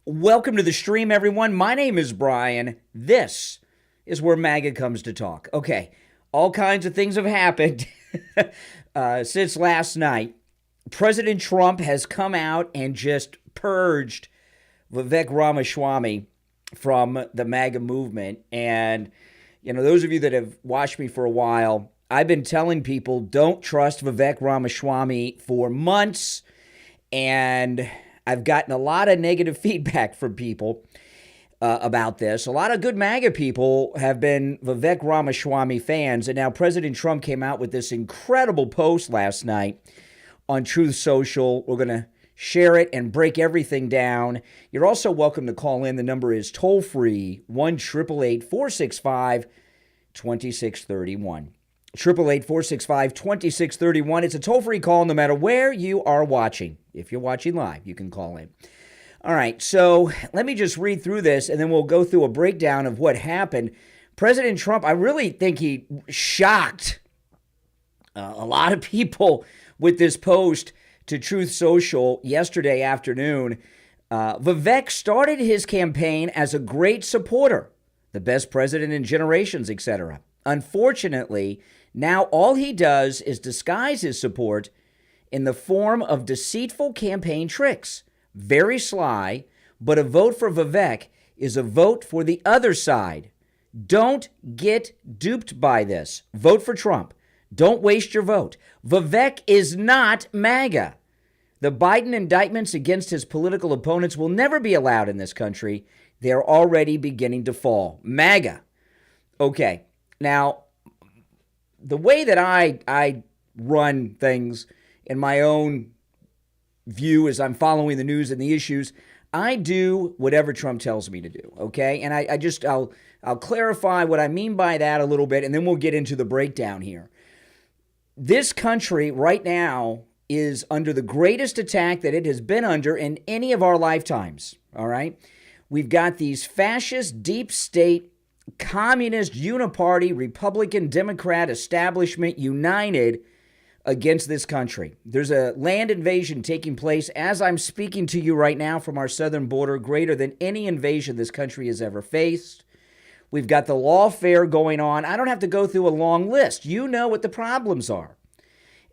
Welcome to the stream, everyone. My name is Brian. This is where MAGA comes to talk. Okay, all kinds of things have happened since last night. President Trump has come out and just purged Vivek Ramaswamy from the MAGA movement. And, you know, those of you that have watched me for a while, I've been telling people don't trust Vivek Ramaswamy for months. And I've gotten a lot of negative feedback from people about this. A lot of good MAGA people have been Vivek Ramaswamy fans. And now President Trump came out with this incredible post last night on Truth Social. We're going to share it and break everything down. You're also welcome to call in. The number is toll-free, 1-888-465-2631. 888-465-2631. It's a toll-free call no matter where you are watching. If you're watching live, you can call in. All right, so let me just read through this, and then we'll go through a breakdown of what happened. President Trump, I really think he shocked a lot of people with this post to Truth Social yesterday afternoon. Vivek started his campaign as a great supporter, the best president in generations, etc. Unfortunately, now all he does is disguise his support in the form of deceitful campaign tricks. Very sly, but a vote for Vivek is a vote for the other side. Don't get duped by this. Vote for Trump. Don't waste your vote. Vivek is not MAGA. The Biden indictments against his political opponents will never be allowed in this country. They're already beginning to fall. MAGA. Okay, now, the way that I run things in my own view as I'm following the news and the issues, I do whatever Trump tells me to do, okay? And I'll clarify what I mean by that a little bit, and then we'll get into the breakdown here. This country right now is under the greatest attack that it has been under in any of our lifetimes, all right? We've got these fascist, deep state, communist, uniparty, Republican, Democrat establishment united against this country. There's a land invasion taking place as I'm speaking to you right now from our southern border, greater than any invasion this country has ever faced. We've got the lawfare going on. I don't have to go through a long list. You know what the problems are.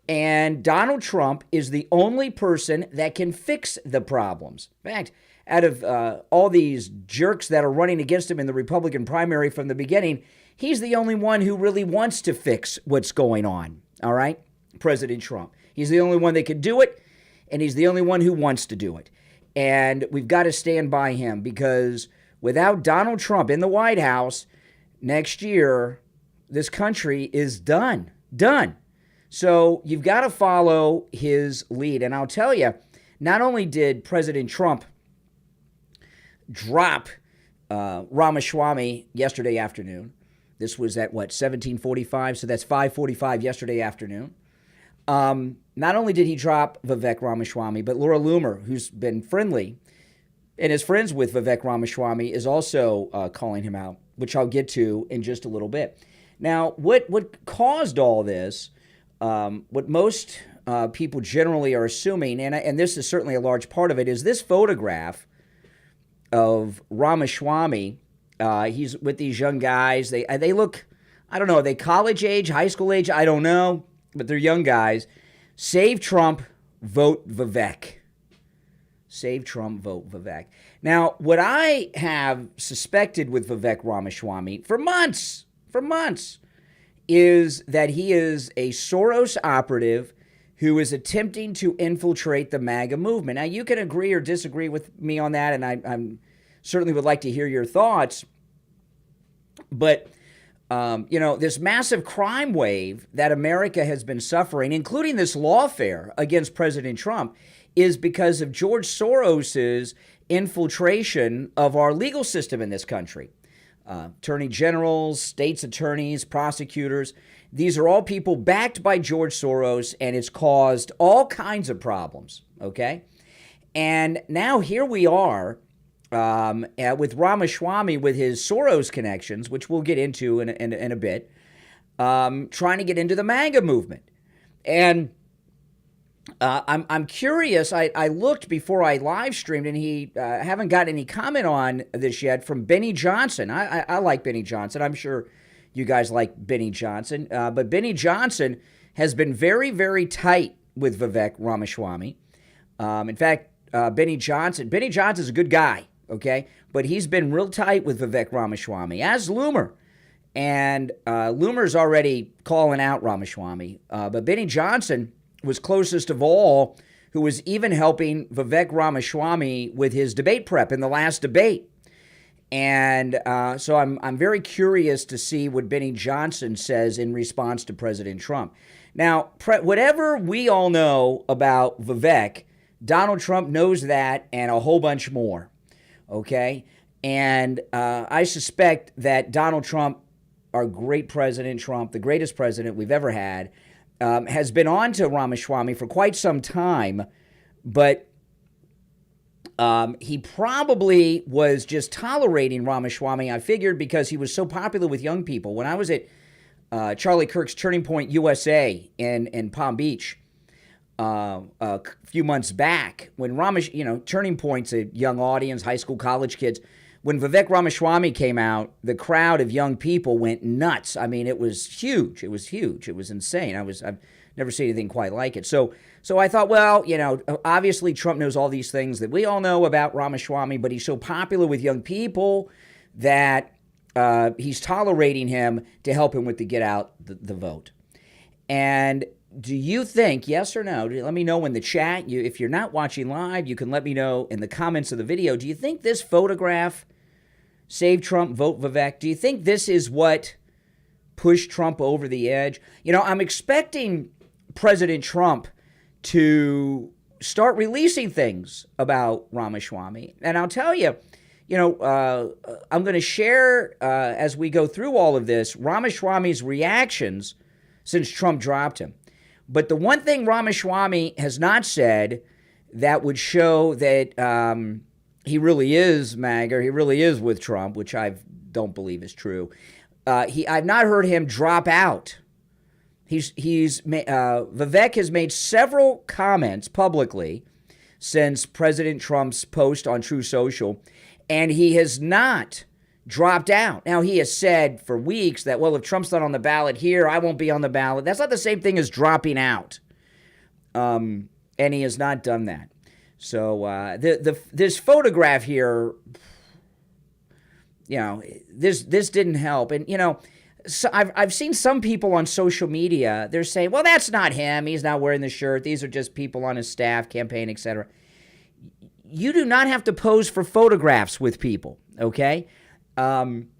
And Donald Trump is the only person that can fix the problems. In fact, out of all these jerks that are running against him in the Republican primary from the beginning, he's the only one who really wants to fix what's going on, all right? President Trump. He's the only one that can do it, and he's the only one who wants to do it. And we've got to stand by him because without Donald Trump in the White House next year, this country is done. Done. So you've got to follow his lead. And I'll tell you, not only did President Trump drop Ramaswamy yesterday afternoon. This was at 17:45, so that's 5:45 yesterday afternoon. Not only did he drop Vivek Ramaswamy, but Laura Loomer, who's been friendly and is friends with Vivek Ramaswamy, is also calling him out, which I'll get to in just a little bit. Now, what caused all this, what most people generally are assuming, and this is certainly a large part of it, is this photograph of Ramaswamy. He's with these young guys. They look, I don't know, are they college age, high school age? I don't know, but they're young guys. Save Trump, vote Vivek. Save Trump, vote Vivek. Now, what I have suspected with Vivek Ramaswamy for months, is that he is a Soros operative who is attempting to infiltrate the MAGA movement. Now, you can agree or disagree with me on that, and I certainly would like to hear your thoughts. But, this massive crime wave that America has been suffering, including this lawfare against President Trump, is because of George Soros's infiltration of our legal system in this country. Attorney generals, states attorneys, prosecutors. These are all people backed by George Soros, and it's caused all kinds of problems, okay? And now here we are with Ramaswamy with his Soros connections, which we'll get into in a bit, trying to get into the MAGA movement. And I'm curious. I looked before I live streamed, and he haven't got any comment on this yet from Benny Johnson. I like Benny Johnson. I'm sure you guys like Benny Johnson. But Benny Johnson has been very, very tight with Vivek Ramaswamy. In fact, Benny Johnson's a good guy, okay? But he's been real tight with Vivek Ramaswamy, as Loomer. And Loomer's already calling out Ramaswamy. But Benny Johnson was closest of all, who was even helping Vivek Ramaswamy with his debate prep in the last debate. And so I'm very curious to see what Benny Johnson says in response to President Trump. Now, whatever we all know about Vivek, Donald Trump knows that and a whole bunch more, okay? And I suspect that Donald Trump, our great President Trump, the greatest president we've ever had, has been on to Ramaswamy for quite some time, but he probably was just tolerating Ramaswamy, I figured, because he was so popular with young people. When I was at Charlie Kirk's Turning Point USA in Palm Beach a few months back, when Turning Point's a young audience, high school, college kids. When Vivek Ramaswamy came out, the crowd of young people went nuts. I mean, it was huge. It was huge. It was insane. I've never seen anything quite like it. So I thought, well, obviously Trump knows all these things that we all know about Ramaswamy, but he's so popular with young people that he's tolerating him to help him with the get out the vote. And do you think, yes or no, let me know in the chat. If you're not watching live, you can let me know in the comments of the video. Do you think this photograph, Save Trump, Vote Vivek, do you think this is what pushed Trump over the edge? I'm expecting President Trump to start releasing things about Ramaswamy. And I'll tell you, I'm going to share, as we go through all of this, Ramaswamy's reactions since Trump dropped him. But the one thing Ramaswamy has not said that would show that he really is MAGA, he really is with Trump, which I don't believe is true. I've not heard him drop out. Vivek has made several comments publicly since President Trump's post on True Social, and he has not dropped out. Now, he has said for weeks that, well, if Trump's not on the ballot here, I won't be on the ballot. That's not the same thing as dropping out. And he has not done that. So this photograph here, this didn't help. And, so I've seen some people on social media, they're saying, well, that's not him. He's not wearing the shirt. These are just people on his staff, campaign, etc. You do not have to pose for photographs with people, okay? That's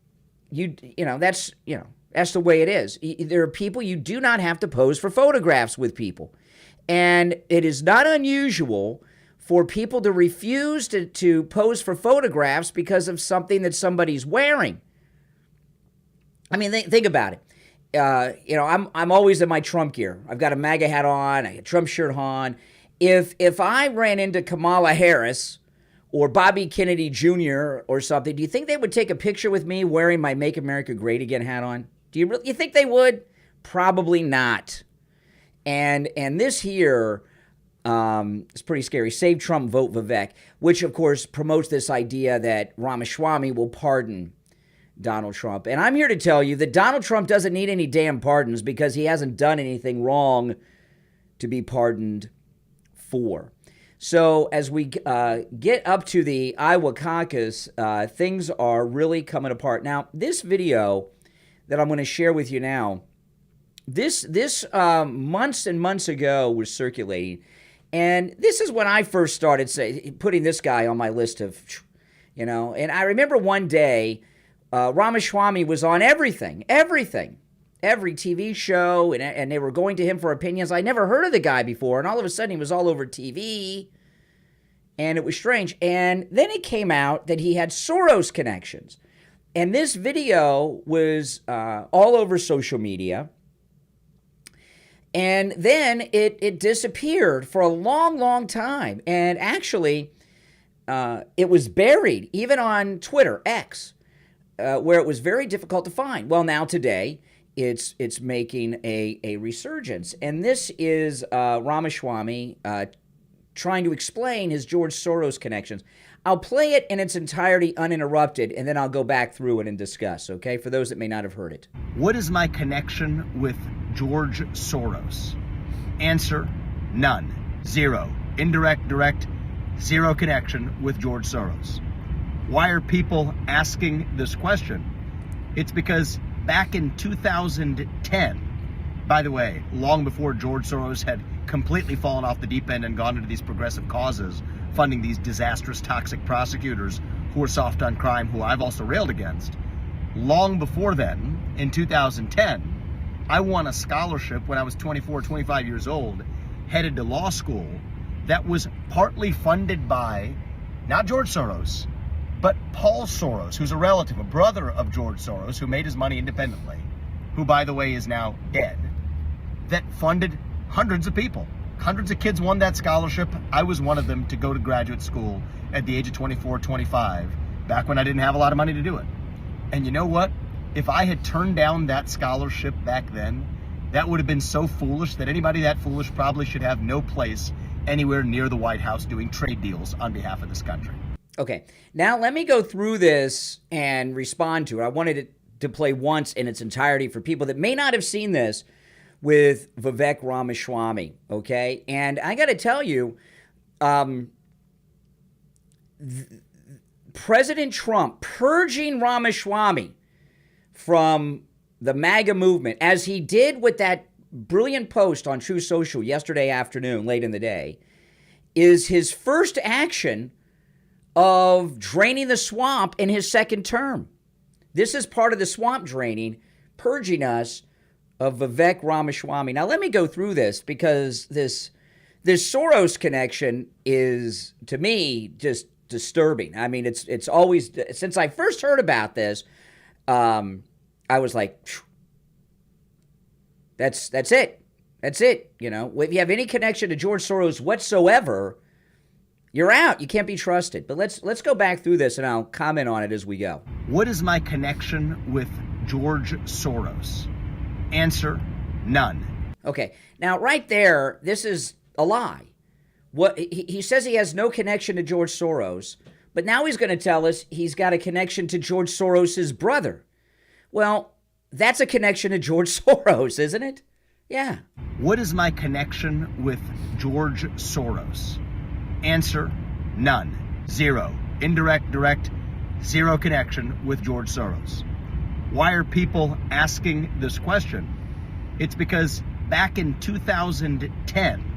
the way it is. There are people, you do not have to pose for photographs with people. And it is not unusual for people to refuse to pose for photographs because of something that somebody's wearing. I mean, think about it. I'm always in my Trump gear. I've got a MAGA hat on, a Trump shirt on. If I ran into Kamala Harris or Bobby Kennedy Jr. or something, do you think they would take a picture with me wearing my Make America Great Again hat on? Do you think they would? Probably not. And this here is pretty scary. Save Trump, Vote Vivek, which of course promotes this idea that Ramaswamy will pardon Donald Trump. And I'm here to tell you that Donald Trump doesn't need any damn pardons because he hasn't done anything wrong to be pardoned for. So as we get up to the Iowa caucus, things are really coming apart. Now, this video that I'm going to share with you now, this months and months ago was circulating. And this is when I first started putting this guy on my list of, and I remember one day, Ramaswamy was on everything, every TV show, and they were going to him for opinions. I never heard of the guy before, and all of a sudden he was all over TV, and it was strange. And then it came out that he had Soros connections, and this video was all over social media, and then it disappeared for a long, long time, and actually it was buried, even on Twitter, X, where it was very difficult to find. Well, now today, it's making a resurgence. And this is Ramaswamy trying to explain his George Soros connections. I'll play it in its entirety uninterrupted, and then I'll go back through it and discuss, okay, for those that may not have heard it. What is my connection with George Soros? Answer, none. Zero. Indirect, direct, zero connection with George Soros. Why are people asking this question? It's because back in 2010, by the way, long before George Soros had completely fallen off the deep end and gone into these progressive causes, funding these disastrous, toxic prosecutors who are soft on crime, who I've also railed against. Long before then, in 2010, I won a scholarship when I was 24, 25 years old, headed to law school, that was partly funded by, not George Soros, but Paul Soros, who's a relative, a brother of George Soros, who made his money independently, who, by the way, is now dead, that funded hundreds of people. Hundreds of kids won that scholarship. I was one of them to go to graduate school at the age of 24, 25, back when I didn't have a lot of money to do it. And you know what? If I had turned down that scholarship back then, that would have been so foolish that anybody that foolish probably should have no place anywhere near the White House doing trade deals on behalf of this country. Okay, now let me go through this and respond to it. I wanted it to play once in its entirety for people that may not have seen this with Vivek Ramaswamy, okay? And I got to tell you, President Trump purging Ramaswamy from the MAGA movement, as he did with that brilliant post on True Social yesterday afternoon, late in the day, is his first action of draining the swamp in his second term. This is part of the swamp draining, purging us of Vivek Ramaswamy. Now, let me go through this, because this Soros connection is, to me, just disturbing. I mean, it's always, since I first heard about this, I was like, that's it. That's it. You know, if you have any connection to George Soros whatsoever, you're out. You can't be trusted. But let's go back through this, and I'll comment on it as we go. What is my connection with George Soros? Answer, none. Okay. Now, right there, this is a lie. What he says, he has no connection to George Soros, but now he's going to tell us he's got a connection to George Soros's brother. Well, that's a connection to George Soros, isn't it? Yeah. What is my connection with George Soros? Answer, none. Zero. Indirect, direct, zero connection with George Soros. Why are people asking this question? It's because back in 2010,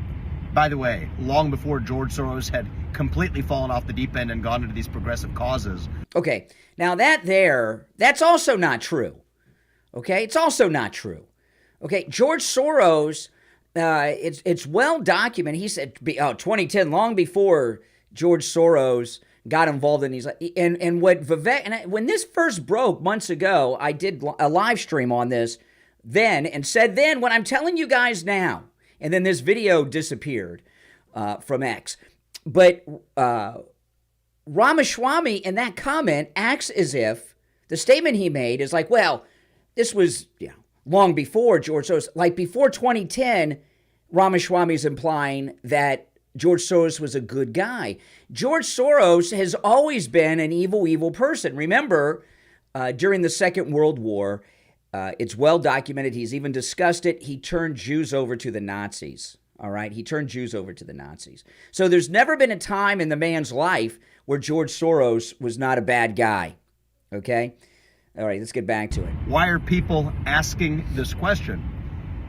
by the way, long before George Soros had completely fallen off the deep end and gone into these progressive causes. Okay, now that's also not true. Okay, it's also not true. Okay, George Soros, it's well documented. He said, 2010, long before George Soros got involved in these, and what Vivek, and when this first broke months ago, I did a live stream on this then, and said then what I'm telling you guys now, and then this video disappeared from X. But Ramaswamy in that comment acts as if the statement he made is like, well, this was long before George Soros, like before 2010. Ramaswamy's implying that George Soros was a good guy. George Soros has always been an evil person. Remember, during the Second World War, it's well documented. He's even discussed it. He turned Jews over to the Nazis. All right. He turned Jews over to the Nazis. So there's never been a time in the man's life where George Soros was not a bad guy. Okay. All right. Let's get back to it. Why are people asking this question?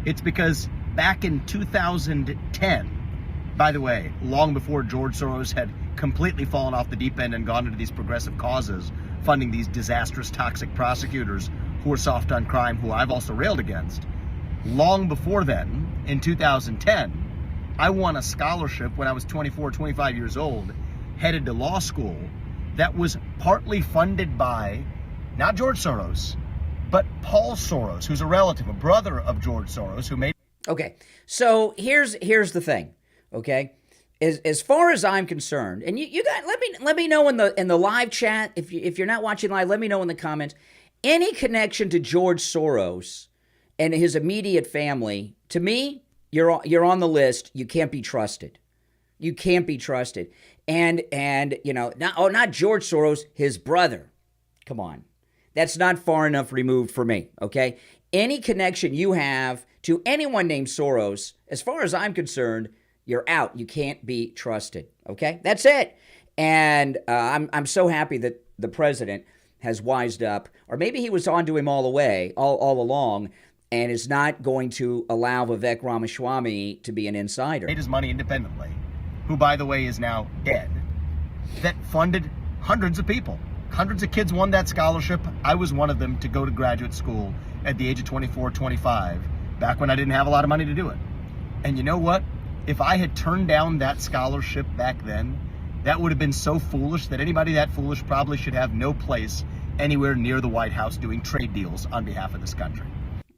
It's because back in 2010, by the way, long before George Soros had completely fallen off the deep end and gone into these progressive causes, funding these disastrous, toxic prosecutors who are soft on crime, who I've also railed against. Long before then, in 2010, I won a scholarship when I was 24, 25 years old, headed to law school, that was partly funded by, not George Soros, but Paul Soros, who's a relative, a brother of George Soros, who made... Okay, so here's the thing, okay? As far as I'm concerned, and you guys, let me know in the live chat, if you're not watching live, let me know in the comments, any connection to George Soros and his immediate family, to me, you're on the list. You can't be trusted. You can't be trusted. And not George Soros, his brother. Come on. That's not far enough removed for me, okay? Any connection you have to anyone named Soros, as far as I'm concerned, you're out. You can't be trusted, okay? That's it. And I'm so happy that the president has wised up, or maybe he was onto him all the way, all along, and is not going to allow Vivek Ramaswamy to be an insider. Made his money independently, who, by the way, is now dead, that funded hundreds of people. Hundreds of kids won that scholarship. I was one of them to go to graduate school at the age of 24, 25, back when I didn't have a lot of money to do it. And you know what? If I had turned down that scholarship back then, that would have been so foolish that anybody that foolish probably should have no place anywhere near the White House doing trade deals on behalf of this country.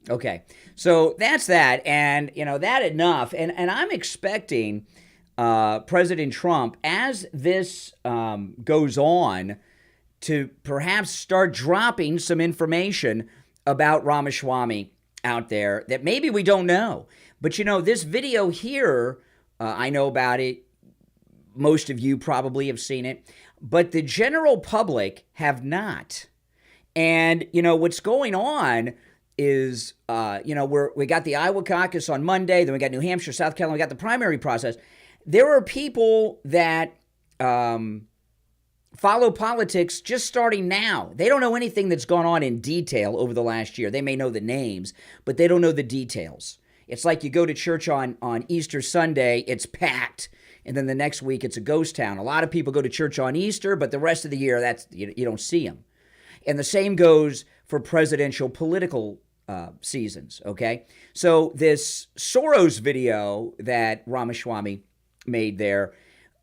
Okay, so that's that, and that enough. And I'm expecting President Trump, as this goes on, to perhaps start dropping some information about Ramaswamy out there that maybe we don't know. But this video here, I know about it. Most of you probably have seen it, but the general public have not. And what's going on is, we got the Iowa caucus on Monday, then we got New Hampshire, South Carolina, we got the primary process. There are people that follow politics just starting now. They don't know anything that's gone on in detail over the last year. They may know the names, but they don't know the details. It's like you go to church on Easter Sunday, it's packed, and then the next week it's a ghost town. A lot of people go to church on Easter, but the rest of the year, you don't see them. And the same goes for presidential political seasons, okay? So this Soros video that Ramaswamy made there,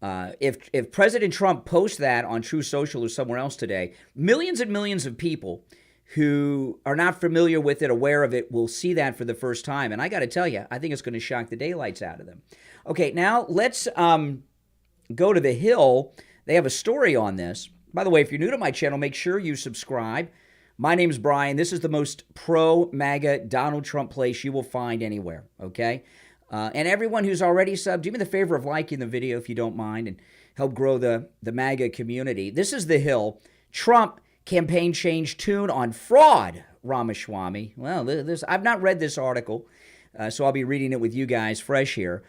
if President Trump posts that on True Social or somewhere else today, millions and millions of people who are not familiar with it, aware of it, will see that for the first time. And I got to tell you, I think it's going to shock the daylights out of them. Okay, now let's go to The Hill. They have a story on this. By the way, if you're new to my channel, make sure you subscribe. My name's Brian. This is the most pro-MAGA Donald Trump place you will find anywhere, okay? And everyone who's already subbed, do me the favor of liking the video if you don't mind and help grow the MAGA community. This is The Hill. Trump campaign change tune on fraud, Ramaswamy. Well, I've not read this article, so I'll be reading it with you guys fresh here.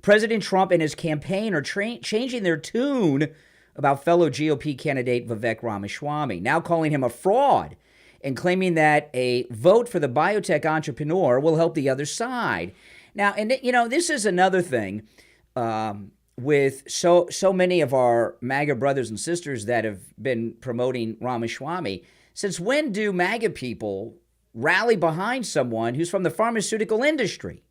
President Trump and his campaign are changing their tune about fellow GOP candidate Vivek Ramaswamy, now calling him a fraud and claiming that a vote for the biotech entrepreneur will help the other side. Now, and this is another thing with so many of our MAGA brothers and sisters that have been promoting Ramaswamy. Since when do MAGA people rally behind someone who's from the pharmaceutical industry?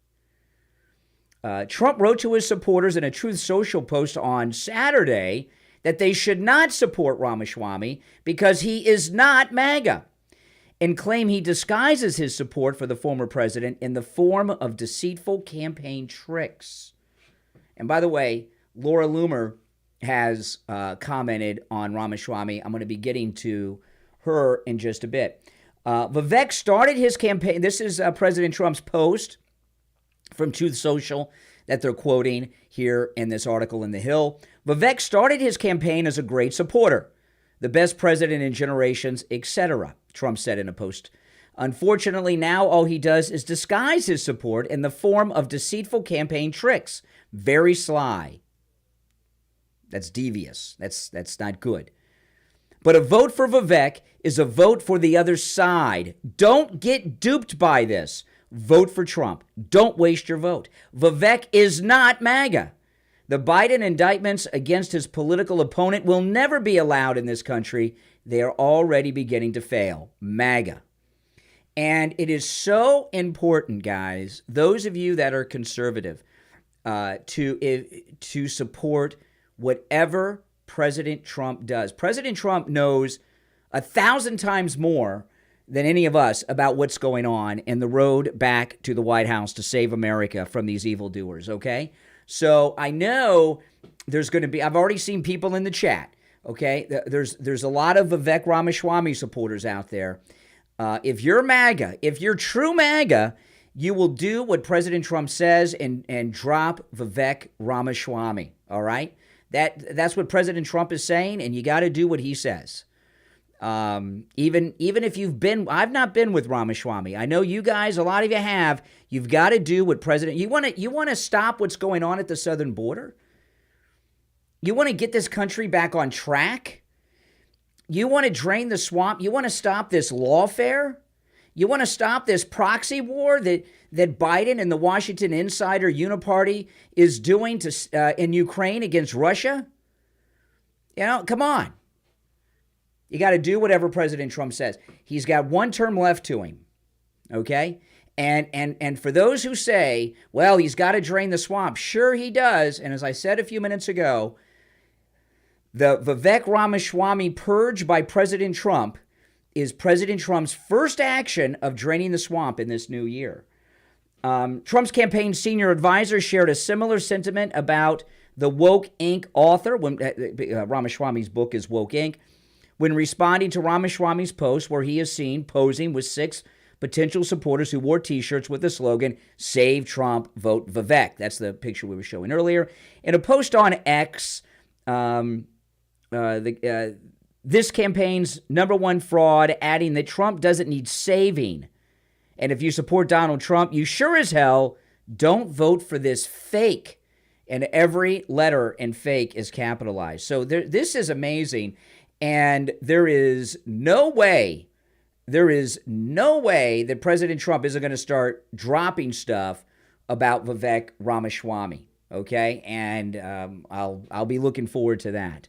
Trump wrote to his supporters in a Truth Social post on Saturday that they should not support Ramaswamy because he is not MAGA, and claim he disguises his support for the former president in the form of deceitful campaign tricks. And by the way, Laura Loomer has commented on Ramaswamy. I'm going to be getting to her in just a bit. Vivek started his campaign. This is President Trump's post from Truth Social that they're quoting here in this article in The Hill. Vivek started his campaign as a great supporter, the best president in generations, etc., Trump said in a post. Unfortunately, now all he does is disguise his support in the form of deceitful campaign tricks. Very sly. That's devious. That's not good. But a vote for Vivek is a vote for the other side. Don't get duped by this. Vote for Trump. Don't waste your vote. Vivek is not MAGA. The Biden indictments against his political opponent will never be allowed in this country. They are already beginning to fail. MAGA. And it is so important, guys, those of you that are conservative, to support whatever President Trump does. President Trump knows 1,000 times more than any of us about what's going on in the road back to the White House to save America from these evildoers, okay? So I know there's going to be, I've already seen people in the chat, okay? There's a lot of Vivek Ramaswamy supporters out there. If you're MAGA, if you're true MAGA, you will do what President Trump says and drop Vivek Ramaswamy. All right, that's what President Trump is saying, and you got to do what he says. Even if I've not been with Ramaswamy. I know you guys, a lot of you have. You've got to do what President. You want to stop what's going on at the southern border. You want to get this country back on track. You want to drain the swamp. You want to stop this lawfare. You want to stop this proxy war that Biden and the Washington Insider Uniparty is doing in Ukraine against Russia. Come on. You got to do whatever President Trump says. He's got one term left to him, okay? And for those who say, well, he's got to drain the swamp, sure he does. And as I said a few minutes ago, the Vivek Ramaswamy purge by President Trump is President Trump's first action of draining the swamp in this new year. Trump's campaign senior advisor shared a similar sentiment about the Woke Inc. author. When Ramaswamy's book is Woke Inc., when responding to Ramaswamy's post where he is seen posing with 6 potential supporters who wore T-shirts with the slogan, Save Trump, Vote Vivek. That's the picture we were showing earlier. In a post on X, this campaign's #1 fraud, adding that Trump doesn't need saving. And if you support Donald Trump, you sure as hell don't vote for this fake. And every letter in fake is capitalized. So this is amazing. And there is no way that President Trump isn't going to start dropping stuff about Vivek Ramaswamy, okay? And I'll be looking forward to that.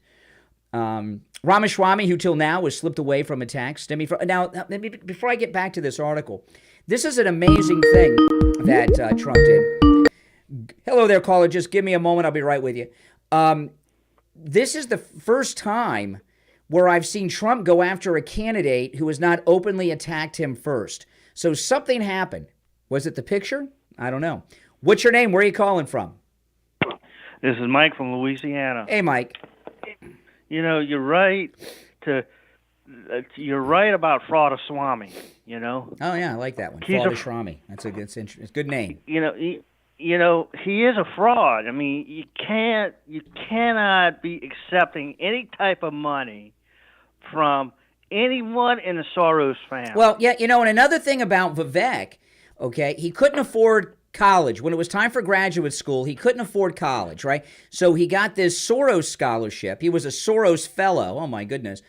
Ramaswamy, who till now has slipped away from attacks stemming from... Now, before I get back to this article, this is an amazing thing that Trump did. Hello there, caller. Just give me a moment. I'll be right with you. This is the first time where I've seen Trump go after a candidate who has not openly attacked him first. So something happened. Was it the picture? I don't know. What's your name? Where are you calling from? This is Mike from Louisiana. Hey, Mike. You're right about Fraudaswamy, Oh, yeah, I like that one. Fraudaswamy. That's it's a good name. He is a fraud. I mean, you cannot be accepting any type of money from anyone in the Soros family. Well, yeah, and another thing about Vivek, okay, he couldn't afford college. When it was time for graduate school, he couldn't afford college, right? So he got this Soros scholarship. He was a Soros fellow. Oh, my goodness.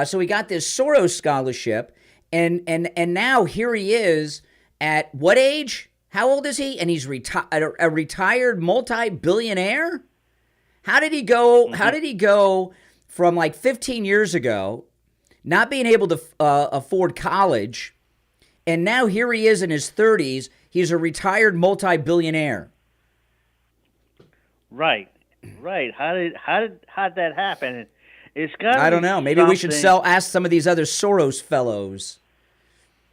So he got this Soros scholarship, and now here he is at what age? How old is he? And he's a retired multi-billionaire? How did he go? How did he go from like 15 years ago, not being able to afford college, and now here he is in his 30s. He's a retired multi-billionaire. Right. How did that happen? It's got. I don't know. Maybe we should ask some of these other Soros fellows.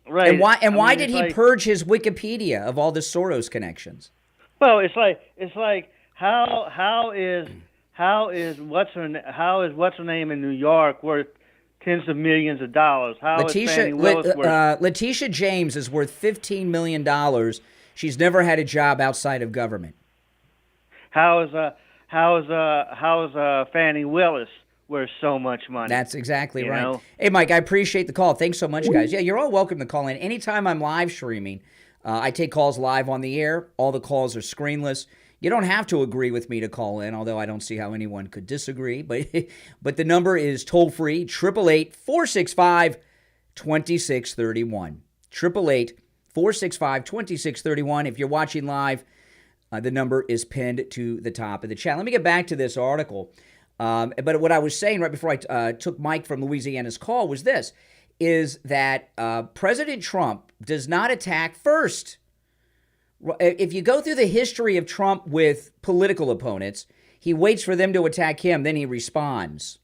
Right. And why did he purge his Wikipedia of all the Soros connections? Well, it's like how is what's her name in New York worth tens of millions of dollars? Letitia James is worth $15 million. She's never had a job outside of government. How is Fannie Willis worth so much money? That's exactly right. Hey, Mike, I appreciate the call. Thanks so much, guys. Yeah, you're all welcome to call in. Anytime I'm live streaming, I take calls live on the air. All the calls are screenless. You don't have to agree with me to call in, although I don't see how anyone could disagree. But the number is toll-free, 888-465-2631. 888-465-2631. If you're watching live, the number is pinned to the top of the chat. Let me get back to this article. But what I was saying right before I took Mike from Louisiana's call was this, is that President Trump does not attack first. If you go through the history of Trump with political opponents, he waits for them to attack him, then he responds.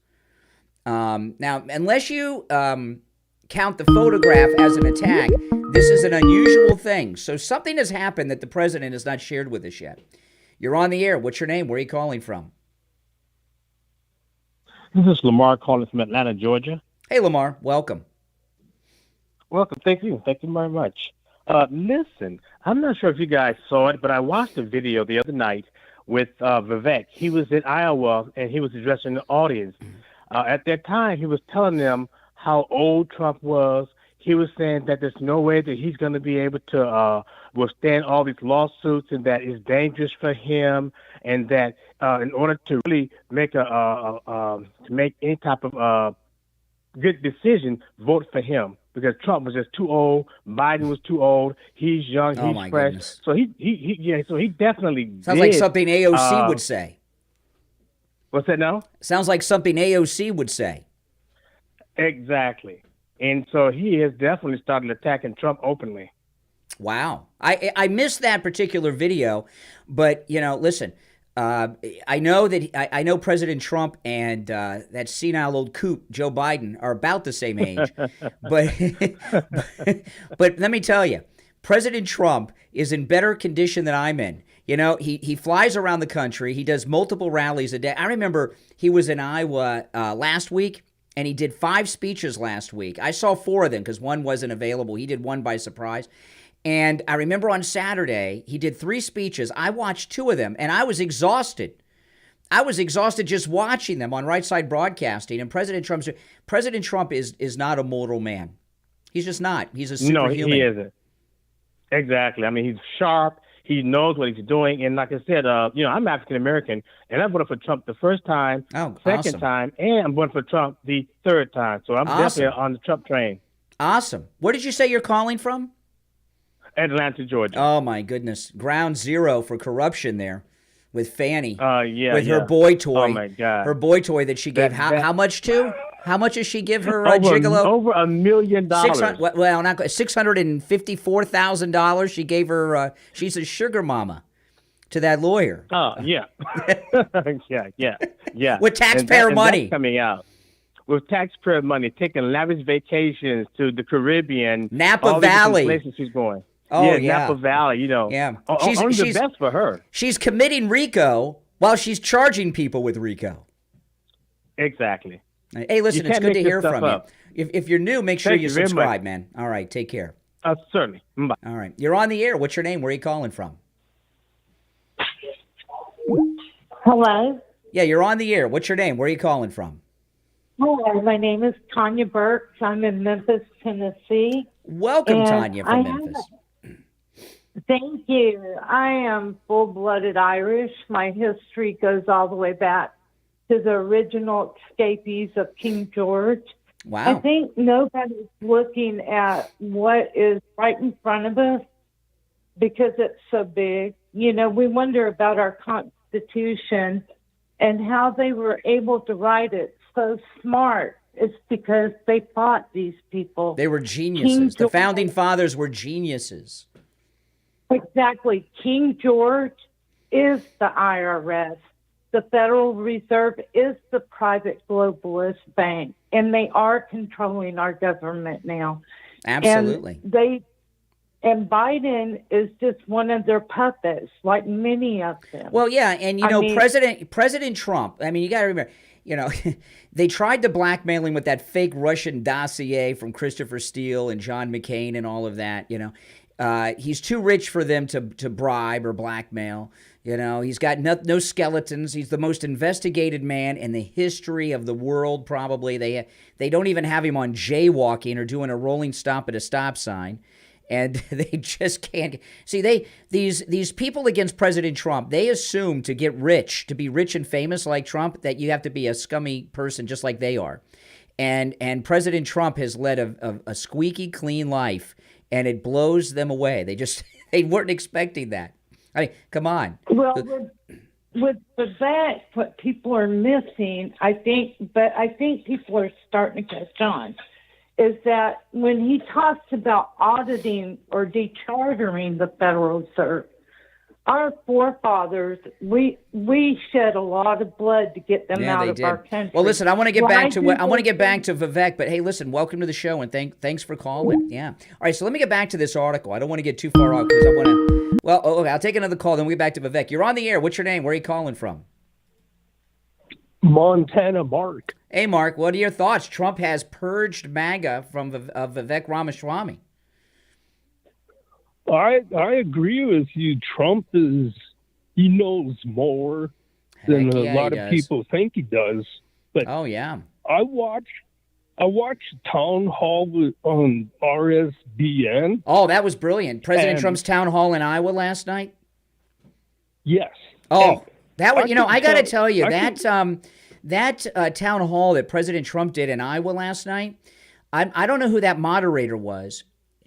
Now, unless you count the photograph as an attack, this is an unusual thing. So something has happened that the president has not shared with us yet. You're on the air. What's your name? Where are you calling from? This is Lamar calling from Atlanta, Georgia. Hey, Lamar. Welcome. Welcome. Thank you. Thank you very much. Listen, I'm not sure if you guys saw it, but I watched a video the other night with Vivek. He was in Iowa, and he was addressing the audience. At that time, he was telling them how old Trump was. He was saying that there's no way that he's going to be able to withstand all these lawsuits, and that it's dangerous for him, and that in order to really make to make any type of good decision, vote for him, because Trump was just too old. Biden was too old. He's young. He's fresh. Goodness. So he definitely sounds like something AOC would say. What's that now? Sounds like something AOC would say. Exactly. And so he has definitely started attacking Trump openly. Wow. I missed that particular video, but, listen, I know that I know President Trump and that senile old coot Joe Biden are about the same age, but let me tell you, President Trump is in better condition than I'm in. He flies around the country. He does multiple rallies a day. I remember he was in Iowa last week, and he did 5 speeches last week. I saw 4 of them because one wasn't available. He did one by surprise. And I remember on Saturday, he did 3 speeches. I watched 2 of them, and I was exhausted. I was exhausted just watching them on Right Side Broadcasting. And President Trump is not a mortal man. He's just not. He's a superhuman. No, he isn't. Exactly. I mean, he's sharp. He knows what he's doing. And like I said, I'm African-American, and I voted for Trump the first time, second time, and I'm voting for Trump the third time. So I'm definitely on the Trump train. Awesome. Where did you say you're calling from? Atlanta, Georgia. Oh, my goodness. Ground zero for corruption there with Fannie. With her boy toy. Oh, my God. Her boy toy that she gave how much to? How much does she give her gigolo? Over $1 million. Well, not $654,000. She gave her. She's a sugar mama to that lawyer. Oh yeah, yeah. With taxpayer money that's coming out. With taxpayer money, taking lavish vacations to the Caribbean, Napa Valley, places she's going. Oh yeah, Napa Valley. Yeah, only the best for her. She's committing RICO while she's charging people with RICO. Exactly. Hey, listen, it's good to hear from you. If you're new, make sure you subscribe, man. All right, take care. Certainly. Bye. All right. You're on the air. What's your name? Where are you calling from? Hello? Yeah, you're on the air. What's your name? Where are you calling from? Hello, my name is Tanya Burks. I'm in Memphis, Tennessee. Welcome, Tanya, from Memphis. Thank you. I am full-blooded Irish. My history goes all the way back to the original escapees of King George. Wow. I think nobody's looking at what is right in front of us because it's so big. We wonder about our Constitution and how they were able to write it so smart. It's because they fought these people. They were geniuses. The founding fathers were geniuses. Exactly. King George is the IRS. The Federal Reserve is the private globalist bank, and they are controlling our government now. Absolutely. And Biden is just one of their puppets, like many of them. Well, yeah, and President Trump. I mean, you got to remember, they tried to blackmail him with that fake Russian dossier from Christopher Steele and John McCain and all of that. He's too rich for them to bribe or blackmail. He's got no skeletons. He's the most investigated man in the history of the world, probably. They don't even have him on jaywalking or doing a rolling stop at a stop sign. And they just can't see. These people against President Trump, they assume to get rich, to be rich and famous like Trump, that you have to be a scummy person just like they are. And President Trump has led a squeaky clean life, and it blows them away. They weren't expecting that. I mean, come on. Well, with that, what people are missing, I think people are starting to catch on, is that when he talks about auditing or dechartering the Federal Reserve, our forefathers, we shed a lot of blood to get them out of our country. Well, listen, I want to get back to Vivek, but hey, listen, welcome to the show, and thanks for calling. Yeah. All right, so let me get back to this article. I don't want to get too far off because I want to. Well, okay, I'll take another call, then we'll get back to Vivek. You're on the air. What's your name? Where are you calling from? Montana Mark. Hey, Mark, what are your thoughts? Trump has purged MAGA from Vivek Ramaswamy. I agree with you. Trump he knows more than a lot of people think he does. But oh yeah, I watched Town Hall on RSBN. Oh, that was brilliant. President Trump's town hall in Iowa last night. Yes. Oh, that was. I got to tell you that town hall that President Trump did in Iowa last night. I don't know who that moderator was.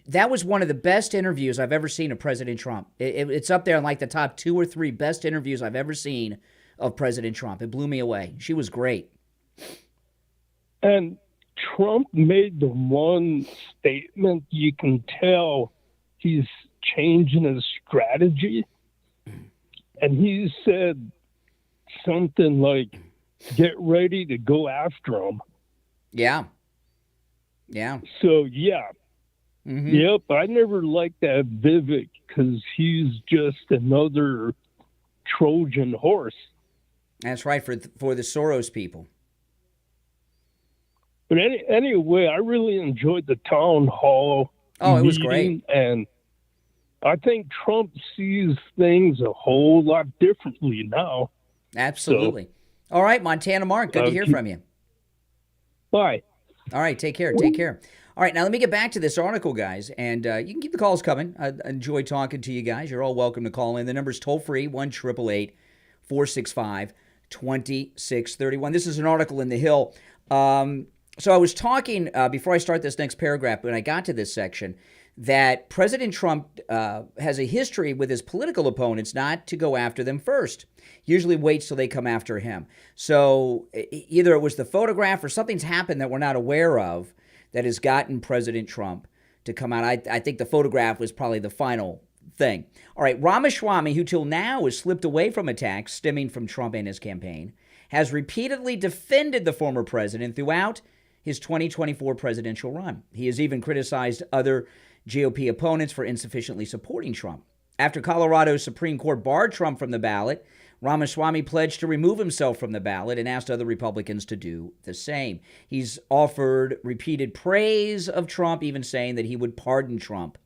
That was one of the best interviews I've ever seen of President Trump. It's up there in like the top 2 or 3 best interviews I've ever seen of President Trump. It blew me away. She was great. And Trump made the one statement you can tell he's changing his strategy. And he said something like, get ready to go after him. Yeah. Yeah. So, yeah. Mm-hmm. Yep, I never liked that Vivek because he's just another Trojan horse. That's right, for the Soros people. But anyway, I really enjoyed the town hall. Oh, it was great. And I think Trump sees things a whole lot differently now. Absolutely. So, all right, Montana Mark, good to hear from you. Bye. All right, take care. Take care. All right, now let me get back to this article, guys, and you can keep the calls coming. I enjoy talking to you guys. You're all welcome to call in. The number's toll-free, 1-888-465-2631. This is an article in The Hill. So I was talking, before I start this next paragraph, when I got to this section, that President Trump has a history with his political opponents not to go after them first. Usually waits till they come after him. So either it was the photograph or something's happened that we're not aware of that has gotten President Trump to come out. I think the photograph was probably the final thing. All right, Ramaswamy, who till now has slipped away from attacks stemming from Trump and his campaign, has repeatedly defended the former president throughout his 2024 presidential run. He has even criticized other GOP opponents for insufficiently supporting Trump. After Colorado's Supreme Court barred Trump from the ballot, Ramaswamy pledged to remove himself from the ballot and asked other Republicans to do the same. He's offered repeated praise of Trump, even saying that he would pardon Trump.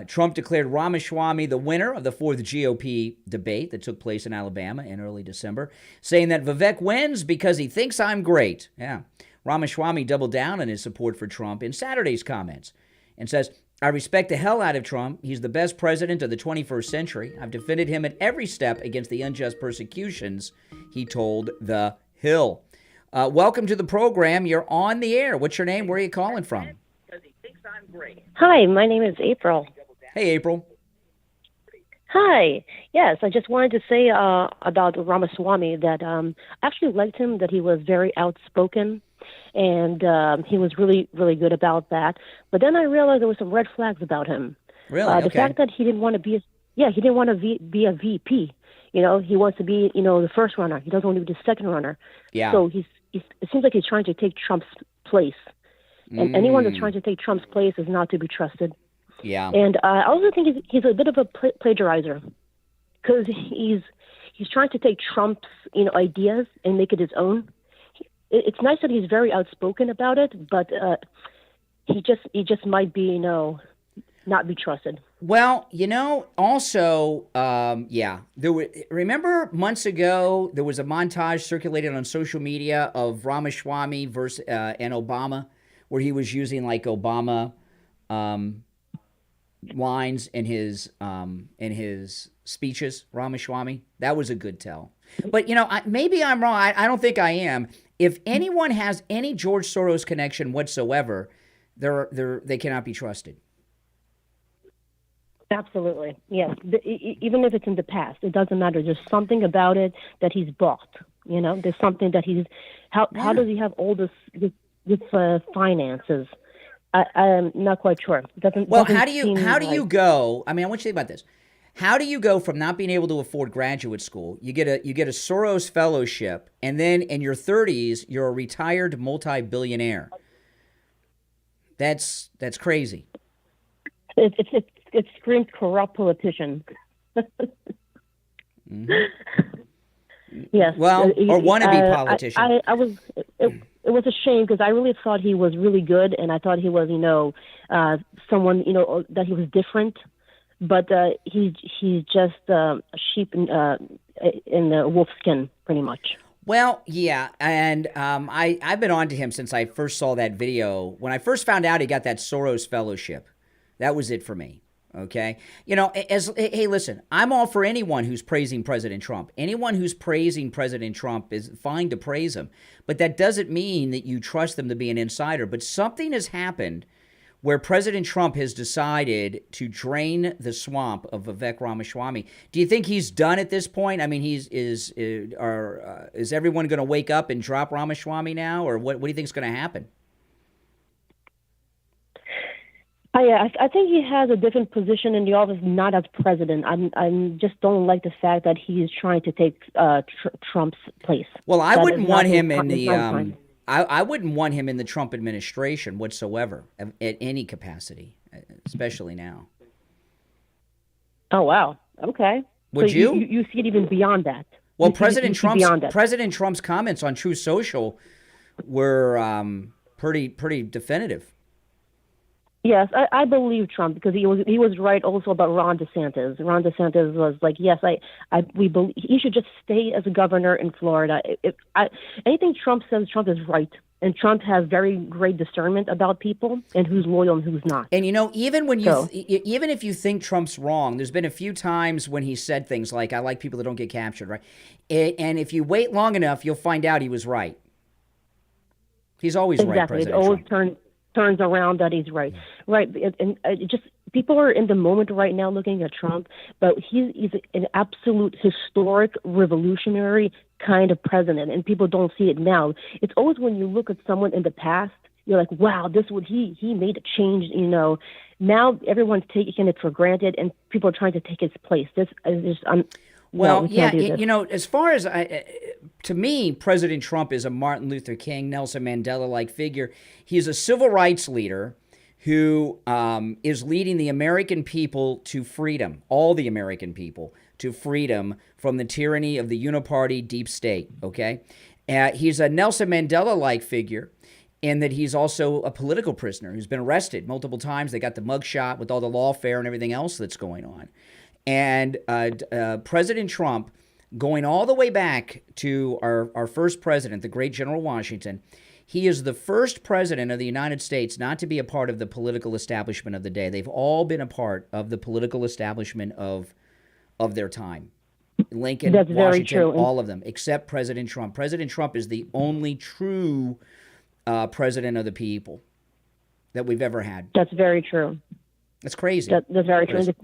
Trump declared Ramaswamy the winner of the 4th GOP debate that took place in Alabama in early December, saying that Vivek wins because he thinks I'm great. Yeah. Ramaswamy doubled down on his support for Trump in Saturday's comments and says, I respect the hell out of Trump. He's the best president of the 21st century. I've defended him at every step against the unjust persecutions, he told The Hill. Welcome to the program. You're on the air. What's your name? Where are you calling from? Hi, my name is April. Hey, April. Hi. Yes, I just wanted to say about Ramaswamy that I actually liked him, that he was very outspoken. And he was really, really good about that. But then I realized there were some red flags about him. Really? The fact that he didn't want to be be a VP. He wants to be, the first runner. He doesn't want to be the second runner. Yeah. So it seems like he's trying to take Trump's place. And anyone that's trying to take Trump's place is not to be trusted. Yeah. And I also think he's a bit of a plagiarizer because he's trying to take Trump's, ideas and make it his own. It's nice that he's very outspoken about it, but he just might be, not be trusted. Well, also, remember months ago, there was a montage circulated on social media of Ramaswamy versus and Obama, where he was using like Obama lines in his speeches. Ramaswamy, that was a good tell. But maybe I'm wrong. I don't think I am. If anyone has any George Soros connection whatsoever, they cannot be trusted. Absolutely, yes. Even if it's in the past, it doesn't matter. There's something about it that he's bought. There's something that he's. How does he have all this finances? I'm not quite sure. How do you go? I mean, I want you to think about this. How do you go from not being able to afford graduate school? You get a Soros fellowship, and then in your 30s, you're a retired multi-billionaire. That's crazy. It screams corrupt politician. Mm-hmm. Yes. Well, or wannabe politician. I was. It was a shame because I really thought he was really good, and I thought he was, someone, that he was different. But he's just a sheep in a wolf skin, pretty much. Well, yeah, and I've been on to him since I first saw that video. When I first found out he got that Soros Fellowship, that was it for me. Okay, hey, listen, I'm all for anyone who's praising President Trump. Anyone who's praising President Trump is fine to praise him, but that doesn't mean that you trust them to be an insider. But something has happened where President Trump has decided to drain the swamp of Vivek Ramaswamy. Do you think he's done at this point? I mean, is everyone going to wake up and drop Ramaswamy now, or what do you think is going to happen? I think he has a different position in the office, not as president. I just don't like the fact that he is trying to take Trump's place. Well, I wouldn't want him in the I wouldn't want him in the Trump administration whatsoever, at any capacity, especially now. Oh wow! Okay. Would so you? You see it even beyond that. Well, President Trump's comments on Truth Social were pretty definitive. Yes, I believe Trump because he was right also about Ron DeSantis. Ron DeSantis was like, yes, we believe he should just stay as a governor in Florida. Anything Trump says, Trump is right, and Trump has very great discernment about people and who's loyal and who's not. And even when even if you think Trump's wrong, there's been a few times when he said things like, "I like people that don't get captured," right? And if you wait long enough, you'll find out he was right. He's always right, President Trump. It always turns around that he's right. Right. And just people are in the moment right now looking at Trump, but he's an absolute historic, revolutionary kind of president, and people don't see it now. It's always when you look at someone in the past, you're like, wow, he made a change, Now everyone's taking it for granted, and people are trying to take his place. This is just Well, yeah, as far as to me, President Trump is a Martin Luther King, Nelson Mandela-like figure. He's a civil rights leader who is leading the American people to freedom, all the American people to freedom from the tyranny of the uniparty deep state, okay? He's a Nelson Mandela-like figure in that he's also a political prisoner who's been arrested multiple times. They got the mugshot with all the lawfare and everything else that's going on. And President Trump, going all the way back to our first president, the great General Washington, he is the first president of the United States not to be a part of the political establishment of the day. They've all been a part of the political establishment of their time. Lincoln, That's Washington, very true. all of them, except President Trump. President Trump is the only true president of the people that we've ever had. That's very true. That's crazy. That's very true.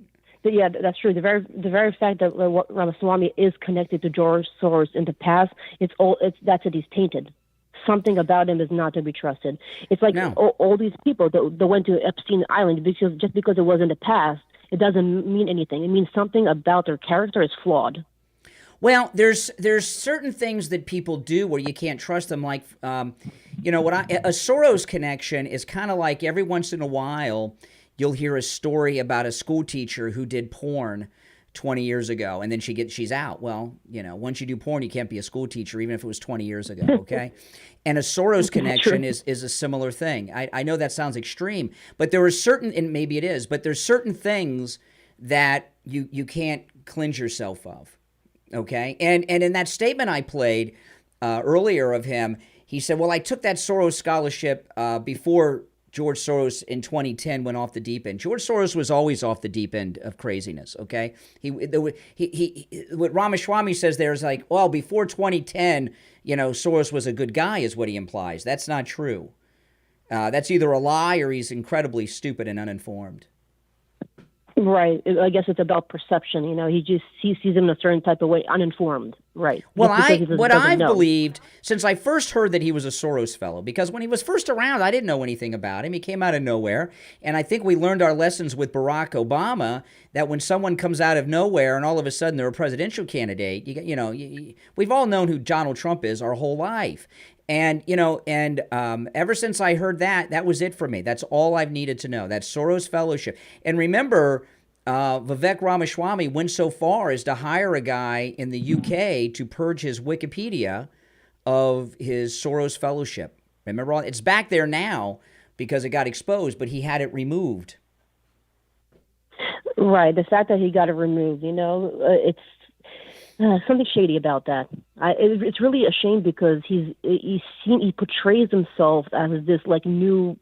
Yeah, that's true. The very fact that Ramaswamy is connected to George Soros in the past, that's it. He's tainted. Something about him is not to be trusted. It's like all these people that went to Epstein Island just because it was in the past, it doesn't mean anything. It means something about their character is flawed. Well, there's certain things that people do where you can't trust them. Like, a Soros connection is kind of like every once in a while you'll hear a story about a school teacher who did porn 20 years ago, and then she's out. Well, once you do porn, you can't be a school teacher, even if it was 20 years ago, okay? And a Soros connection is a similar thing. I know that sounds extreme, but there are certain, and maybe it is, but there's certain things that you can't cleanse yourself of, okay? And in that statement I played earlier of him, he said, well, I took that Soros scholarship before George Soros in 2010 went off the deep end. George Soros was always off the deep end of craziness, okay? What Ramaswamy says there is like, well, before 2010, Soros was a good guy is what he implies. That's not true. That's either a lie or he's incredibly stupid and uninformed. Right. I guess it's about perception. He sees him in a certain type of way, uninformed. Right. Well, I've believed since I first heard that he was a Soros fellow, because when he was first around, I didn't know anything about him. He came out of nowhere. And I think we learned our lessons with Barack Obama that when someone comes out of nowhere and all of a sudden they're a presidential candidate, we've all known who Donald Trump is our whole life. And, ever since I heard that was it for me. That's all I've needed to know. That Soros Fellowship. And remember, Vivek Ramaswamy went so far as to hire a guy in the UK to purge his Wikipedia of his Soros Fellowship. Remember, it's back there now because it got exposed, but he had it removed. Right. The fact that he got it removed, it's something shady about that. It's really a shame because he portrays himself as this like new,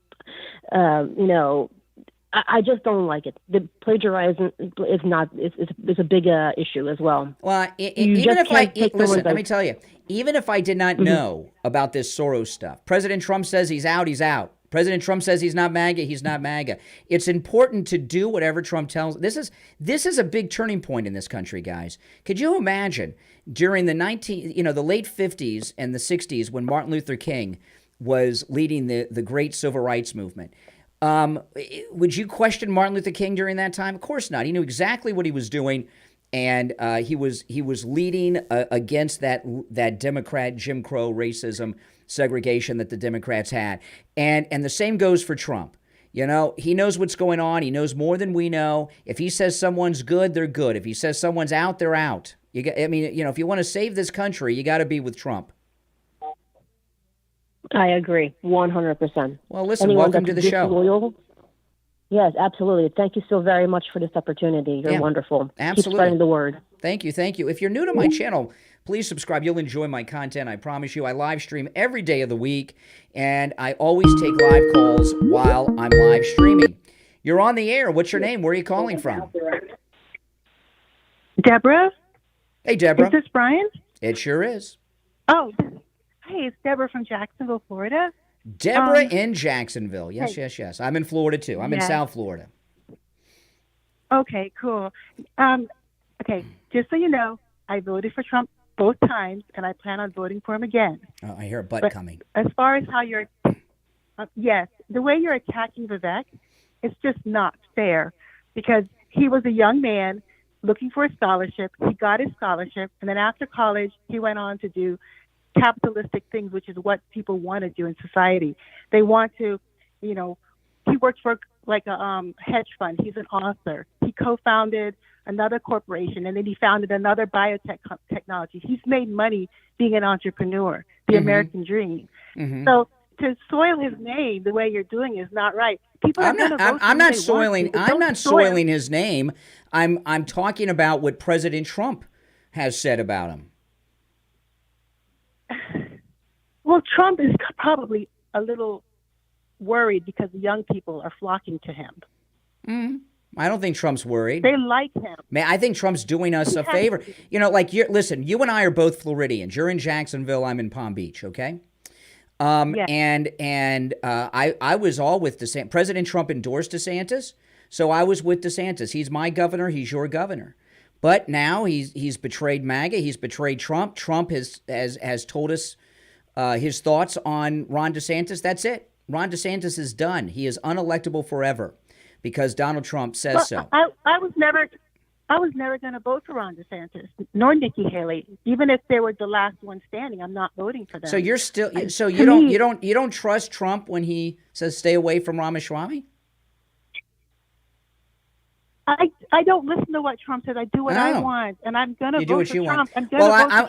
I just don't like it. The plagiarizing is not. It's a big issue as well. Well, even if listen, let me tell you. Even if I did not know about this Soros stuff, President Trump says he's out. He's out. President Trump says he's not MAGA. He's not MAGA. It's important to do whatever Trump tells. This is a big turning point in this country, guys. Could you imagine during the the late 50s and the 60s when Martin Luther King was leading the great civil rights movement? Would you question Martin Luther King during that time? Of course not. He knew exactly what he was doing, and he was leading against that Democrat Jim Crow racism segregation that the Democrats had, and the same goes for Trump. He knows what's going on. He knows more than we know. If he says someone's good, they're good. If he says someone's out, they're out. If you want to save this country, you got to be with Trump. I agree, 100%. Well, listen, welcome to the show. Disloyal, yes, absolutely. Thank you so very much for this opportunity. You're wonderful. Absolutely. Keep spreading the word. Thank you. If you're new to my channel, please subscribe. You'll enjoy my content, I promise you. I live stream every day of the week, and I always take live calls while I'm live streaming. You're on the air. What's your name? Where are you calling from? Deborah? Hey, Deborah. Is this Brian? It sure is. Oh, hey, it's Deborah from Jacksonville, Florida. Deborah in Jacksonville. Yes. I'm in Florida, too. I'm in South Florida. Okay, cool. Okay, just so you know, I voted for Trump both times, and I plan on voting for him again. Oh, I hear a butt coming. As far as how you're, yes, the way you're attacking Vivek, it's just not fair because he was a young man looking for a scholarship. He got his scholarship, and then after college, he went on to do capitalistic things, which is what people want to do in society. They want to, he works for like a hedge fund. He's an author. He co-founded another corporation, and then he founded another biotech technology. He's made money being an entrepreneur, the American dream. So to soil his name the way you're doing is not right. People I'm not soiling his name. I'm talking about what President Trump has said about him. Well, Trump is probably a little worried because the young people are flocking to him. I don't think Trump's worried. They like him. Man, I think Trump's doing us a favor. Listen, you and I are both Floridians. You're in Jacksonville. I'm in Palm Beach. Okay. Yes. And I was all with DeSantis. President Trump endorsed DeSantis, so I was with DeSantis. He's my governor. He's your governor. But now he's betrayed MAGA. He's betrayed Trump. Trump has told us his thoughts on Ron DeSantis. That's it. Ron DeSantis is done. He is unelectable forever because Donald Trump says so. I was never going to vote for Ron DeSantis nor Nikki Haley, even if they were the last one standing. I'm not voting for them. So you're still you don't trust Trump when he says stay away from Ramaswamy? I don't listen to what Trump says. I do what I want, and I'm going to vote for Trump.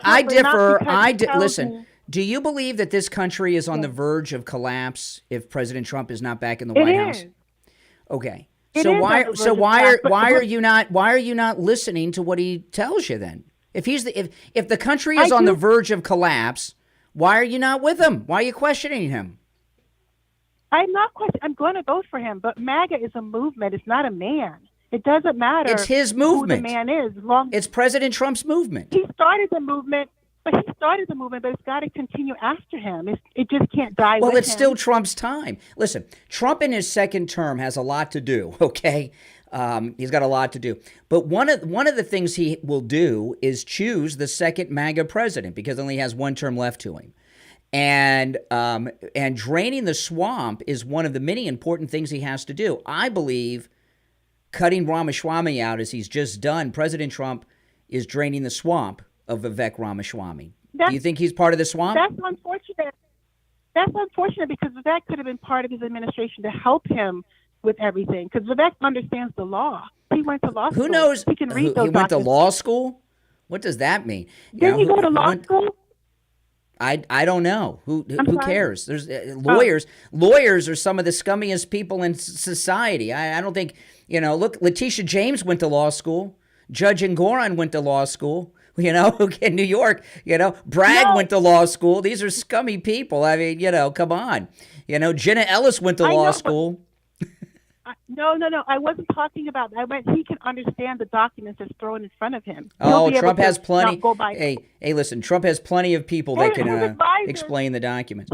I differ. Listen. Do you believe that this country is on the verge of collapse if President Trump is not back in the White House? Okay. So why are you not listening to what he tells you then? If the country is on the verge of collapse, why are you not with him? Why are you questioning him? I'm not questioning. I'm going to vote for him, but MAGA is a movement. It's not a man. It doesn't matter. It's his movement. Who the man is. It's President Trump's movement. He started the movement. But it's got to continue after him. It just can't die. Well, it's still Trump's time. Listen, Trump in his second term has a lot to do, okay? He's got a lot to do. But one of the things he will do is choose the second MAGA president because only has one term left to him. And draining the swamp is one of the many important things he has to do. I believe cutting Ramaswamy out as he's just done, President Trump is draining the swamp of Vivek Ramaswamy. Do you think he's part of the swamp? That's unfortunate. That's unfortunate because Vivek could have been part of his administration to help him with everything because Vivek understands the law. He went to law school. Who knows? He can read those he went to documents. law school? What does that mean? Didn't he go to law school? I don't know. Who sorry? cares? There's lawyers. Lawyers are some of the scummiest people in society. I don't think, look, Letitia James went to law school. Judge Engoron went to law school. In New York, Bragg went to law school. These are scummy people. I mean, come on. Jenna Ellis went to law school. No. I wasn't talking about that. I meant he can understand the documents that's thrown in front of him. Oh, Trump has plenty. Hey, listen, Trump has plenty of people that can explain the documents.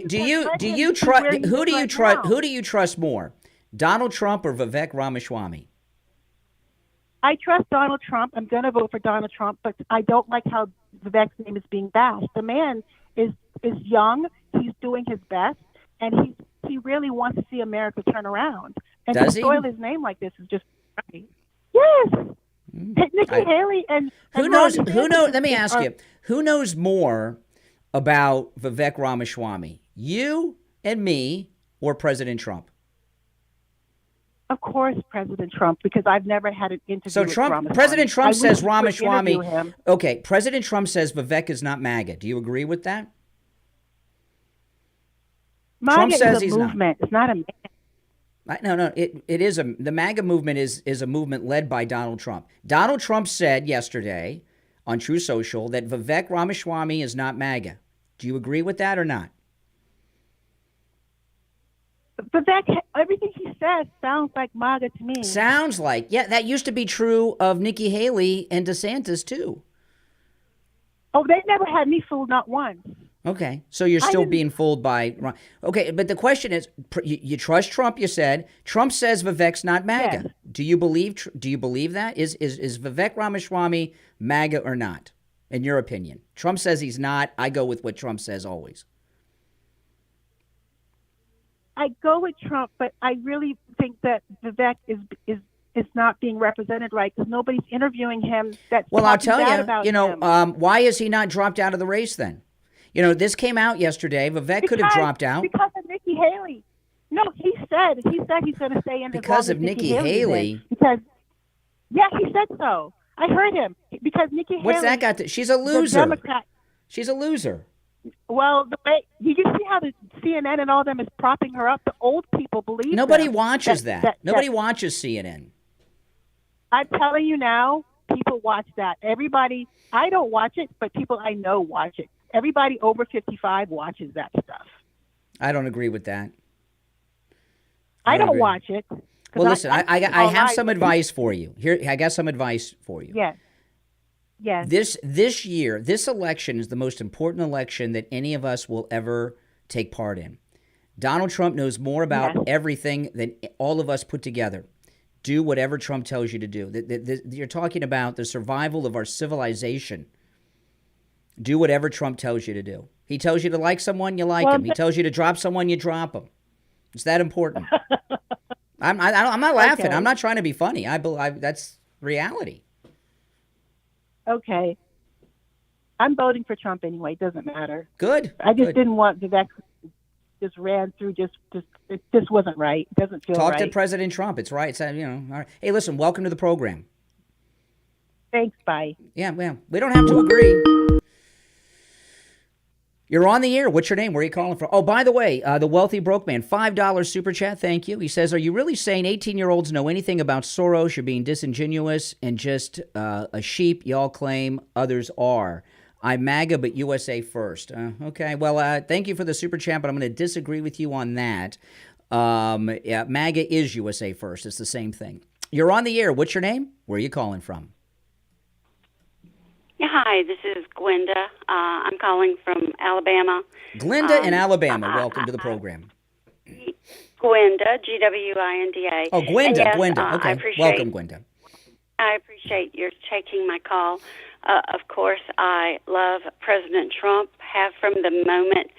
Do you trust? Who do you trust? Who do you trust more, Donald Trump or Vivek Ramaswamy? I trust Donald Trump. I'm going to vote for Donald Trump, but I don't like how Vivek's name is being bashed. The man is young. He's doing his best, and he really wants to see America turn around. And Does to he? soil his name like this is just right. Yes. Nikki Haley and who knows? Ron Who knows? DeSantis Let me ask are- you. Who knows more about Vivek Ramaswamy? You and me, or President Trump? Of course, President Trump, because I've never had an interview So with Ramaswamy. President Trump says I wish we could Ramaswamy. interview him. Okay, President Trump says Vivek is not MAGA. Do you agree with that? Trump MAGA says is a he's not. movement. It's not a man. No. It is the MAGA movement is a movement led by Donald Trump. Donald Trump said yesterday on True Social that Vivek Ramaswamy is not MAGA. Do you agree with that or not? Vivek, everything he says sounds like MAGA to me. Sounds like. Yeah, that used to be true of Nikki Haley and DeSantis too. Oh, they never had me fooled, not once. Okay, so you're still being fooled by Ron. Okay, but the question is, you trust Trump? You said Trump says Vivek's not MAGA. Yes. Do you believe that? Is Vivek Ramaswamy MAGA or not? In your opinion, Trump says he's not. I go with what Trump says always. I go with Trump, but I really think that Vivek is not being represented right because nobody's interviewing him. Well, I'll tell you. Why is he not dropped out of the race then? This came out yesterday. Vivek could have dropped out because of Nikki Haley. No, he said he's going to stay in because of Nikki Haley. Because he said so. I heard him because Nikki Haley. What's that got to? She's a loser. Democrat. She's a loser. Well, the way you can see how the CNN and all them is propping her up. The old people believe. Nobody watches that. Nobody watches CNN. I'm telling you now, people watch that. Everybody. I don't watch it, but people I know watch it. Everybody over 55 watches that stuff. I don't agree with that. I don't watch it. Well, listen, I have some advice for you. Here, I got some advice for you. Yes. Yes. This year, this election is the most important election that any of us will ever take part in. Donald Trump knows more about everything than all of us put together. Do whatever Trump tells you to do. You're talking about the survival of our civilization. Do whatever Trump tells you to do. He tells you to like someone, you like him. He tells you to drop someone, you drop him. It's that important. I'm not laughing. Okay. I'm not trying to be funny. I that's reality. Okay. I'm voting for Trump anyway. It doesn't matter. Good. I just didn't want Vivek just ran through. It just wasn't right. It doesn't feel right. Talk to President Trump. It's right. It's, all right. Hey, listen. Welcome to the program. Thanks. Bye. Yeah. Well, we don't have to agree. You're on the air. What's your name? Where are you calling from? Oh, by the way, the Wealthy Broke Man, $5 super chat. Thank you. He says, are you really saying 18-year-olds know anything about Soros? You're being disingenuous and just a sheep. Y'all claim others are. I'm MAGA, but USA first. Okay. Well, thank you for the super chat, but I'm going to disagree with you on that. MAGA is USA first. It's the same thing. You're on the air. What's your name? Where are you calling from? Yeah, hi, this is Gwenda. I'm calling from Alabama. Glenda in Alabama. Welcome to the program. Gwenda, Gwinda. Oh, Gwenda, yes, Gwenda. Okay, welcome, Gwenda. I appreciate your taking my call. Of course, I love President Trump. Have from the moment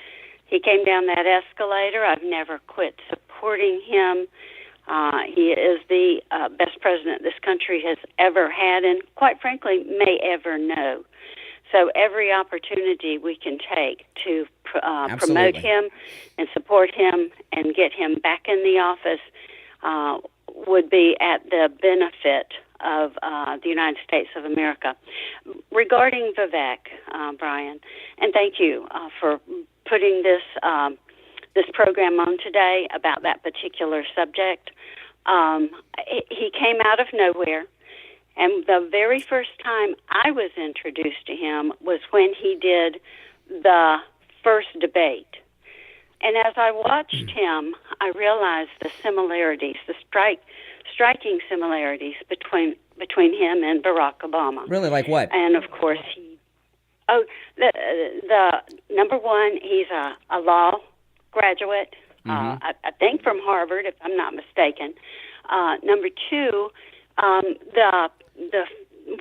he came down that escalator. I've never quit supporting him. He is the best president this country has ever had and, quite frankly, may ever know. So every opportunity we can take to promote him and support him and get him back in the office, would be at the benefit of the United States of America. Regarding Vivek, Brian, and thank you for putting this program on today about that particular subject. He came out of nowhere, and the very first time I was introduced to him was when he did the first debate. And as I watched him, I realized the similarities, the striking similarities between him and Barack Obama. Really, like what? And of course, the number one, he's a law graduate, I think from Harvard, if I'm not mistaken. Number two, the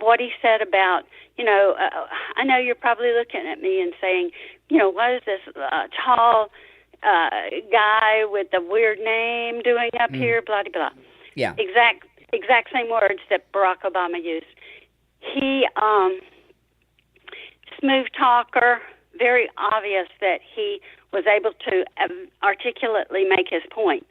what he said about, I know you're probably looking at me and saying, what is this tall guy with a weird name doing up here, blah, blah, blah. Yeah. Exact same words that Barack Obama used. He, smooth talker, very obvious that he was able to articulately make his point.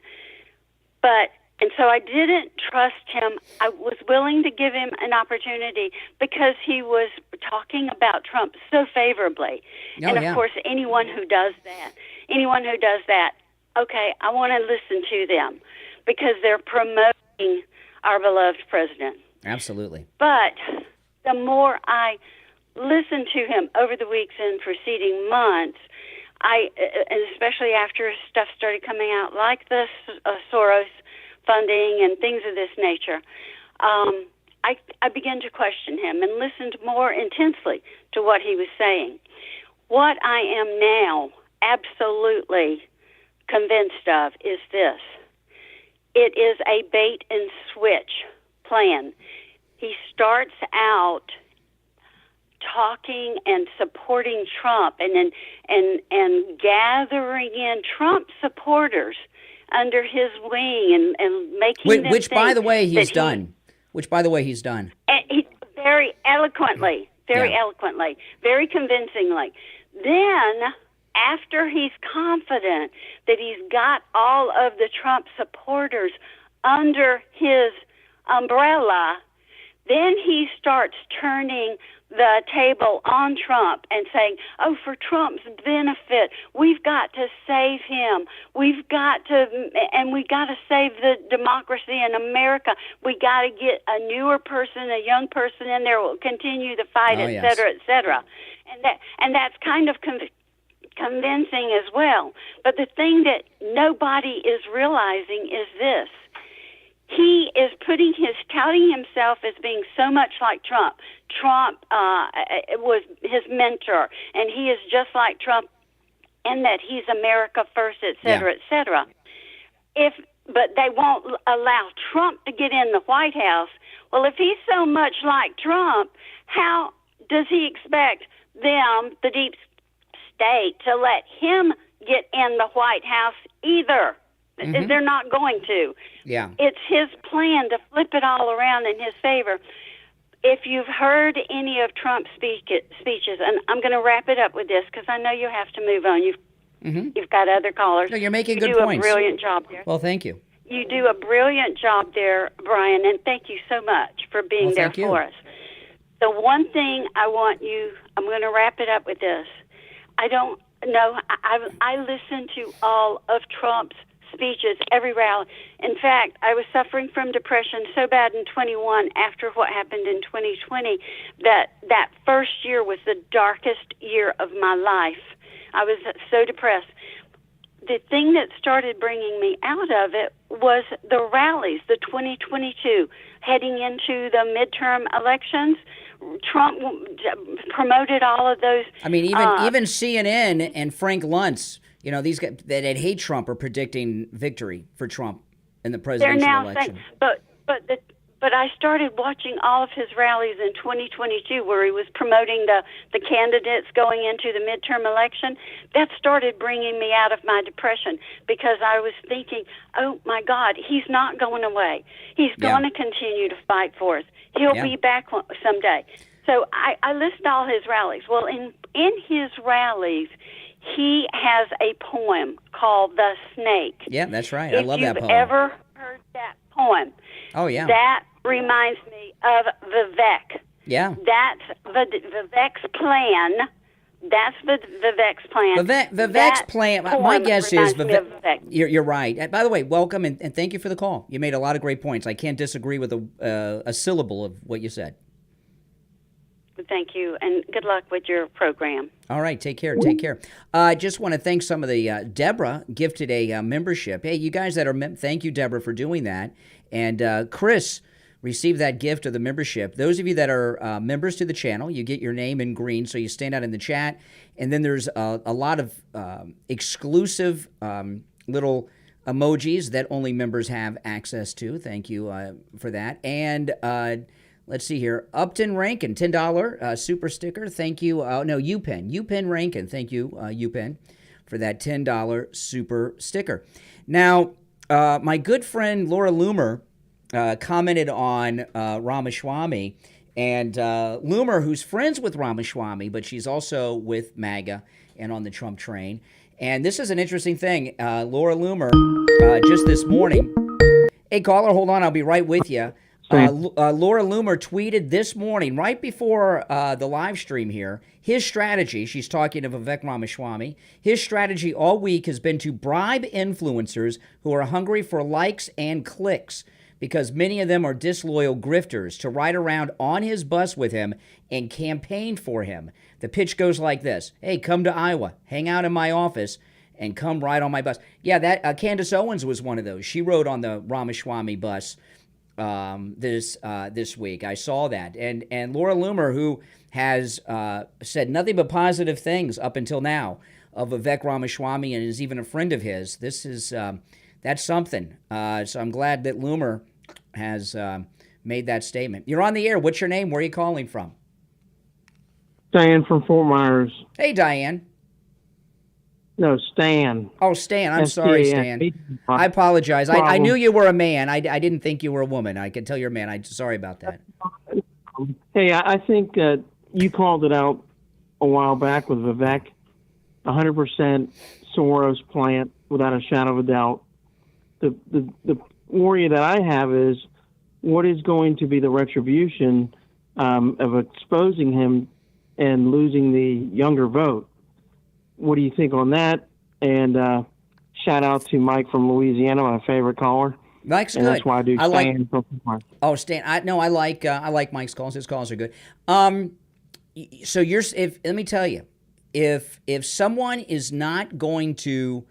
And so I didn't trust him. I was willing to give him an opportunity because he was talking about Trump so favorably. Of course, anyone who does that, okay, I want to listen to them because they're promoting our beloved president. Absolutely. But the more I listened to him over the weeks and preceding months, and especially after stuff started coming out like the Soros funding and things of this nature, I began to question him and listened more intensely to what he was saying. What I am now absolutely convinced of is this. It is a bait and switch plan. He starts out talking and supporting Trump and gathering in Trump supporters under his wing and making them which by the way he's done. And very eloquently, very convincingly. Then, after he's confident that he's got all of the Trump supporters under his umbrella, then he starts turning the table on Trump and saying, for Trump's benefit, we've got to save him. We've got to save the democracy in America. We got to get a newer person, a young person in there who will continue the fight, et cetera, et cetera. And that's kind of convincing as well. But the thing that nobody is realizing is this. He is touting himself as being so much like Trump. Trump was his mentor, and he is just like Trump in that he's America first, et cetera, et cetera. But they won't allow Trump to get in the White House. Well, if he's so much like Trump, how does he expect them, the deep state, to let him get in the White House either? They're not going to. Yeah. It's his plan to flip it all around in his favor. If you've heard any of Trump's speeches, and I'm going to wrap it up with this because I know you have to move on. You've got other callers. No, you're making good points. points. You do a brilliant job there. Well, thank you. You do a brilliant job there, Brian, and thank you so much for being there for us. The one thing I'm going to wrap it up with this. I don't know. I listen to all of Trump's speeches, every rally. In fact, I was suffering from depression so bad in 21 after what happened in 2020 that first year was the darkest year of my life. I was so depressed. The thing that started bringing me out of it was the rallies, the 2022, heading into the midterm elections. Trump promoted all of those. I mean, even CNN and Frank Luntz, these guys that hate Trump are predicting victory for Trump in the presidential election. Saying, but I started watching all of his rallies in 2022 where he was promoting the candidates going into the midterm election. That started bringing me out of my depression because I was thinking, oh, my God, he's not going away. He's going to continue to fight for us. He'll be back someday. So I list all his rallies. Well, in his rallies, he has a poem called The Snake. Yeah, that's right. I love that poem. If you've ever heard poem. Oh, yeah. That reminds me of Vivek. Yeah. That's Vivek's plan. That's Vivek's plan. Vivek's plan. My guess is Vivek. You're right. By the way, welcome and thank you for the call. You made a lot of great points. I can't disagree with a syllable of what you said. Thank you, and good luck with your program. All right, take care. Take care. I just want to thank some of the Deborah gifted a membership. Hey, you guys that are thank you, Deborah, for doing that. And Chris received that gift of the membership. Those of you that are members to the channel, you get your name in green, so you stand out in the chat. And then there's a lot of exclusive little emojis that only members have access to. Thank you for that. And let's see here. Upton Rankin, $10 super sticker. Thank you. No, UPenn Rankin. Thank you, UPenn, for that $10 super sticker. Now, my good friend Laura Loomer commented on Ramaswamy. And Loomer, who's friends with Ramaswamy, but she's also with MAGA and on the Trump train. And this is an interesting thing. Laura Loomer, just this morning. Hey, caller, hold on. I'll be right with you. Laura Loomer tweeted this morning, right before the live stream here, his strategy, she's talking to Vivek Ramaswamy, his strategy all week has been to bribe influencers who are hungry for likes and clicks, because many of them are disloyal grifters, to ride around on his bus with him and campaign for him. The pitch goes like this. Hey, come to Iowa, hang out in my office, and come ride on my bus. Yeah, that Candace Owens was one of those. She rode on the Ramaswamy bus this week. I saw that. And Laura Loomer, who has said nothing but positive things up until now of Vivek Ramaswamy and is even a friend of his. This is that's something. So I'm glad that Loomer has made that statement. You're on the air. What's your name? Where are you calling from? Stan from Fort Myers. Hey, Diane. No, Stan. Oh, Stan. I'm sorry, Stan. I apologize. I knew you were a man. I didn't think you were a woman. I can tell you're a man. I'm sorry about that. Hey, I think you called it out a while back with Vivek. 100% Soros plant, without a shadow of a doubt. The worry that I have is, what is going to be the retribution of exposing him and losing the younger vote? What do you think on that? And shout out to Mike from Louisiana, my favorite caller. Mike's and good. That's why I do Stan. Oh, Stan. I like Mike's calls. His calls are good. So let me tell you, if someone is not going to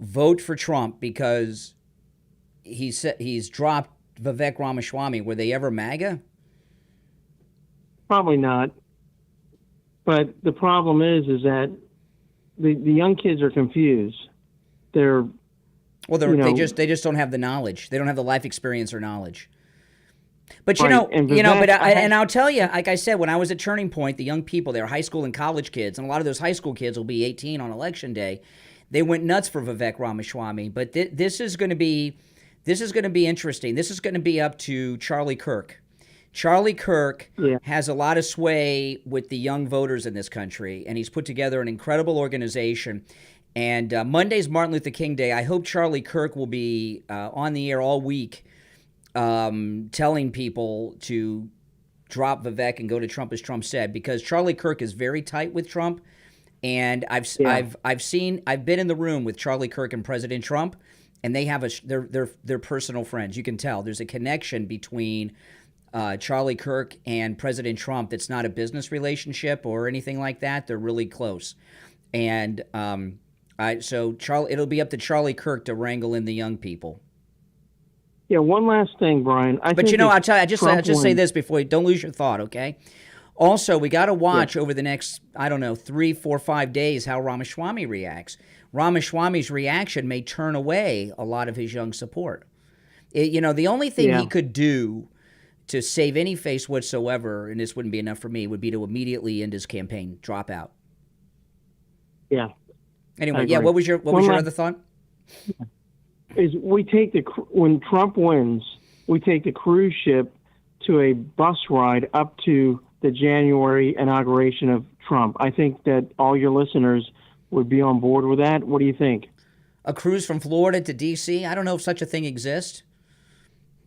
vote for Trump because he's dropped Vivek Ramaswamy, were they ever MAGA? Probably not. But the problem is that the young kids are confused. They just don't have the knowledge. They don't have the life experience or knowledge. But and I'll tell you, like I said, when I was at Turning Point, the young people, they were high school and college kids, and a lot of those high school kids will be 18 on Election Day. They went nuts for Vivek Ramaswamy. But this is going to be interesting. This is going to be up to Charlie Kirk. Charlie Kirk has a lot of sway with the young voters in this country, and he's put together an incredible organization. And Monday's Martin Luther King Day. I hope Charlie Kirk will be on the air all week telling people to drop Vivek and go to Trump, as Trump said, because Charlie Kirk is very tight with Trump. And I've been in the room with Charlie Kirk and President Trump, and they have they're personal friends. You can tell there's a connection between Charlie Kirk and President Trump that's not a business relationship or anything like that. They're really close. And it'll be up to Charlie Kirk to wrangle in the young people. Yeah, one last thing, Brian. I'll just say this before don't lose your thought, okay? Also, we got to watch over the next, 3, 4, 5 days how Ramaswamy reacts. Ramaswamy's reaction may turn away a lot of his young support. The only thing he could do to save any face whatsoever, and this wouldn't be enough for me, would be to immediately end his campaign, drop out. Yeah. Anyway, what was your other thought? Is when Trump wins, we take the cruise ship to a bus ride up to the January inauguration of Trump. I think that all your listeners would be on board with that. What do you think? A cruise from Florida to D.C.? I don't know if such a thing exists.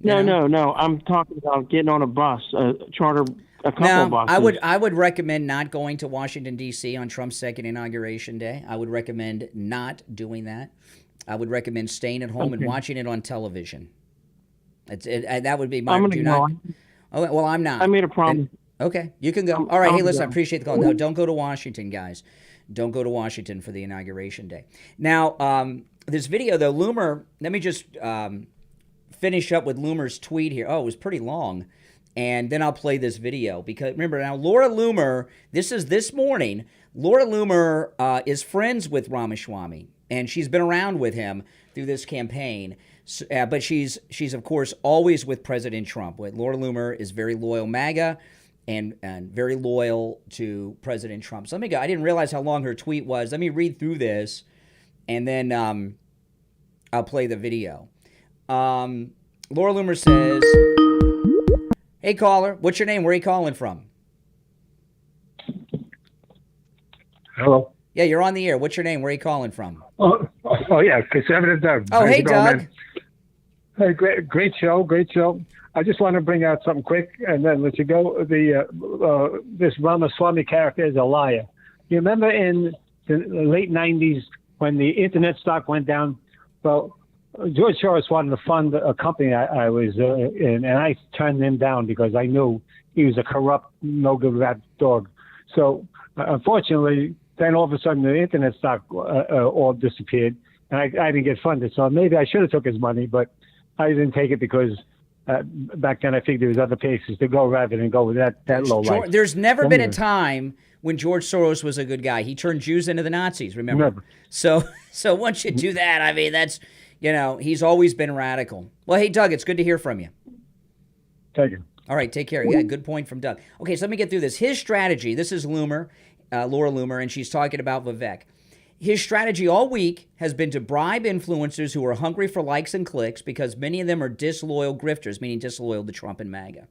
No. I'm talking about getting on a bus, charter a couple buses. I would recommend not going to Washington, D.C. on Trump's second inauguration day. I would recommend not doing that. I would recommend staying at home and watching it on television. That would be my... I'm going to go. Oh, well, I'm not. I made a promise. Okay, you can go. All right, hey, listen, I appreciate the call. No, don't go to Washington, guys. Don't go to Washington for the inauguration day. Now, this video, though, Loomer, let me just finish up with Loomer's tweet here. Oh, it was pretty long. And then I'll play this video. Because, remember, now, Laura Loomer, this is this morning. Laura Loomer is friends with Ramaswamy, and she's been around with him through this campaign. But she's, of course, always with President Trump. Laura Loomer is very loyal MAGA and very loyal to President Trump. So let me go. I didn't realize how long her tweet was. Let me read through this, and then I'll play the video. Laura Loomer says, "Hey, caller, what's your name? Where are you calling from?" Hello. Yeah, you're on the air. What's your name? Where are you calling from? Oh yeah, Conservative Doug. Oh, hey, Doug. Hey, great show. I just want to bring out something quick and then let you go. This Ramaswamy character is a liar. You remember in the late 90s when the internet stock went down? Well, George Soros wanted to fund a company I was in, and I turned him down because I knew he was a corrupt, no-good rat dog. So, unfortunately, then all of a sudden the internet stock all disappeared, and I didn't get funded. So maybe I should have took his money, but I didn't take it because back then I figured there was other places to go rather than go with that low life. There's never been a time when George Soros was a good guy. He turned Jews into the Nazis, remember? Never. So once you do that, I mean, that's, he's always been radical. Well, hey, Doug, it's good to hear from you. Thank you. All right, take care. Yeah, good point from Doug. Okay, so let me get through this. His strategy, this is Laura Loomer, and she's talking about Vivek. His strategy all week has been to bribe influencers who are hungry for likes and clicks, because many of them are disloyal grifters, meaning disloyal to Trump and MAGA,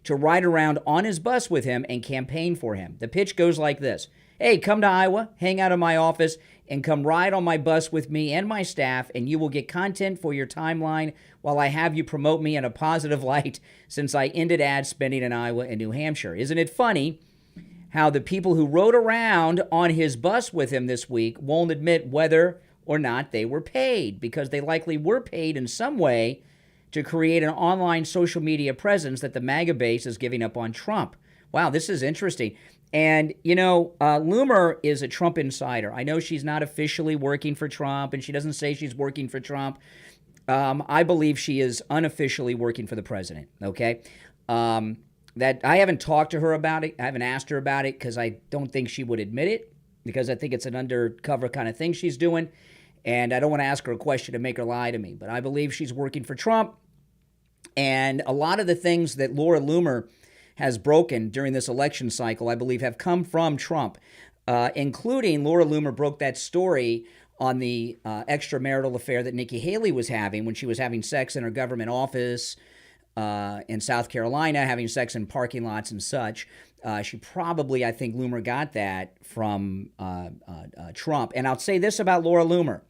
to ride around on his bus with him and campaign for him. The pitch goes like this. Hey, come to Iowa, hang out in my office, and come ride on my bus with me and my staff, and you will get content for your timeline while I have you promote me in a positive light since I ended ad spending in Iowa and New Hampshire. Isn't it funny how the people who rode around on his bus with him this week won't admit whether or not they were paid, because they likely were paid in some way to create an online social media presence that the MAGA base is giving up on Trump. Wow, this is interesting. And, Loomer is a Trump insider. I know she's not officially working for Trump, and she doesn't say she's working for Trump. I believe she is unofficially working for the president, okay? That I haven't talked to her about it. I haven't asked her about it because I don't think she would admit it, because I think it's an undercover kind of thing she's doing, and I don't want to ask her a question to make her lie to me. But I believe she's working for Trump, and a lot of the things that Laura Loomer has broken during this election cycle, I believe, have come from Trump, including Laura Loomer broke that story on the extramarital affair that Nikki Haley was having when she was having sex in her government office in South Carolina, having sex in parking lots and such. She probably, I think Loomer got that from Trump. And I'll say this about Laura Loomer.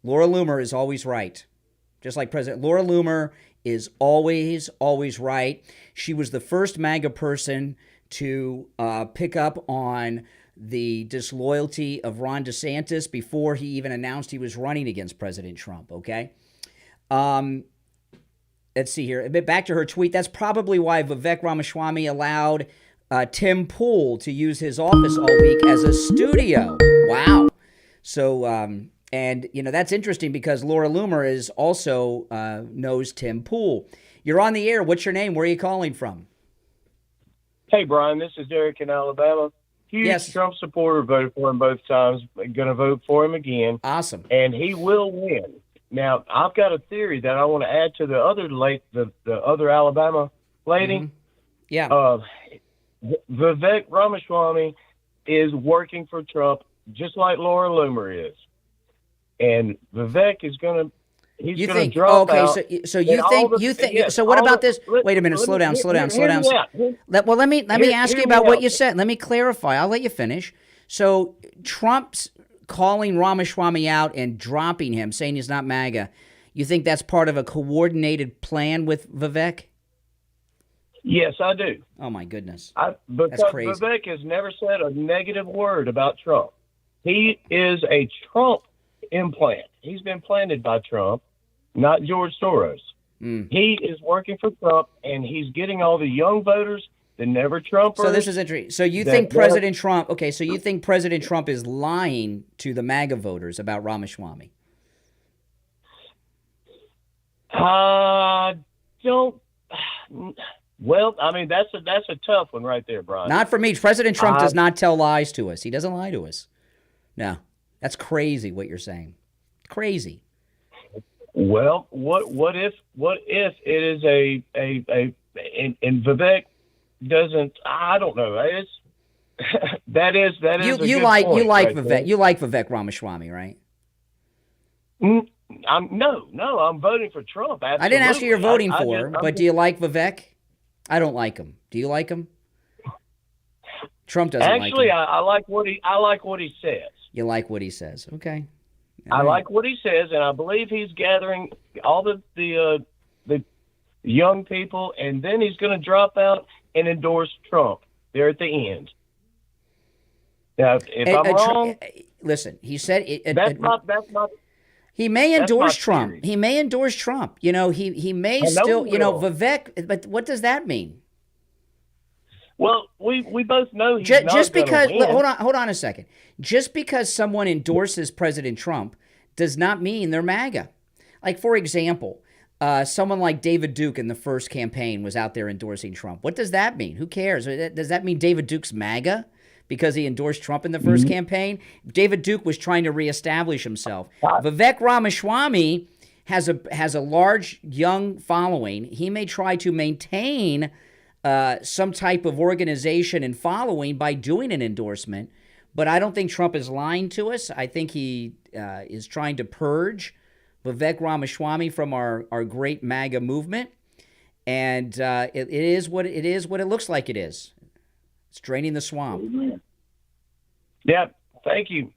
Laura Loomer is always right. Just like President Laura Loomer is always right. She was the first MAGA person to pick up on the disloyalty of Ron DeSantis before he even announced he was running against President Trump, okay? Let's see here. Back to her tweet. That's probably why Vivek Ramaswamy allowed Tim Pool to use his office all week as a studio. Wow. So, and, that's interesting because Laura Loomer is also knows Tim Pool. You're on the air. What's your name? Where are you calling from? Hey, Brian. This is Derek in Alabama. Huge Trump supporter, voted for him both times. Going to vote for him again. Awesome. And he will win. Now, I've got a theory that I want to add to the other the other Alabama lady. Mm-hmm. Yeah. Vivek Ramaswamy is working for Trump just like Laura Loomer is. And Vivek is going to he's going to drop out. So you think so what about this? Wait a minute, slow down. Let me ask you about what you said. Let me clarify. I'll let you finish. So Trump's calling Ramaswamy out and dropping him, saying he's not MAGA. You think that's part of a coordinated plan with Vivek? Yes, I do. Oh, my goodness. Because That's crazy. Vivek has never said a negative word about Trump. He is a Trump implant. He's been planted by Trump, not George Soros. He is working for Trump, and he's getting all the young voters, the never Trumpers. So this is interesting. So you think President Trump, okay, so you think President Trump is lying to the MAGA voters about Ramaswamy? Don't. Well, I mean, that's a tough one right there, Brian. Not for me. President Trump does not tell lies to us. He doesn't lie to us. No, that's crazy what you're saying. Crazy. Well, what if it is and Vivek doesn't? I don't know. It's that is you like Vivek. There. You like Vivek Ramaswamy, right? I'm voting for Trump. Absolutely. I didn't ask you you're voting for, but do you like Vivek? I don't like him. Do you like him? Trump doesn't like him. Actually, I like what he says. You like what he says. Okay. I like what he says, and I believe he's gathering all the young people, and then he's going to drop out and endorse Trump there at the end. Now, if I'm wrong, listen. He said that's not. He may endorse Trump. He may endorse Trump. You know, he may still. You know, Vivek. But what does that mean? Well, we both know he's just not because. win. Hold on a second. Just because someone endorses President Trump does not mean they're MAGA. Like, for example, someone like David Duke in the first campaign was out there endorsing Trump. What does that mean? Who cares? Does that mean David Duke's MAGA because he endorsed Trump in the first campaign? David Duke was trying to reestablish himself. Vivek Ramaswamy has a large young following. He may try to maintain some type of organization and following by doing an endorsement, but I don't think Trump is lying to us. I think he is trying to purge Vivek Ramaswamy from our great MAGA movement, and it is what it looks like it is. It's draining the swamp. Yeah, thank you.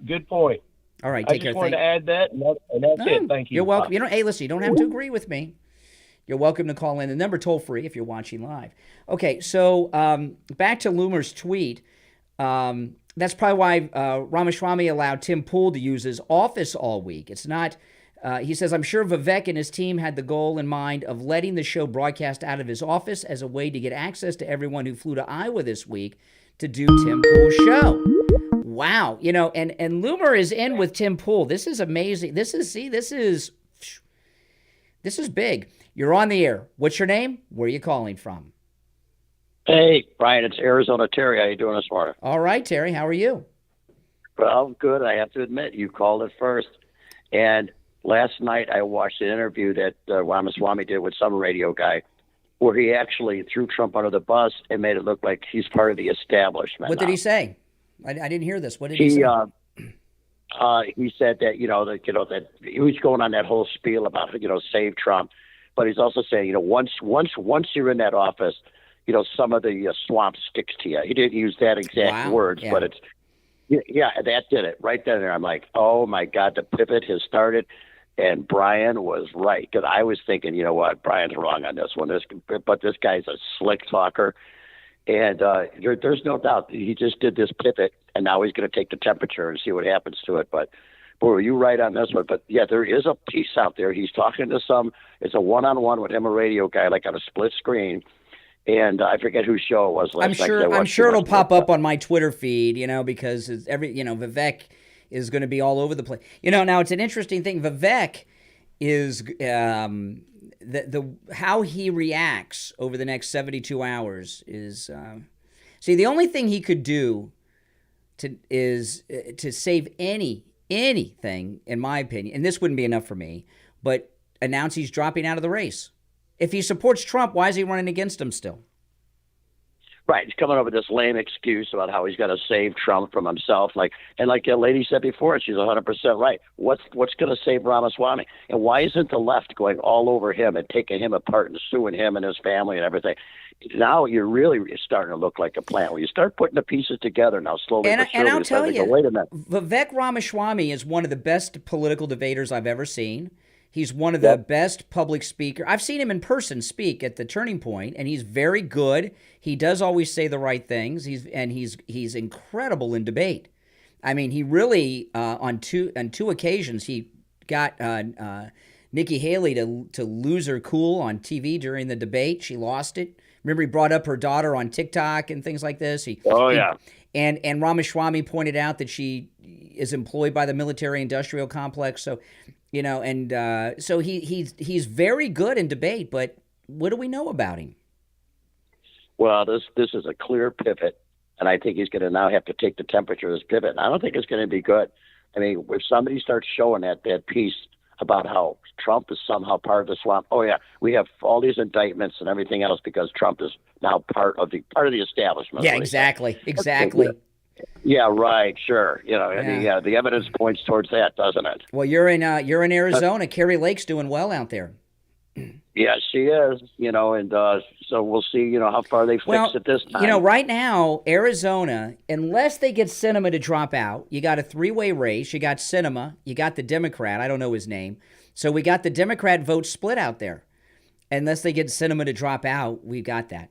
Good point. All right, take care. I just wanted to add that, and that's it. Thank you. You're welcome. Hey, listen, you don't have to agree with me. You're welcome to call in. The number toll free if you're watching live. Okay, so back to Loomer's tweet. That's probably why Ramaswamy allowed Tim Pool to use his office all week. It's not, he says, I'm sure Vivek and his team had the goal in mind of letting the show broadcast out of his office as a way to get access to everyone who flew to Iowa this week to do Tim Pool's show. Wow. You know, and Loomer is in with Tim Pool. This is amazing. This is big. You're on the air. What's your name? Where are you calling from? Hey, Brian, it's Arizona Terry. How you doing this morning? All right, Terry. How are you? Well, good. I have to admit, you called it first. And last night I watched an interview that Ramaswamy did with some radio guy where he actually threw Trump under the bus and made it look like he's part of the establishment. What did he say? I didn't hear this. What did he say? He said that, that he was going on that whole spiel about, save Trump. But he's also saying, once you're in that office, some of the swamp sticks to you. He didn't use that exact words, but it's, that did it right then and there. I'm like, oh my God, the pivot has started. And Brian was right. Because I was thinking, you know what, Brian's wrong on this one. But this guy's a slick talker. And there's no doubt he just did this pivot, and now he's going to take the temperature and see what happens to it. But boy, you're right on this one. But yeah, there is a piece out there. He's talking to it's a one-on-one with him, a radio guy, like on a split screen. And I forget whose show it was last night. I'm sure it'll pop up on my Twitter feed, because it's Vivek is going to be all over the place. Now it's an interesting thing. Vivek is how he reacts over the next 72 hours is the only thing he could do to save anything, in my opinion, and this wouldn't be enough for me, but announce he's dropping out of the race. If he supports Trump, why is he running against him still? Right. He's coming up with this lame excuse about how he's got to save Trump from himself. Like the lady said before, she's 100% right. What's going to save Ramaswamy? And why isn't the left going all over him and taking him apart and suing him and his family and everything? Now you're really starting to look like a plan. When you start putting the pieces together now slowly but surely, and I'll tell you, wait a minute. Vivek Ramaswamy is one of the best political debaters I've ever seen. He's one of the best public speakers. I've seen him in person speak at the Turning Point, and he's very good. He does always say the right things. He's incredible in debate. I mean, he really on two occasions he got Nikki Haley to lose her cool on TV during the debate. She lost it. Remember, he brought up her daughter on TikTok and things like this. And Ramaswamy pointed out that she is employed by the military-industrial complex. So, so he's very good in debate. But what do we know about him? Well, this is a clear pivot, and I think he's going to now have to take the temperature of this pivot. And I don't think it's going to be good. I mean, if somebody starts showing that piece about how Trump is somehow part of the swamp. Oh yeah, we have all these indictments and everything else because Trump is now part of the establishment. Yeah, exactly. Yeah, right. Sure. The evidence points towards that, doesn't it? Well, you're in Arizona. Carrie Lake's doing well out there. Yeah, she is. And so we'll see. How far they fix it this time. Right now, Arizona, unless they get Sinema to drop out, you got a three-way race. You got Sinema, you got the Democrat. I don't know his name. So we got the Democrat vote split out there. Unless they get Sinema to drop out, we got that.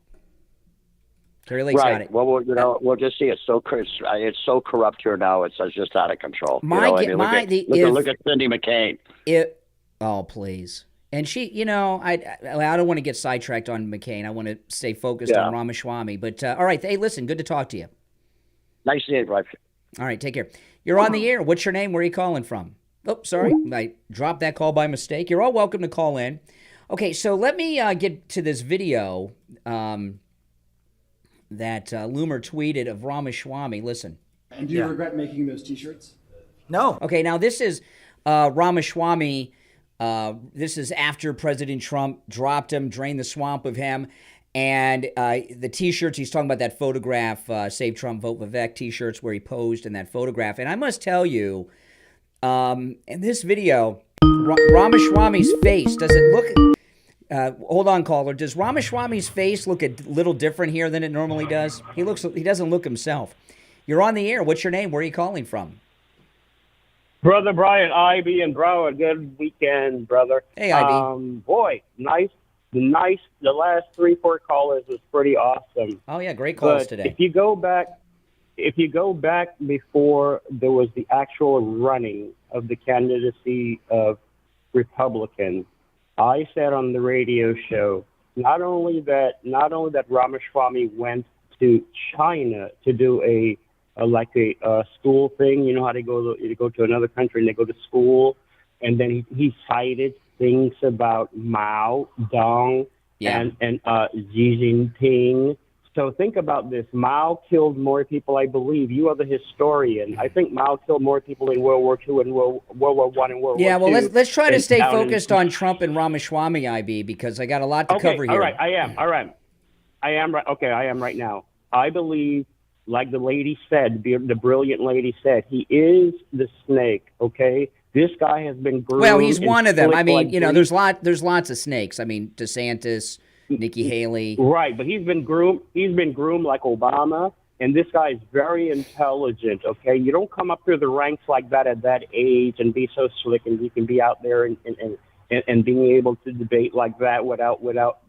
Carrie Lake's got it. Well, we'll just see. It's so corrupt here now. It's just out of control. Look at Cindy McCain. Oh, please. And she, I don't want to get sidetracked on McCain. I want to stay focused on Ramaswamy. But all right, hey, listen, good to talk to you. Nice to see you, Brian. All right, take care. You're on the air. What's your name? Where are you calling from? Oh, sorry, I dropped that call by mistake. You're all welcome to call in. Okay, so let me get to this video that Loomer tweeted of Ramaswamy. Listen. And do you regret making those T-shirts? No. Okay, now this is Ramaswamy. This is after President Trump dropped him, drained the swamp of him. And the T-shirts, he's talking about that photograph, Save Trump, Vote Vivek T-shirts, where he posed in that photograph. And I must tell you, in this video, Ramaswamy's face, does it look... hold on, caller. Does Ramaswamy's face look a little different here than it normally does? He doesn't look himself. You're on the air. What's your name? Where are you calling from? Brother Brian, IB and bro, a good weekend, brother. Hey, IB. Boy, nice. The last 3-4 callers was pretty awesome. Oh yeah, great calls today. If you go back before there was the actual running of the candidacy of Republicans, I said on the radio show not only that Ramaswamy went to China to do a school thing. You know how they go to another country and they go to school, and then he cited things about Mao, Dong, and Xi Jinping. So think about this. Mao killed more people, I believe. You are the historian. I think Mao killed more people in World War II and World War I and World War II. Yeah, well, let's try to stay focused on Trump and Ramaswamy, IB, because I got a lot to cover here. All right, I am right. Okay, I am right now. I believe, like the lady said, the brilliant lady said, he is the snake, okay? This guy has been groomed. Well, he's one of them. I mean, there's lots of snakes. I mean, DeSantis, Nikki Haley. Right, but he's been groomed like Obama, and this guy is very intelligent, okay? You don't come up through the ranks like that at that age and be so slick, and you can be out there and being able to debate like that without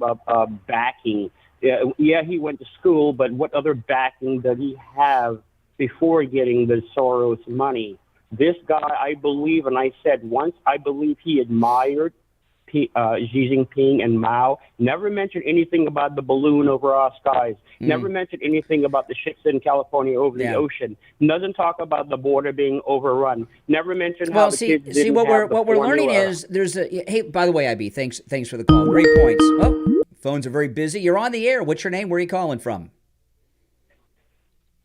backing. Yeah, he went to school, but what other backing did he have before getting the Soros money? This guy, I believe, and I said once, I believe he admired Xi Jinping and Mao. Never mentioned anything about the balloon over our skies. Never mentioned anything about the ships in California over the ocean. Doesn't talk about the border being overrun. Never mentioned how the kids didn't have what we're learning is there's a hey. By the way, IB, thanks for the call. Great points. Oh, phones are very busy. You're on the air. What's your name? Where are you calling from?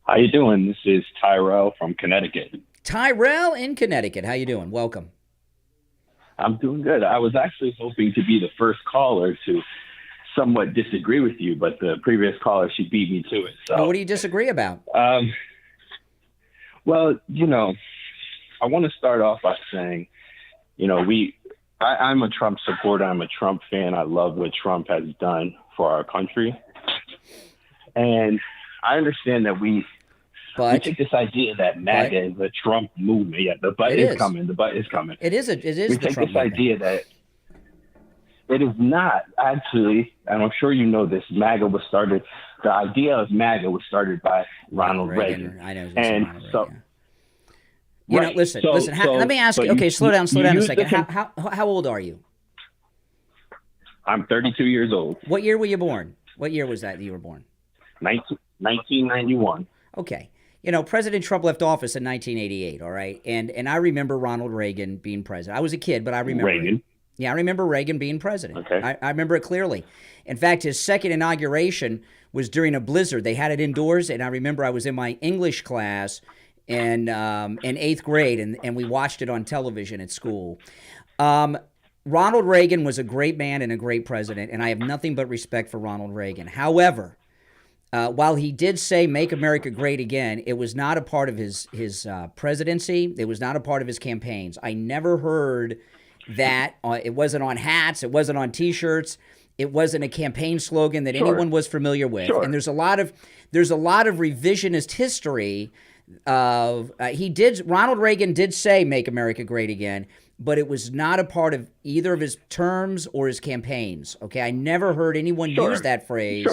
How you doing? This is Tyrell from Connecticut. Tyrell in Connecticut. How you doing? Welcome. I'm doing good. I was actually hoping to be the first caller to somewhat disagree with you, but the previous caller, she beat me to it. So, what do you disagree about? Well, I want to start off by saying, I'm a Trump supporter. I'm a Trump fan. I love what Trump has done for our country. And I understand that we take this idea that MAGA is the Trump movement. Yeah, the butt is coming. The butt is coming. It is the Trump movement. We take this idea that It is not actually, and I'm sure you know this. The idea of MAGA was started by Ronald Reagan. I know. And so, you know, listen. Let me ask you. Okay, slow down a second. How old are you? I'm 32 years old. What year were you born? What year was that you were born? 1991. Okay. You know, President Trump left office in 1988, all right? And I remember Ronald Reagan being president. I was a kid, but I remember Reagan. Yeah, I remember Reagan being president. Okay. I remember it clearly. In fact, his second inauguration was during a blizzard. They had it indoors, and I remember I was in my English class in 8th grade, and we watched it on television at school. Ronald Reagan was a great man and a great president, and I have nothing but respect for Ronald Reagan. However, while he did say "Make America Great Again," it was not a part of his presidency. It was not a part of his campaigns. I never heard that. It wasn't on hats. It wasn't on T-shirts. It wasn't a campaign slogan that anyone was familiar with. Sure. And there's a lot of revisionist history. Ronald Reagan did say "Make America Great Again," but it was not a part of either of his terms or his campaigns. Okay, I never heard anyone use that phrase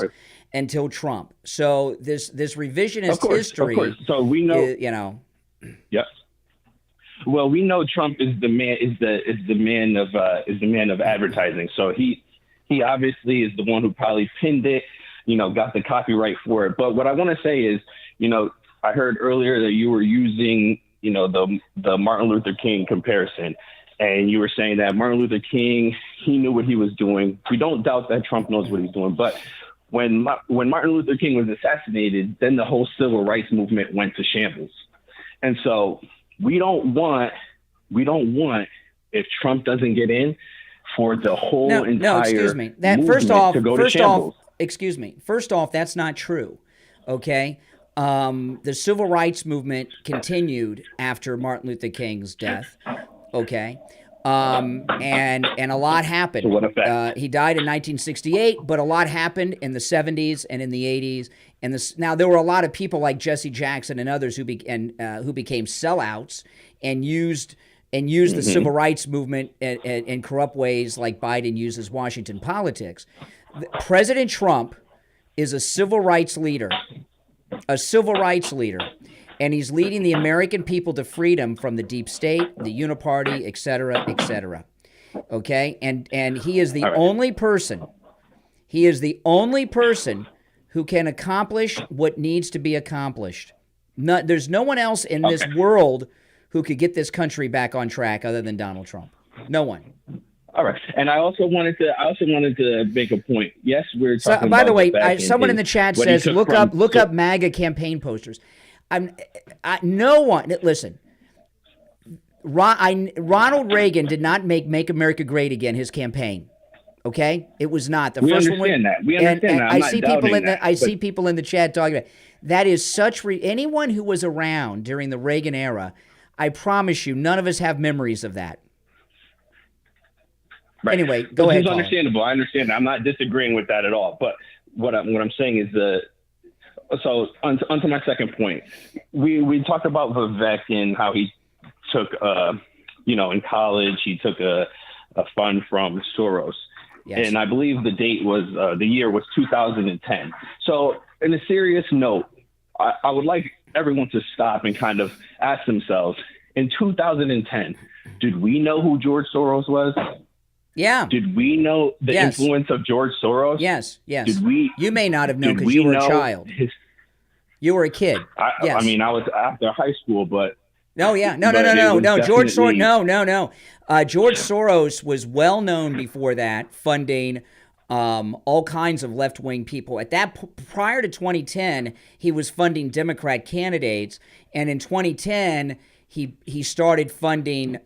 until Trump. So this revisionist history. Of course. So we know. Yes. Well, we know Trump is the man of advertising. So he obviously is the one who probably pinned it, got the copyright for it. But what I want to say is, I heard earlier that you were using, the Martin Luther King comparison, and you were saying that Martin Luther King, he knew what he was doing. We don't doubt that Trump knows what he's doing, but when Martin Luther King was assassinated, then the whole civil rights movement went to shambles. And so we don't want, if Trump doesn't get in, for the whole entire excuse me. First off, that's not true. Okay, the civil rights movement continued after Martin Luther King's death. Okay, and a lot happened. So what effect? He died in 1968, but a lot happened in the 70s and in the 80s. Now there were a lot of people like Jesse Jackson and others who became sellouts and used the civil rights movement in corrupt ways, like Biden uses Washington politics. President Trump is a civil rights leader, and he's leading the American people to freedom from the deep state, the uniparty, et cetera, et cetera. Okay, and he is the only person. He is the only person who can accomplish what needs to be accomplished. There's no one else in this world who could get this country back on track other than Donald Trump. No one. All right, and I also wanted to make a point. Yes, we're talking. By the way, someone in the chat says look up MAGA campaign posters. No one. Listen, Ronald Reagan did not make America Great Again his campaign. Okay, it was not. We understand that. I see people in the chat talking about that. Is anyone who was around during the Reagan era. I promise you, none of us have memories of that. Right. Anyway, go ahead. It's understandable. I understand. I'm not disagreeing with that at all. But what I'm saying is so onto my second point. We talked about Vivek and how he took in college he took a fund from Soros. Yes. And I believe the year was 2010. So in a serious note, I would like everyone to stop and kind of ask themselves, in 2010, did we know who George Soros was? Yeah. Did we know the influence of George Soros? Yes. Did we? You may not have known because you were a child. You were a kid. I mean, I was after high school, but. No. George Soros. No. George Soros was well known before that, funding all kinds of left-wing people. Prior to 2010, he was funding Democrat candidates, and in 2010, he started funding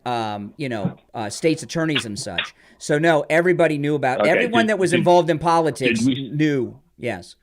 states' attorneys and such. So no, everybody knew about everyone that was involved in politics knew. Yes.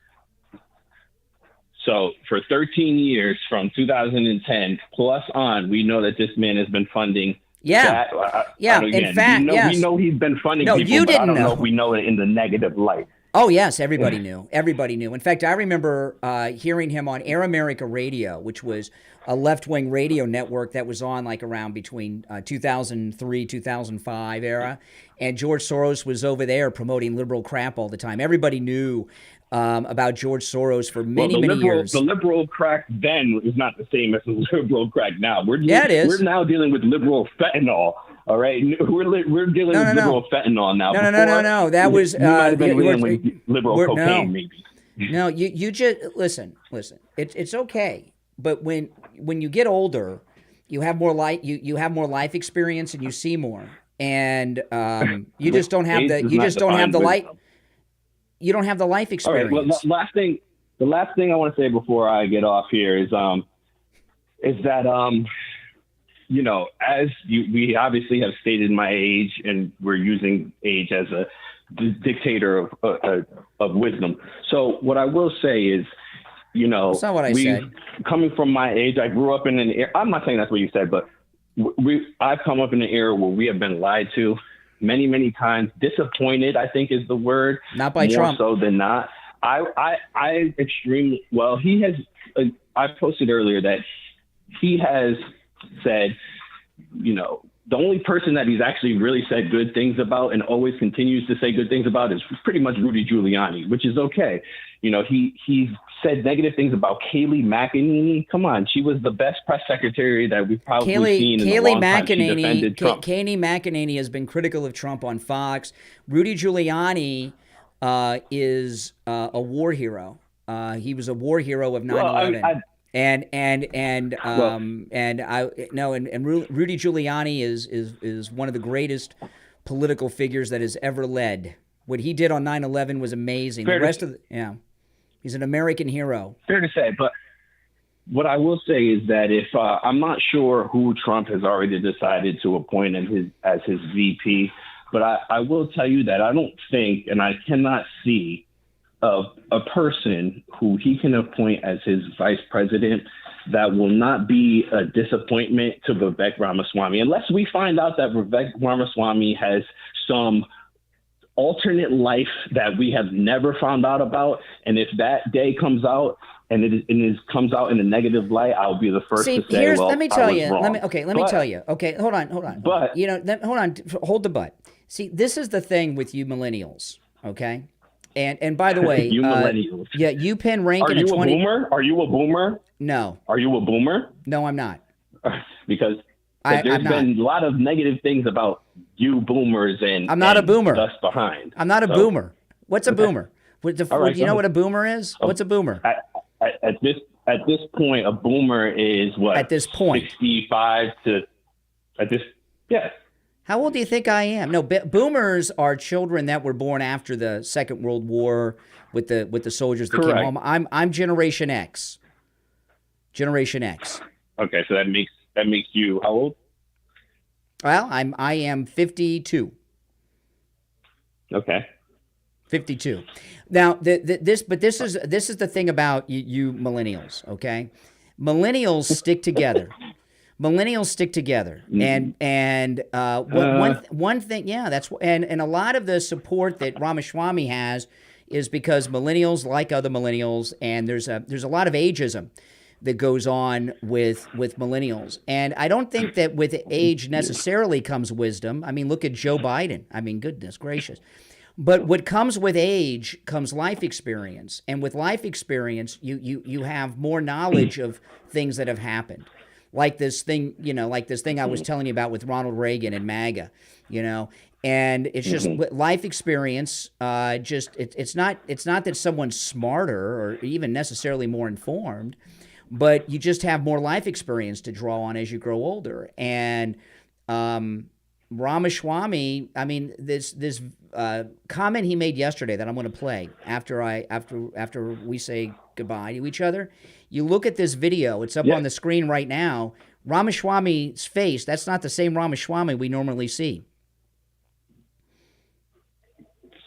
So for 13 years, from 2010 plus on, we know that this man has been funding. In fact, we know he's been funding people, you didn't but I don't know know if we know it in the negative light. Oh, yes, everybody knew. Everybody knew. In fact, I remember hearing him on Air America Radio, which was a left-wing radio network that was on like around between 2003, 2005 era. And George Soros was over there promoting liberal crap all the time. Everybody knew about George Soros for many years. The liberal crack then is not the same as the liberal crack now. It is. We're now dealing with liberal fentanyl. All right, we're dealing with liberal fentanyl now. No. That was might have been dealing with liberal cocaine, maybe. No, you just listen. It's okay, but when you get older, you have more life. You have more life experience and you see more, and you just don't have the. You just don't have the light. You don't have the life experience. All right. Well, the last thing I want to say before I get off here is that you know, we obviously have stated my age, and we're using age as a dictator of wisdom. So what I will say is, you know, that's not what I said. Coming from my age, I grew up in an era. I'm not saying that's what you said, but I've come up in an era where we have been lied to many times. Disappointed, I think, is the word. Not by more Trump. so than not. I extremely well. He has. I posted earlier that he has said, you know, the only person that he's actually really said good things about and always continues to say good things about is pretty much Rudy Giuliani, which is okay. You know, he said negative things about Kayleigh McEnany. Come on, she was the best press secretary that we've probably seen in a long time. She defended Trump. Kayleigh McEnany has been critical of Trump on Fox. Rudy Giuliani is a war hero. He was a war hero of 9/11. And Rudy Giuliani is one of the greatest political figures that has ever led. What he did on 9/11 was amazing. He's an American hero. Fair to say, but what I will say is that if I'm not sure who Trump has already decided to appoint as his VP, but I will tell you that I don't think, and I cannot see of a person who he can appoint as his vice president that will not be a disappointment to Vivek Ramaswamy, unless we find out that Vivek Ramaswamy has some alternate life that we have never found out about. And if that day comes out and it comes out in a negative light, I'll be the first to say, well, let me tell you. Wrong. Let me tell you. Okay, hold on. But you know, hold the butt. See, this is the thing with you millennials. Okay. And by the way, you millennials. Yeah, you pin rank in a 20. Are you a boomer? No. Are you a boomer? No, I'm not. Because there's been a lot of negative things about you boomers and I'm not a boomer. Us behind. I'm not a boomer. What's a boomer? Right, you know what a boomer is? What's a boomer? At this point, a boomer is what? At this point, 65 to at this. Yeah. How old do you think I am? No, boomers are children that were born after the Second World War with the soldiers that came home. I'm Generation X. Generation X. Okay, so that makes you how old? Well, I am 52. Okay. 52. Now, this is the thing about you millennials. Okay, millennials stick together. Millennials stick together, and one thing, that's and a lot of the support that Ramaswamy has is because millennials like other millennials, and there's a lot of ageism that goes on with millennials, and I don't think that with age necessarily comes wisdom. I mean, look at Joe Biden. I mean, goodness gracious. But what comes with age comes life experience, and with life experience, you have more knowledge of things that have happened. Like this thing I was telling you about with Ronald Reagan and MAGA, and it's just life experience. It's not that someone's smarter or even necessarily more informed, but you just have more life experience to draw on as you grow older. And Ramaswamy, I mean, this comment he made yesterday that I'm going to play after we say goodbye to each other. You look at this video, it's up on the screen right now. Ramaswamy's face, that's not the same Ramaswamy we normally see.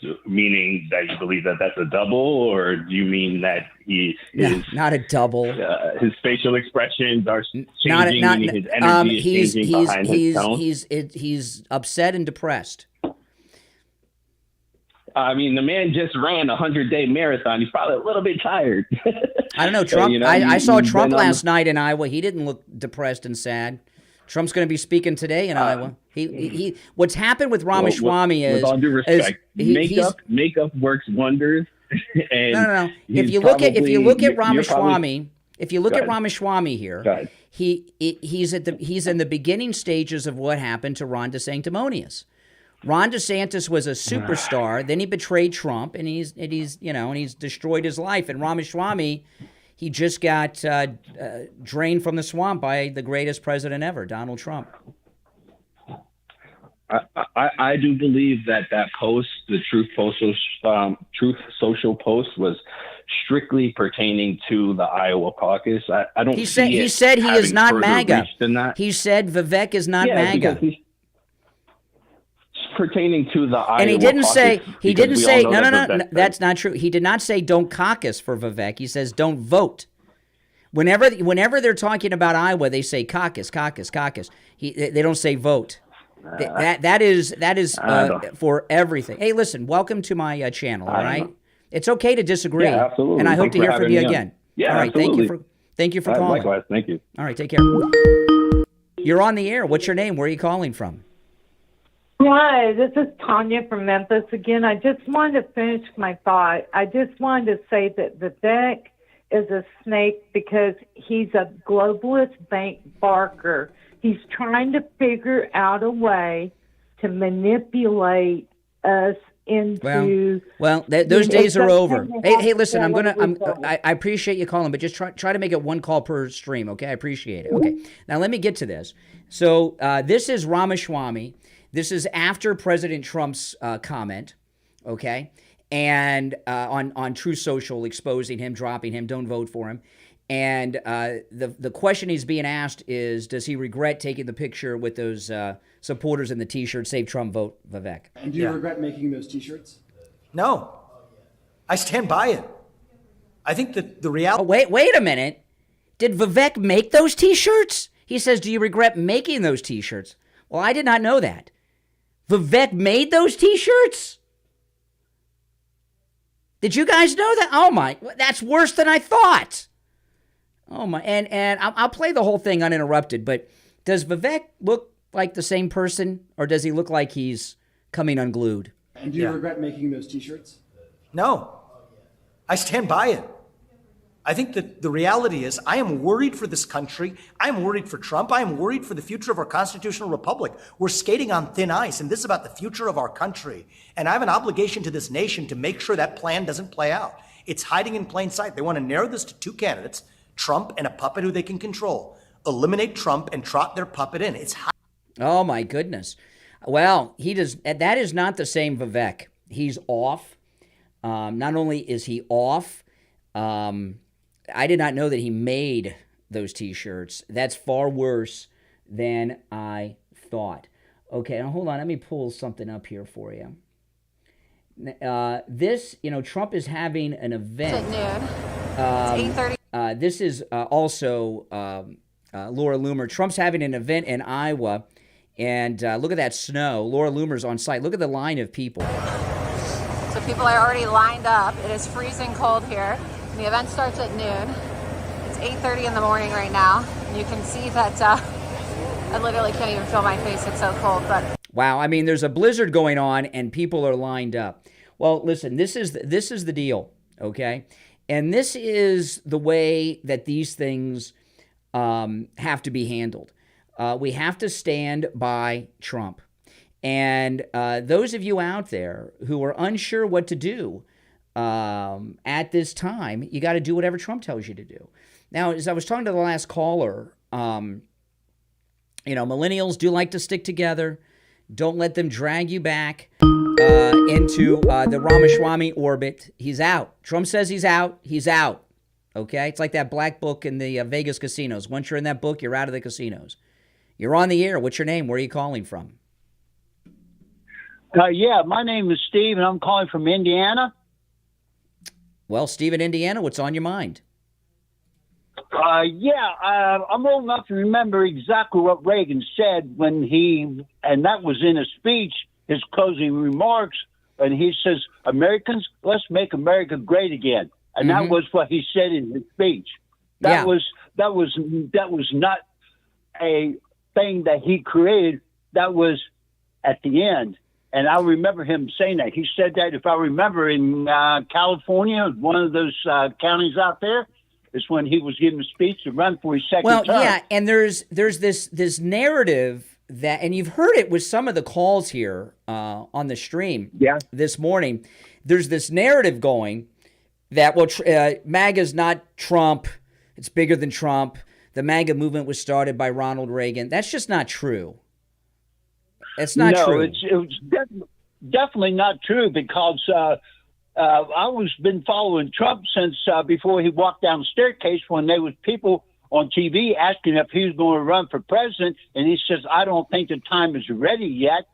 So, meaning that you believe that that's a double, or do you mean that he is not a double? His facial expressions are changing, his energy is changing behind his tone? He's upset and depressed. I mean, the man just ran a 100-day marathon. He's probably a little bit tired. I don't know, Trump. I saw Trump last night in Iowa. He didn't look depressed and sad. Trump's going to be speaking today in Iowa. He what's happened with Ramaswamy with all due respect, makeup works wonders. And no. If you look at Ramaswamy, Ramaswamy here, he's in the beginning stages of what happened to Ron DeSanctimonious. Ron DeSantis was a superstar. Then he betrayed Trump, and he's destroyed his life. And Ramaswamy, he just got drained from the swamp by the greatest president ever, Donald Trump. I do believe that post, the Truth Social post, was strictly pertaining to the Iowa caucus. I don't. He said he is not MAGA. He said Vivek is not MAGA. Pertaining to the Iowa and he didn't caucus, say no, that's not true. He did not say don't caucus for Vivek. He says don't vote. Whenever they're talking about Iowa, they say caucus. They don't say vote. That is for everything. Hey, listen, welcome to my channel. All right, it's okay to disagree. Yeah, absolutely. And I hope to hear from you again. Yeah, all right. Absolutely. Thank you for calling. Likewise, thank you. All right, take care. You're on the air. What's your name? Where are you calling from? Hi, this is Tanya from Memphis again. I just wanted to finish my thought. I just wanted to say that Vivek is a snake because he's a globalist bank barker. He's trying to figure out a way to manipulate us into. Well, those days are over. Hey, listen, I appreciate you calling, but just try to make it one call per stream, okay? I appreciate it. Okay, now let me get to this. So this is Ramaswamy. This is after President Trump's comment, okay, and on Truth Social exposing him, dropping him, don't vote for him. And the question he's being asked is, does he regret taking the picture with those supporters in the T-shirt, Save Trump, Vote Vivek? And do you regret making those T-shirts? No. I stand by it. I think that the reality... Oh, wait a minute. Did Vivek make those T-shirts? He says, do you regret making those T-shirts? Well, I did not know that. Vivek made those T-shirts? Did you guys know that? Oh my, that's worse than I thought. Oh my, and I'll play the whole thing uninterrupted, but does Vivek look like the same person, or does he look like he's coming unglued? And do you regret making those T-shirts? No. I stand by it. I think that the reality is I am worried for this country. I am worried for Trump. I am worried for the future of our constitutional republic. We're skating on thin ice, and this is about the future of our country. And I have an obligation to this nation to make sure that plan doesn't play out. It's hiding in plain sight. They want to narrow this to two candidates, Trump and a puppet who they can control. Eliminate Trump and trot their puppet in. It's Oh, my goodness. Well, that is not the same Vivek. He's off. Not only is he off, I did not know that he made those T-shirts. That's far worse than I thought. Okay, now hold on. Let me pull something up here for you. Trump is having an event. It's 8:30. This is also Laura Loomer. Trump's having an event in Iowa, and look at that snow. Laura Loomer's on site. Look at the line of people. So people are already lined up. It is freezing cold here. The event starts at noon. It's 8:30 in the morning right now. You can see that I literally can't even feel my face. It's so cold. But wow, I mean, there's a blizzard going on and people are lined up. Well, listen, this is the deal, okay? And this is the way that these things have to be handled. We have to stand by Trump. And those of you out there who are unsure what to do at this time, you got to do whatever Trump tells you to do. Now, as I was talking to the last caller, millennials do like to stick together. Don't let them drag you back into the Ramaswamy orbit. He's out. Trump says he's out. He's out. Okay? It's like that black book in the Vegas casinos. Once you're in that book, you're out of the casinos. You're on the air. What's your name? Where are you calling from? My name is Steve, and I'm calling from Indiana. Well, Steve in Indiana, what's on your mind? I'm old enough to remember exactly what Reagan said and that was in a speech, his closing remarks and he says, "Americans, let's make America great again." And that was what he said in his speech. That was not a thing that he created. That was at the end. And I remember him saying that. He said that, if I remember, in California, one of those counties out there, is when he was giving a speech to run for his second term. Well, yeah, and there's this narrative that, and you've heard it with some of the calls here on the stream this morning. There's this narrative going that, well, MAGA's not Trump. It's bigger than Trump. The MAGA movement was started by Ronald Reagan. That's just not true. It's not true. No, it's definitely not true, because I been following Trump since before he walked down the staircase, when there was people on TV asking if he was going to run for president, and he says, "I don't think the time is ready yet."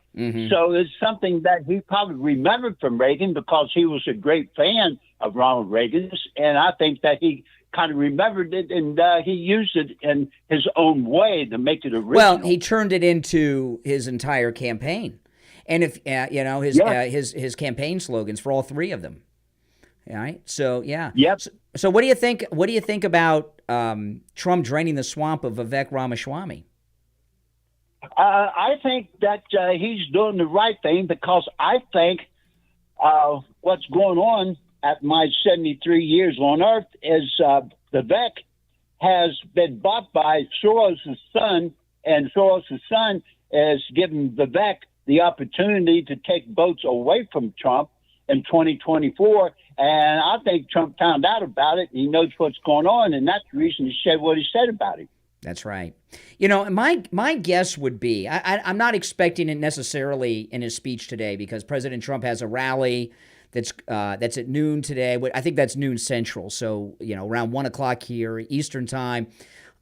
So it's something that he probably remembered from Reagan, because he was a great fan of Ronald Reagan's, and I think that he kind of remembered it, and he used it in his own way to make it original. Well, he turned it into his entire campaign, and if his campaign slogans for all three of them. All right, so So what do you think? What do you think about Trump draining the swamp of Vivek Ramaswamy? I think that he's doing the right thing, because I think what's going on at my 73 years on Earth is Vivek has been bought by Soros' son, and Soros' son is giving Vivek the opportunity to take votes away from Trump in 2024. And I think Trump found out about it. He knows what's going on, and that's the reason he said what he said about it. That's right. You know, my guess would be, I'm not expecting it necessarily in his speech today, because President Trump has a rally that's at noon today. I think that's noon Central, so around 1 o'clock here Eastern time.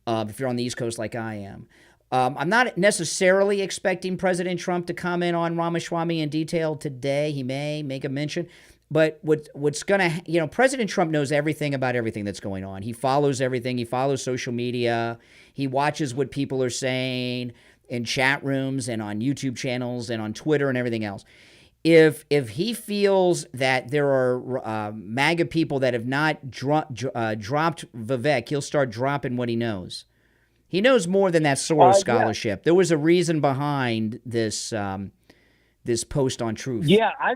If you're on the East Coast like I am, I'm not necessarily expecting President Trump to comment on Ramaswamy in detail today. He may make a mention. But what's going to, President Trump knows everything about everything that's going on. He follows everything. He follows social media. He watches what people are saying in chat rooms and on YouTube channels and on Twitter and everything else. If he feels that there are MAGA people that have not dropped Vivek, he'll start dropping what he knows. He knows more than that Soros scholarship. There was a reason behind this this post on Truth. Yeah, I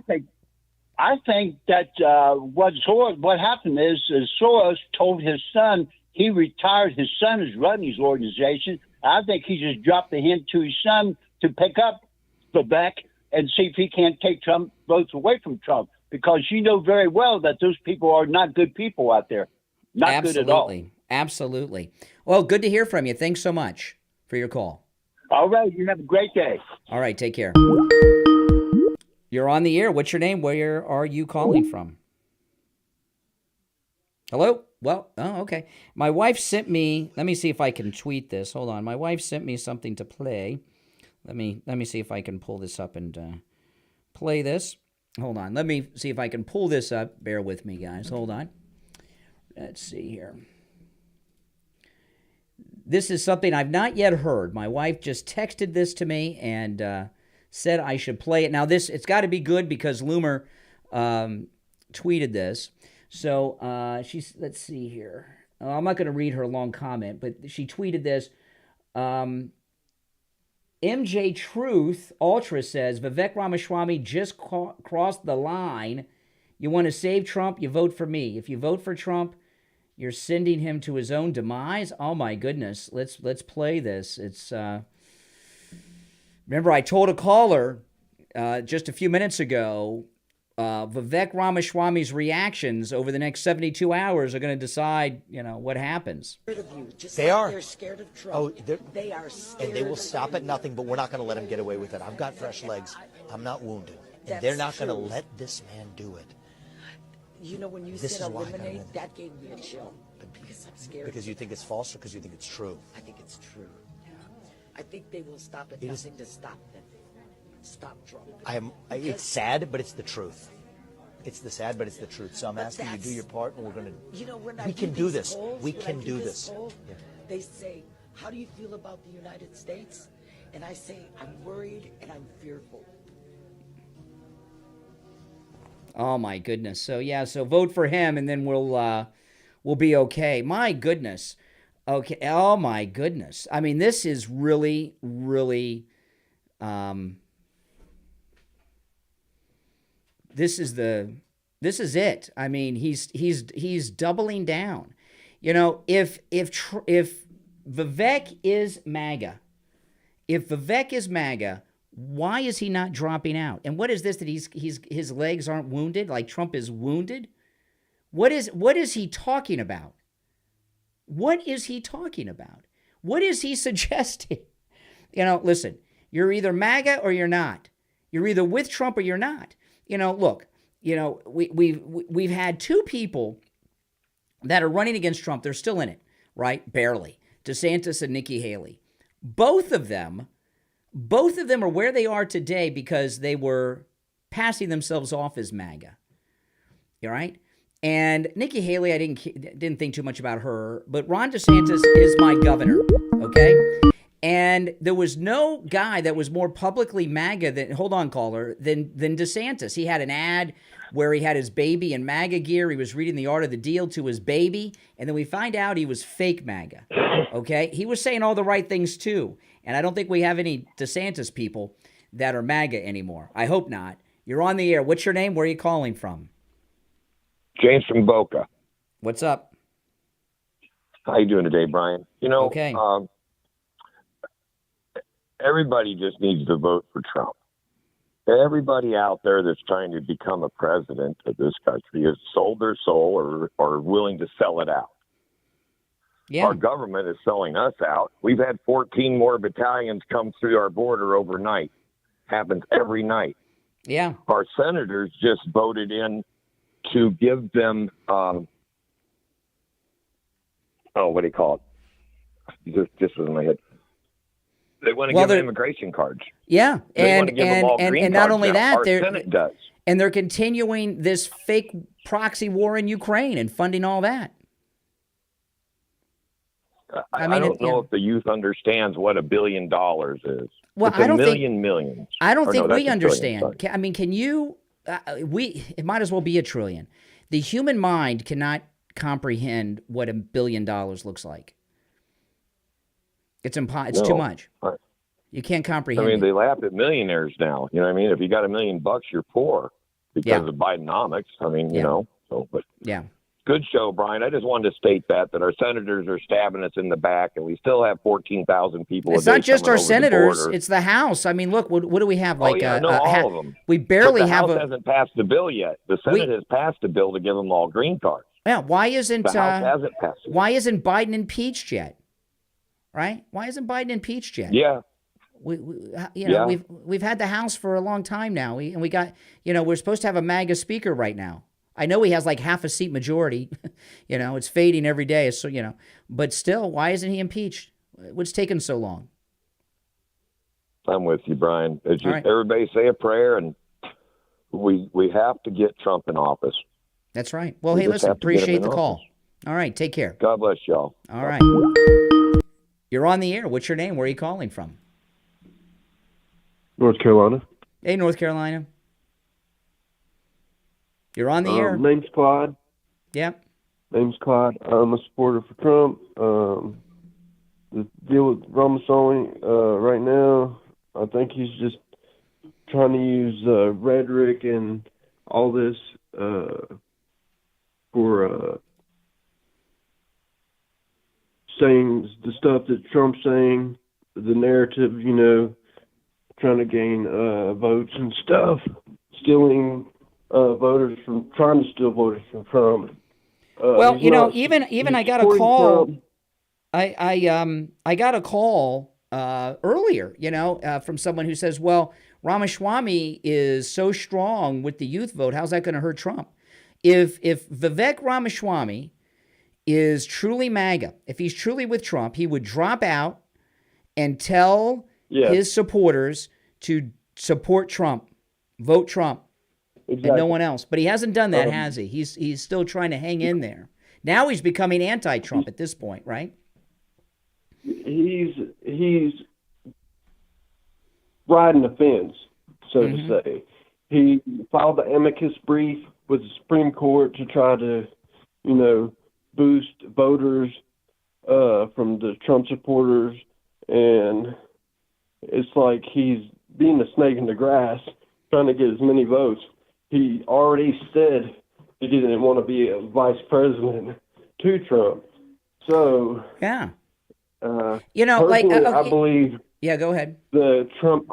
think that what happened is Soros told his son he retired. His son is running his organization. I think he just dropped the hint to his son to pick up Vivek and see if he can't take Trump votes away from Trump, because you know very well that those people are not good people out there. Not good at all. Absolutely. Well, good to hear from you. Thanks so much for your call. All right. You have a great day. All right. Take care. You're on the air. What's your name? Where are you calling from? Hello? Well, okay. My wife sent me, let me see if I can tweet this. Hold on. My wife sent me something to play. Let me see if I can pull this up and play this. Hold on. Let me see if I can pull this up. Bear with me, guys. Hold on. Let's see here. This is something I've not yet heard. My wife just texted this to me and said I should play it. Now, it's got to be good, because Loomer tweeted this. So let's see here. I'm not going to read her long comment, but she tweeted this. MJ Truth Ultra says, Vivek Ramaswamy just crossed the line. You want to save Trump, you vote for me. If you vote for Trump, you're sending him to his own demise. Oh my goodness. Let's play this. It's remember, I told a caller just a few minutes ago, Vivek Ramaswamy's reactions over the next 72 hours are going to decide, what happens. They are. They're scared of Trump. Oh, they are scared. And they will stop at nothing, but we're not going to let them get away with it. I've got fresh legs. I'm not wounded. And they're not going to let this man do it. When you said eliminate, that gave me a chill. Because I'm scared. Because you think it's false, or because you think it's true? I think it's true. I think they will stop at nothing to stop them. Stop Trump. It's sad, but it's the truth. It's the sad, but it's the truth. So I'm asking you to do your part, and we're going to. We can do this. We can do this. Yeah. They say, "How do you feel about the United States?" And I say, "I'm worried and I'm fearful." Oh my goodness. So yeah, so vote for him, and then we'll be okay. My goodness. Okay. Oh my goodness. I mean, this is really, really. This is it. I mean, he's doubling down. You know, if Vivek is MAGA, why is he not dropping out? And what is this, that his legs aren't wounded, like Trump is wounded? What is he talking about? What is he talking about? What is he suggesting? You know, listen, you're either MAGA or you're not. You're either with Trump or you're not. You know, look, you know, we've had two people that are running against Trump. They're still in it, right? Barely. DeSantis and Nikki Haley. Both of them are where they are today because they were passing themselves off as MAGA. All right? And Nikki Haley, I didn't think too much about her, but Ron DeSantis is my governor, okay? And there was no guy that was more publicly MAGA than DeSantis. He had an ad where he had his baby in MAGA gear. He was reading The Art of the Deal to his baby. And then we find out he was fake MAGA, okay? He was saying all the right things too. And I don't think we have any DeSantis people that are MAGA anymore. I hope not. You're on the air. What's your name? Where are you calling from? James from Boca. What's up? How you doing today, Brian? You know, okay. Everybody just needs to vote for Trump. Everybody out there that's trying to become a president of this country has sold their soul or willing to sell it out. Yeah. Our government is selling us out. We've had 14 more battalions come through our border overnight. Happens every night. Yeah. Our senators just voted in to give them, what do you call it? This was in my head. They want to give them immigration cards. Yeah, and not only that, our Senate does. And they're continuing this fake proxy war in Ukraine and funding all that. I don't know if the youth understands what $1 billion is. Well, it's a millions. I don't think we understand. I mean, can you? It might as well be $1 trillion. The human mind cannot comprehend what $1 billion looks like. It's too much. You can't comprehend. I mean, they laugh at millionaires now. You know what I mean? If you got $1 million, you're poor because of Bidenomics. I mean, you know. So, but yeah. Good show, Brian. I just wanted to state that our senators are stabbing us in the back, and we still have 14,000 people. It's not just our senators; it's the House. I mean, look, what do we have? Like, all of them. We barely have. The House hasn't passed the bill yet. The Senate has passed a bill to give them all green cards. Yeah. Why isn't the House hasn't passed it? Why isn't Biden impeached yet? Right? Why isn't Biden impeached yet? Yeah. We've had the House for a long time now. We got, we're supposed to have a MAGA speaker right now. I know he has like half a seat majority. It's fading every day. So, but still, why isn't he impeached? What's taking so long? I'm with you, Brian. It's just everybody say a prayer, and we have to get Trump in office. That's right. Well, hey, listen, appreciate the call. All right, take care. God bless y'all. All right. You're on the air. What's your name? Where are you calling from? North Carolina. Hey, North Carolina. You're on the air. Name's Clyde. Yeah. Name's Clyde. I'm a supporter for Trump. The deal with Ramaswamy right now, I think he's just trying to use rhetoric and all this for saying the stuff that Trump's saying, the narrative, trying to gain votes and stuff, trying to steal voters from Trump. Well, even I got a call. Trump. I got a call earlier, from someone who says, well, Ramaswamy is so strong with the youth vote. How's that going to hurt Trump? If Vivek Ramaswamy is truly MAGA, if he's truly with Trump, he would drop out and tell his supporters to support Trump, vote Trump, and no one else. But he hasn't done that, has he? He's still trying to hang in there. Now he's becoming anti-Trump at this point, right? He's riding the fence, so to say. he filed the amicus brief with the Supreme Court to try to, boost voters from the Trump supporters, and it's like he's being a snake in the grass, trying to get as many votes. He already said he didn't want to be a vice president to Trump. So, yeah. I believe. Yeah, go ahead. The Trump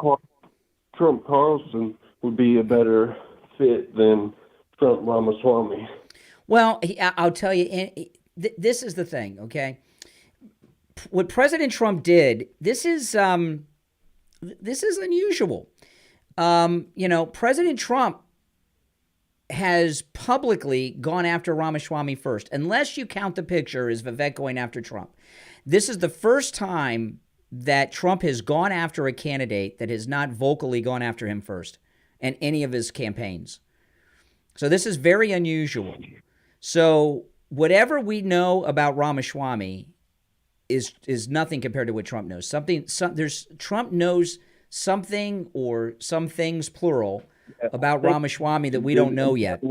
Carlson would be a better fit than Trump Ramaswamy. Well, I'll tell you, this is the thing, okay? What President Trump did, this is unusual. President Trump has publicly gone after Ramaswamy first, unless you count the picture as Vivek going after Trump. This is the first time that Trump has gone after a candidate that has not vocally gone after him first in any of his campaigns. So this is very unusual. So whatever we know about Ramaswamy is nothing compared to what Trump knows. Trump knows something or some things, plural, about Ramaswamy that we don't know yet.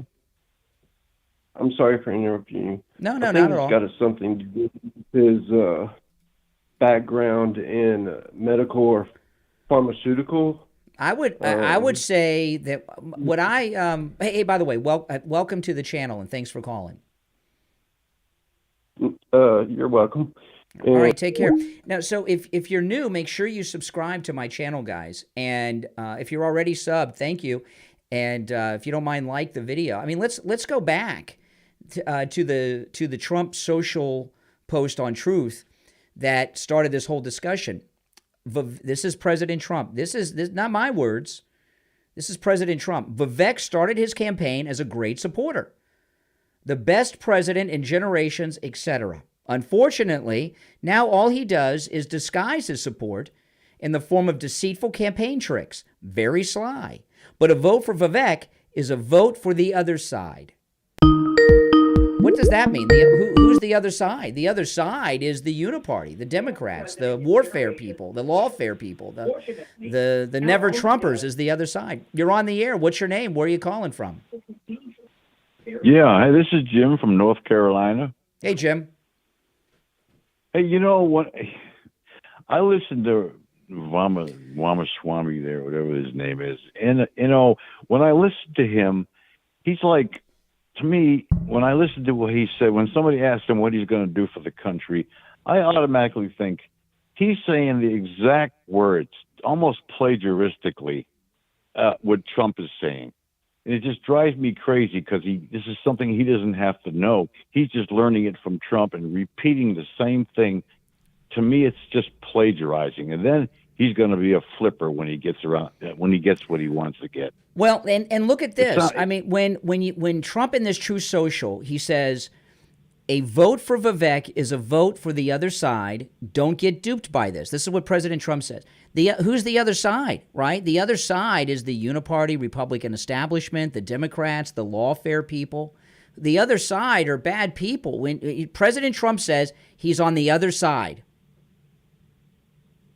I'm sorry for interrupting you. No, not at all. It's got something to do with his background in medical or pharmaceutical. I would say that what hey, by the way, welcome to the channel and thanks for calling. You're welcome. All right, take care. Now, so if you're new, make sure you subscribe to my channel, guys. And if you're already subbed, thank you. And if you don't mind, like the video. I mean, let's go back to the Trump social post on Truth that started this whole discussion. This is President Trump. This is not my words. This is President Trump. Vivek started his campaign as a great supporter, the best president in generations, etc. Unfortunately, now all he does is disguise his support in the form of deceitful campaign tricks. Very sly. But a vote for Vivek is a vote for the other side. What does that mean? Who's the other side? The other side is the Uniparty, the Democrats, the warfare people, the lawfare people, the never Trumpers is the other side. You're on the air. What's your name? Where are you calling from? Yeah, hey, this is Jim from North Carolina. Hey, Jim. Hey, you know what? I listened to Ramaswamy there, whatever his name is, and when I listened to him, he's like, to me, when I listened to what he said, when somebody asked him what he's going to do for the country, I automatically think he's saying the exact words, almost plagiaristically, what Trump is saying. And it just drives me crazy because this is something he doesn't have to know. He's just learning it from Trump and repeating the same thing. To me, it's just plagiarizing. And then he's going to be a flipper when he gets what he wants to get. Well, and look at this. I mean, when Trump in this True Social, he says, a vote for Vivek is a vote for the other side. Don't get duped by this. This is what President Trump says. Who's the other side, right? The other side is the Uniparty Republican establishment, the Democrats, the lawfare people. The other side are bad people. When President Trump says he's on the other side.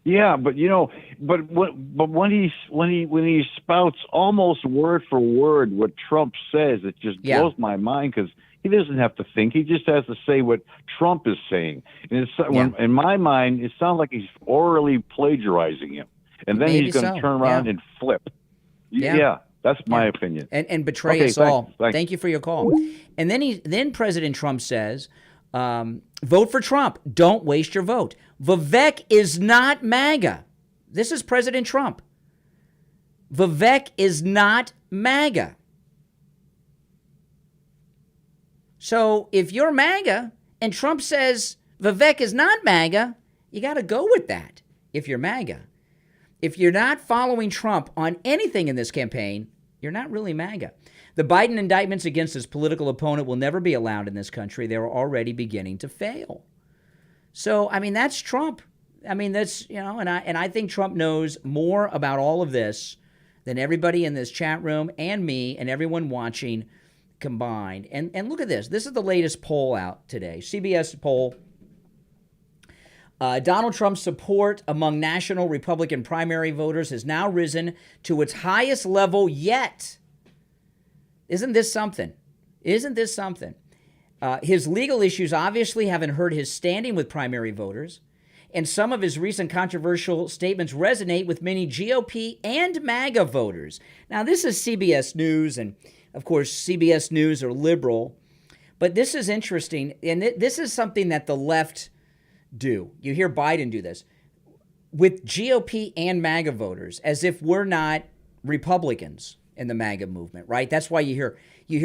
Yeah, but when he spouts almost word for word what Trump says, it just blows my mind because he doesn't have to think. He just has to say what Trump is saying. And in my mind, it sounds like he's orally plagiarizing him, and then he's going to turn around and flip. Yeah, that's my opinion. And betray us all. Thank you for your call. And then President Trump says, vote for Trump. Don't waste your vote. Vivek is not MAGA. This is President Trump. Vivek is not MAGA. So if you're MAGA and Trump says Vivek is not MAGA, you got to go with that if you're MAGA. If you're not following Trump on anything in this campaign, you're not really MAGA. The Biden indictments against his political opponent will never be allowed in this country. They're already beginning to fail. So, I mean, that's Trump. I mean, that's, and I think Trump knows more about all of this than everybody in this chat room and me and everyone watching combined. And look at this. This is the latest poll out today. CBS poll. Donald Trump's support among national Republican primary voters has now risen to its highest level yet. Isn't this something? Isn't this something? His legal issues obviously haven't hurt his standing with primary voters, and some of his recent controversial statements resonate with many GOP and MAGA voters. Now, this is CBS News, and of course, CBS News are liberal, but this is interesting, and this is something that the left do. You hear Biden do this with GOP and MAGA voters, as if we're not Republicans in the MAGA movement, right? That's why you hear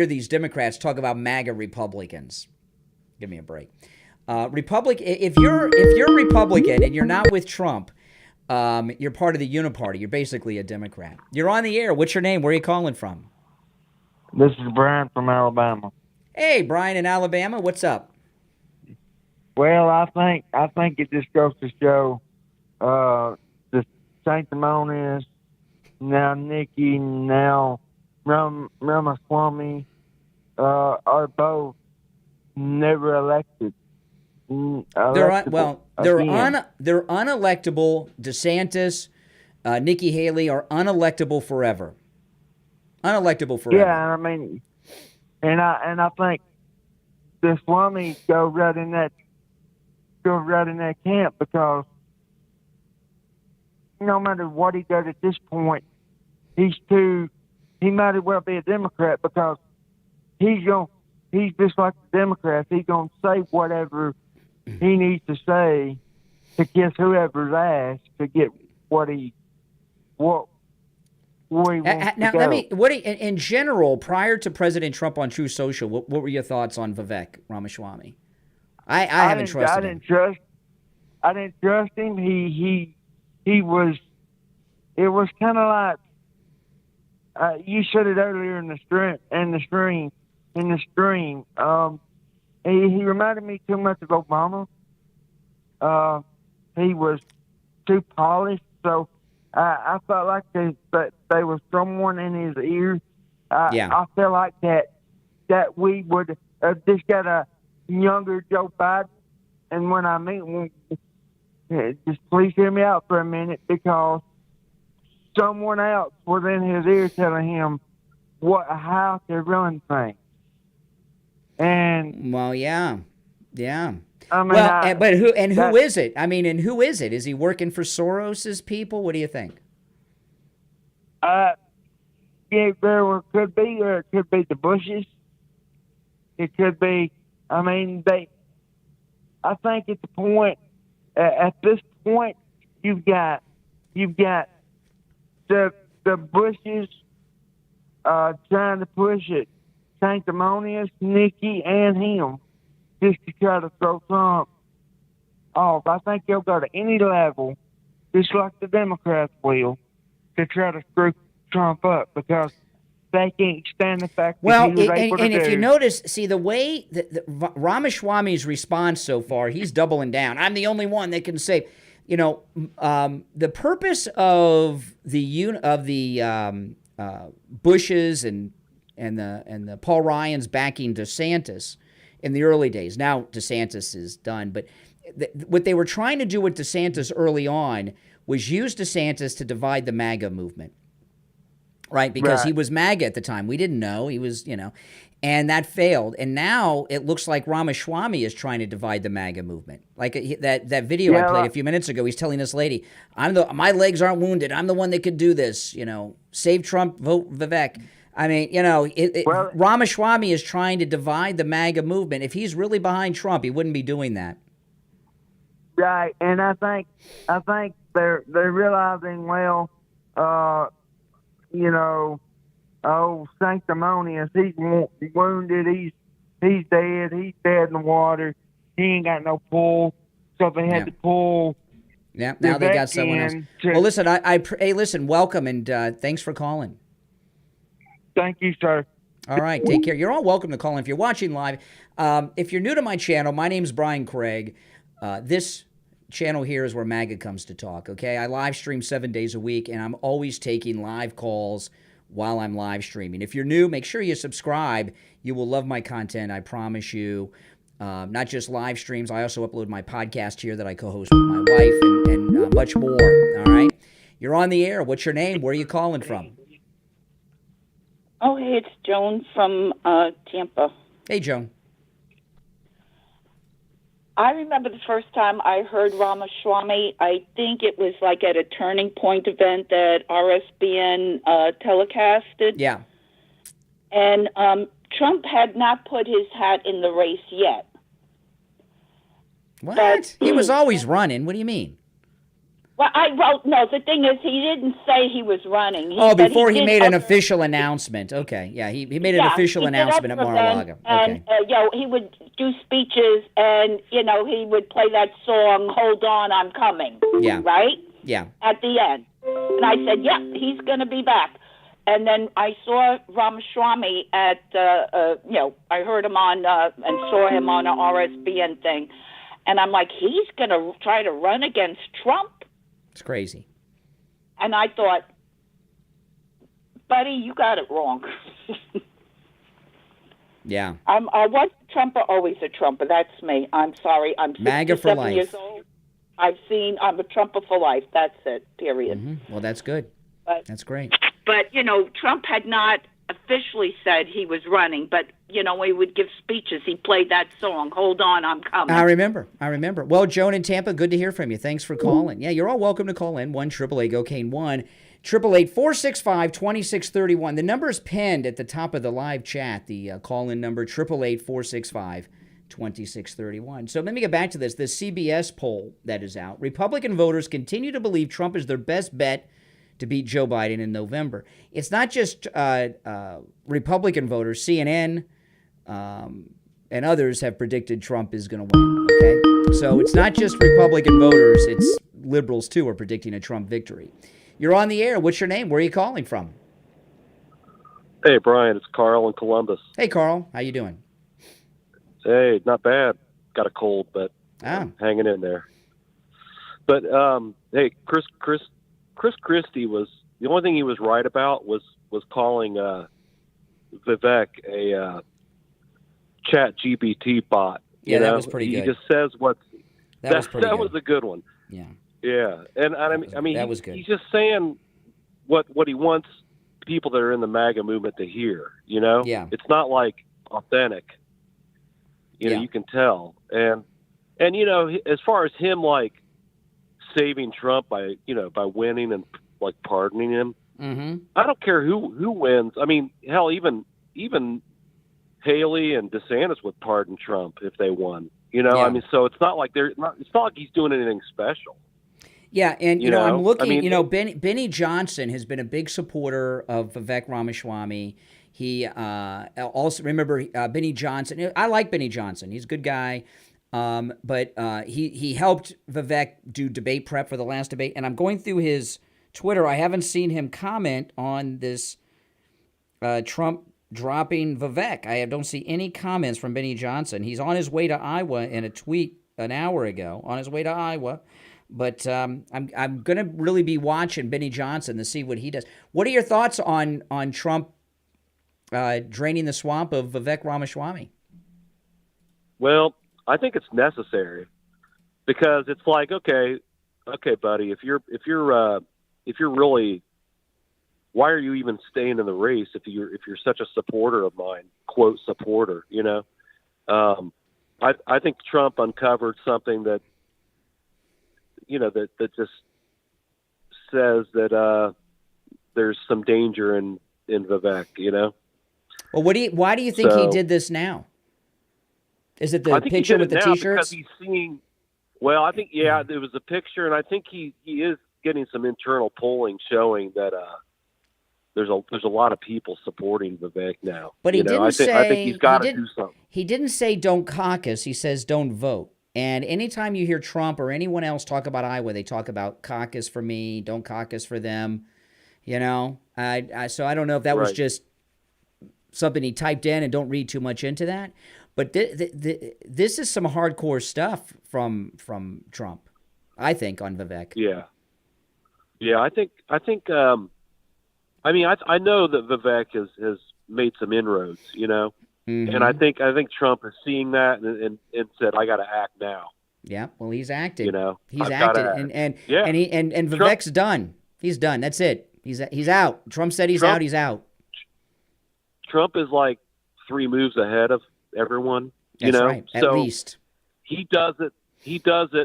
these Democrats talk about MAGA Republicans. Give me a break. If you're a Republican and you're not with Trump, you're part of the Uniparty. You're basically a Democrat. You're on the air. What's your name? Where are you calling from? This is Brian from Alabama. Hey, Brian in Alabama. What's up? Well, I think it just goes to show the sanctimonious, now Nikki, now Ramaswamy are both never elected. They're unelectable. DeSantis, Nikki Haley are unelectable forever. Unelectable forever. Yeah, I mean, and I think the Swami go right in that camp, because no matter what he does at this point, he might as well be a Democrat, because he's just like the Democrats. He's gonna say whatever he needs to say to kiss whoever's ass to get what he wants now, to go. In general, prior to President Trump on True Social, what were your thoughts on Vivek Ramaswamy? I haven't trusted him. I didn't trust him. He was. It was kind of like you said it earlier in the stream. He reminded me too much of Obama. He was too polished, so I felt like they was someone in his ear. I felt like that we would just got a younger Joe Biden, and when I mean, just please hear me out for a minute, because someone else was in his ear telling him how to run things. And well, yeah. I mean, who is it? I mean, and who is it? Is he working for Soros's people? What do you think? Yeah, could be, or it could be the Bushes. It could be. I mean, I think at the point, at this point, you've got the Bushes trying to push it, sanctimonious, Nikki, and him, just to try to throw Trump off. I think they'll go to any level, just like the Democrats will, to try to screw Trump up, because they can't stand the fact that he was able to do. If you notice, see, the way that Ramaswamy's response so far, he's doubling down. I'm the only one that can say, the purpose of the Bushes and the Paul Ryans backing DeSantis in the early days. Now DeSantis is done, but what they were trying to do with DeSantis early on was use DeSantis to divide the MAGA movement. Right, because he was MAGA at the time. We didn't know. He was, and that failed. And now it looks like Ramaswamy is trying to divide the MAGA movement. Like that video I played a few minutes ago, he's telling this lady, my legs aren't wounded. I'm the one that could do this, Save Trump, vote Vivek. I mean, Ramaswamy is trying to divide the MAGA movement. If he's really behind Trump, he wouldn't be doing that. Right, and I think they're realizing, sanctimonious, he's wounded, he's dead in the water, he ain't got no pull, so they had to pull. Yeah, now they got someone else. Well, listen, listen, welcome, and thanks for calling. Thank you, sir. All right, take care. You're all welcome to call in if you're watching live. If you're new to my channel, my name's Brian Craig. This channel here is where MAGA comes to talk, okay? I live stream 7 days a week, and I'm always taking live calls while I'm live streaming. If you're new, make sure you subscribe. You will love my content, I promise you. Not just live streams. I also upload my podcast here that I co-host with my wife and much more, all right? You're on the air. What's your name? Where are you calling from? Oh, hey, it's Joan from Tampa. Hey, Joan. I remember the first time I heard Ramaswamy. I think it was like at a Turning Point event that RSBN telecasted. Yeah. And Trump had not put his hat in the race yet. What? But, he was always running. What do you mean? Well, no, the thing is, he didn't say he was running. Before he made an official announcement. Okay, yeah, he made an official announcement at Mar-a-Lago. And, he would do speeches, and, he would play that song, Hold On, I'm Coming. Yeah. Right? Yeah. At the end. And I said, yeah, he's going to be back. And then I saw Ramaswamy at, I heard him on, and saw him on an RSBN thing. And I'm like, he's going to try to run against Trump? It's crazy. And I thought, buddy, you got it wrong. Yeah. I'm once a Trumper, always a Trumper. That's me. I'm sorry. I'm MAGA for 67 life. years old. I'm a Trumper for life. That's it, period. Mm-hmm. Well, that's good. That's great. But, Trump had not officially said he was running, but, when he would give speeches, he played that song, Hold On, I'm Coming. I remember. Well, Joan in Tampa, good to hear from you. Thanks for calling. Yeah, you're all welcome to call in. 1-888-GO-CANE, 1-888-465-2631. The number is pinned at the top of the live chat, the call-in number, 888-465-2631. So let me get back to this. The CBS poll that is out. Republican voters continue to believe Trump is their best bet to beat Joe Biden in November. It's not just Republican voters. CNN and others have predicted Trump is going to win. Okay, so it's not just Republican voters. It's liberals, too, are predicting a Trump victory. You're on the air. What's your name? Where are you calling from? Hey, Brian. It's Carl in Columbus. Hey, Carl. How you doing? Hey, not bad. Got a cold, but hanging in there. But, hey, Chris Christie was the only thing he was right about was calling Vivek a Chat GPT bot. Yeah, that was pretty good. He just says what that was a good one. Yeah, and I mean that was good. He's just saying what he wants people that are in the MAGA movement to hear. Yeah, it's not like authentic. You can tell, and as far as him like saving Trump by winning and like pardoning him. Mm-hmm. I don't care who wins. I mean, hell, even Haley and DeSantis would pardon Trump if they won. I mean, so it's not like it's not like he's doing anything special. Yeah, and I'm looking. I mean, Benny Johnson has been a big supporter of Vivek Ramaswamy. He also remember Benny Johnson. I like Benny Johnson. He's a good guy. But he helped Vivek do debate prep for the last debate. And I'm going through his Twitter. I haven't seen him comment on this Trump dropping Vivek. I don't see any comments from Benny Johnson. He's on his way to Iowa in a tweet an hour ago, on his way to Iowa. But I'm going to really be watching Benny Johnson to see what he does. What are your thoughts on Trump draining the swamp of Vivek Ramaswamy? Well, I think it's necessary because it's like, okay, buddy, if you're really, why are you even staying in the race if you're such a supporter of mine, quote supporter, I think Trump uncovered something that, that just says that there's some danger in Vivek, Well, why do you think he did this now? Is it the picture with the T-shirts? Because he's seeing. Well, I think there was a picture, and I think he is getting some internal polling showing that there's a lot of people supporting Vivek now. But he didn't say. I think he's got to do something. He didn't say don't caucus. He says don't vote. And anytime you hear Trump or anyone else talk about Iowa, they talk about caucus for me, don't caucus for them. So I don't know if that was just something he typed in, and don't read too much into that. But this is some hardcore stuff from Trump, I think, on Vivek. Yeah. I think. I mean, I know that Vivek has made some inroads, Mm-hmm. and I think Trump is seeing that and said, I got to act now. Yeah, well, he's acted. He's I've acted, gotta and Vivek's done. He's done. That's it. He's out. Trump said he's out. He's out. Trump is like 3 moves ahead of everyone. That's right, at least. He does it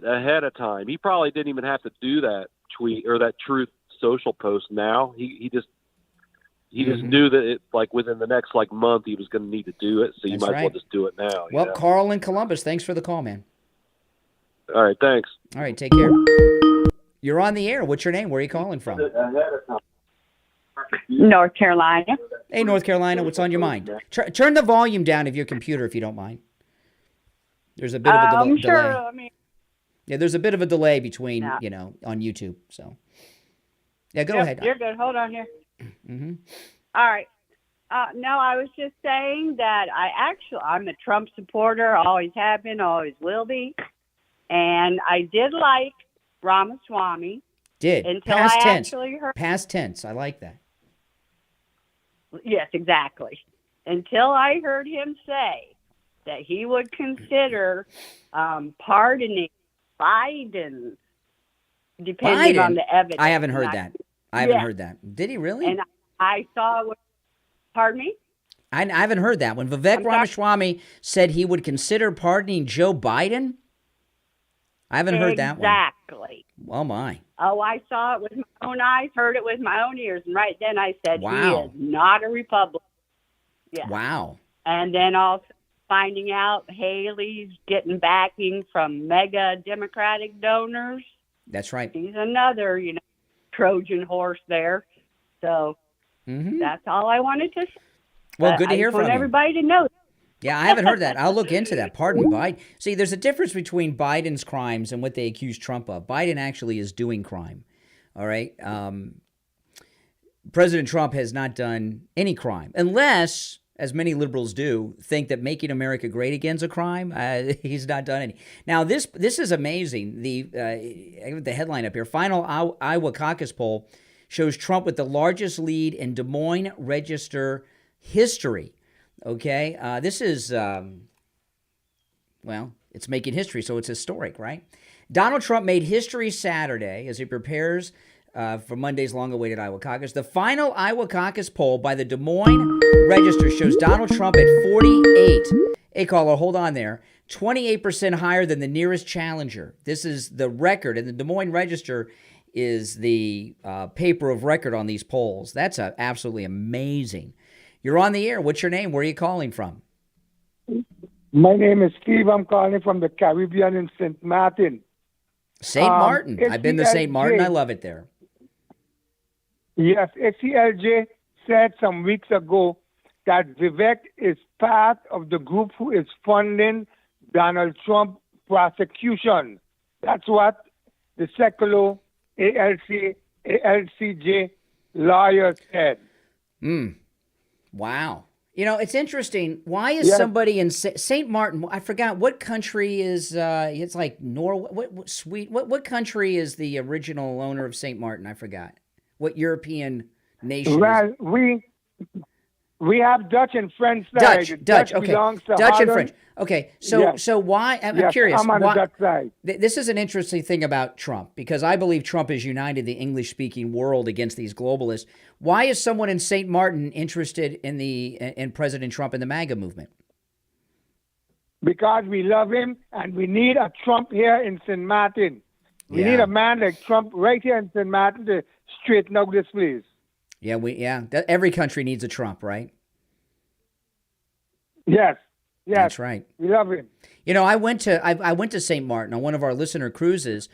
ahead of time. He probably didn't even have to do that tweet or that Truth Social post now. He just knew that it, like, within the next month he was going to need to do it, so you might as well just do it now. Well, Carl in Columbus, thanks for the call, man. All right, thanks. All right, take care. You're on the air. What's your name? Where are you calling from? North Carolina. Hey, North Carolina, what's on your mind? Turn the volume down of your computer if you don't mind. There's a bit of a delay. Sure. I mean, yeah, there's a bit of a delay between, on YouTube. So, yeah, go ahead. You're good. Hold on here. Mm-hmm. All right. No, I was just saying that I'm a Trump supporter, always have been, always will be. And I did like Ramaswamy. Until Past I tense. actually heard. Past tense. I like that. Yes, exactly. Until I heard him say that he would consider pardoning Biden, depending on the evidence. I haven't heard that. I haven't heard that. Did he really? And I saw it. Pardon me? I haven't heard that. When Vivek Ramaswamy said he would consider pardoning Joe Biden, I haven't heard that one. Exactly. Oh, my. Oh, I saw it with my own eyes, heard it with my own ears, and right then I said, wow. He is not a Republican. Yeah. Wow. And then also finding out Haley's getting backing from mega Democratic donors. That's right. He's another, Trojan horse there. So that's all I wanted to say. Well, good to hear from you. I want everybody to know. Yeah, I haven't heard that. I'll look into that. Pardon Biden. See, there's a difference between Biden's crimes and what they accuse Trump of. Biden actually is doing crime. All right. President Trump has not done any crime, unless, as many liberals do, think that making America great again is a crime. He's not done any. Now, this is amazing. I have the headline up here. Final Iowa caucus poll shows Trump with the largest lead in Des Moines Register history. Okay, this is, it's making history, so it's historic, right? Donald Trump made history Saturday as he prepares for Monday's long-awaited Iowa caucus. The final Iowa caucus poll by the Des Moines Register shows Donald Trump at 48. Hey, caller, hold on there. 28% higher than the nearest challenger. This is the record, and the Des Moines Register is the paper of record on these polls. That's absolutely amazing. You're on the air. What's your name? Where are you calling from? My name is Steve. I'm calling from the Caribbean in St. Martin. St. Martin. I've been to St. Martin. I love it there. Yes, SCLJ said some weeks ago that Vivek is part of the group who is funding Donald Trump prosecution. That's what the secular ALCJ lawyer said. Wow. It's interesting. Why is somebody in St. Martin, I forgot, what country is, it's like Norway, what country is the original owner of St. Martin? I forgot. What European nation? Well, we have Dutch and French side. Dutch, okay. Belongs to Dutch Holland. and French. Okay, so why, I'm curious. I'm on the Dutch side. This is an interesting thing about Trump, because I believe Trump has united the English-speaking world against these globalists. Why is someone in St. Martin interested in President Trump and the MAGA movement? Because we love him, and we need a Trump here in St. Martin. We need a man like Trump right here in St. Martin to straighten out this place. Yeah, every country needs a Trump, right? Yes. That's right. We love him. I went to St. Martin on one of our listener cruises,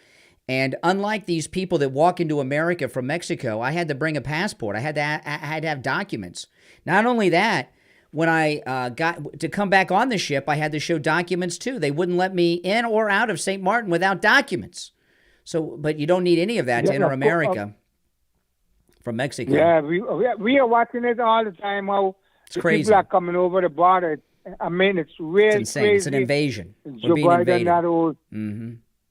and unlike these people that walk into America from Mexico, I had to bring a passport. I had to have documents. Not only that, when I got to come back on the ship, I had to show documents too. They wouldn't let me in or out of St. Martin without documents. So, but you don't need any of that to enter America from Mexico. Yeah, we are watching it all the time. How it's crazy. People are coming over the border. I mean, it's really it's insane. crazy. It's an invasion. We're being invaded.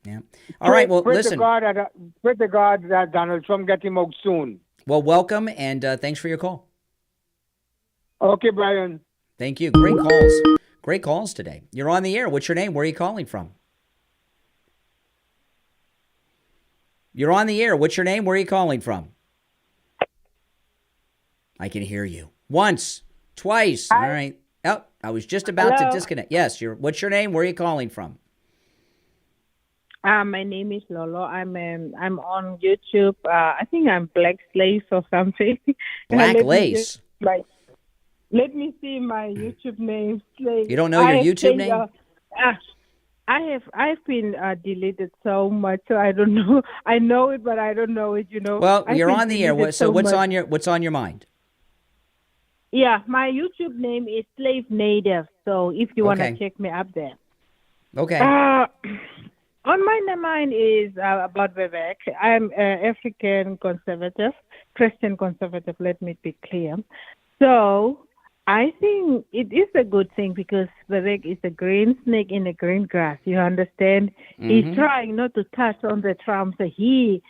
Yeah. All right. Well, listen. Pray to God that Donald Trump get him out soon. Well, welcome, and thanks for your call. Okay, Brian. Thank you. Great calls. Great calls today. You're on the air. What's your name? Where are you calling from? You're on the air. What's your name? Where are you calling from? I can hear you. Once, Twice. All right. Oh, I was just about to disconnect. Yes, what's your name? Where are you calling from? My name is Lolo. I'm on YouTube. I think I'm Black Lace or something. Black Lace? Let me see my YouTube name. You don't know your YouTube name? I've been deleted so much, so I don't know. I know it, but I don't know it. Well, you're on the air. So what's on your mind? Yeah, my YouTube name is Slave Native. So if you want to check me up there. Okay. On my mind is about Vivek. I'm African conservative, Christian conservative. Let me be clear. So I think it is a good thing because Vivek is a green snake in the green grass. You understand? Mm-hmm. He's trying not to touch on the Trump. So he,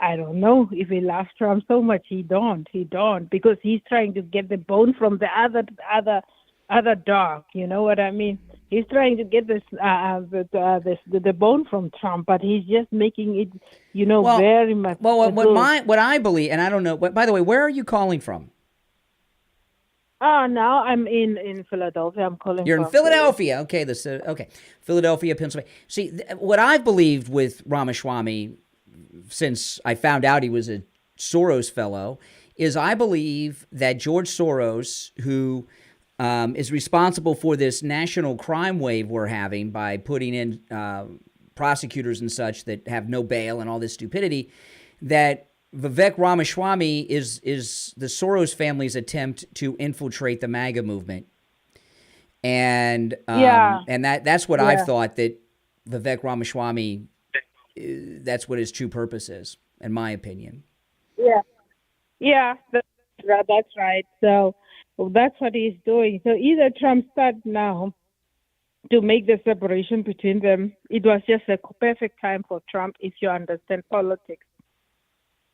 I don't know if he loves Trump so much. He don't, because he's trying to get the bone from the other dog. You know what I mean? He's trying to get the bone from Trump, but he's just making it, very much. Well, what I believe, and I don't know. By the way, where are you calling from? Now I'm in Philadelphia. I'm calling. You're in Philadelphia. Okay, Philadelphia, Pennsylvania. See, what I've believed with Ramaswamy since I found out he was a Soros fellow is I believe that George Soros, who is responsible for this national crime wave we're having by putting in prosecutors and such that have no bail and all this stupidity, that Vivek Ramaswamy is the Soros family's attempt to infiltrate the MAGA movement. And that's what I've thought, that Vivek Ramaswamy, that's what his true purpose is, in my opinion. Yeah, that's right. So that's what he's doing. So either Trump starts now to make the separation between them. It was just a perfect time for Trump if you understand politics.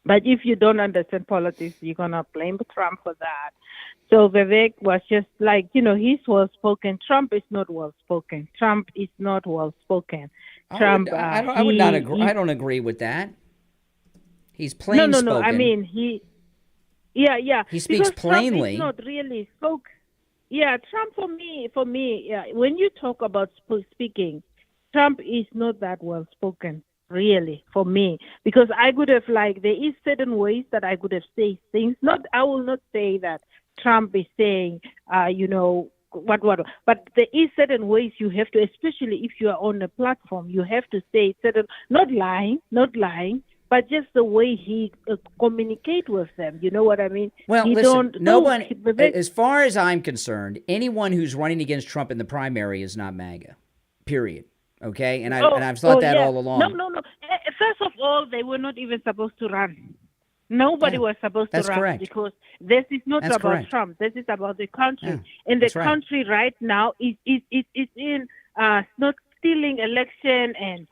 But if you don't understand politics, you're going to blame Trump for that. So Vivek was just like, he's well-spoken. Trump is not well-spoken. Trump is not well-spoken. Trump, I would not agree. I don't agree with that. He's plain spoken. No. I mean, he speaks plainly. Trump is not really spoke. Yeah, Trump for me, when you talk about speaking, Trump is not that well-spoken. Really, for me, because I could have there is certain ways that I could have said things. I will not say that Trump is saying, what, but there is certain ways you have to, especially if you are on a platform, you have to say certain, not lying, but just the way he communicate with them. You know what I mean? Well, as far as I'm concerned, anyone who's running against Trump in the primary is not MAGA, period. Okay, and I've thought that all along. No. First of all, they were not even supposed to run. Nobody was supposed to run correct. Because this is not That's about correct. Trump. This is about the country, and the country right now is in not stealing election, and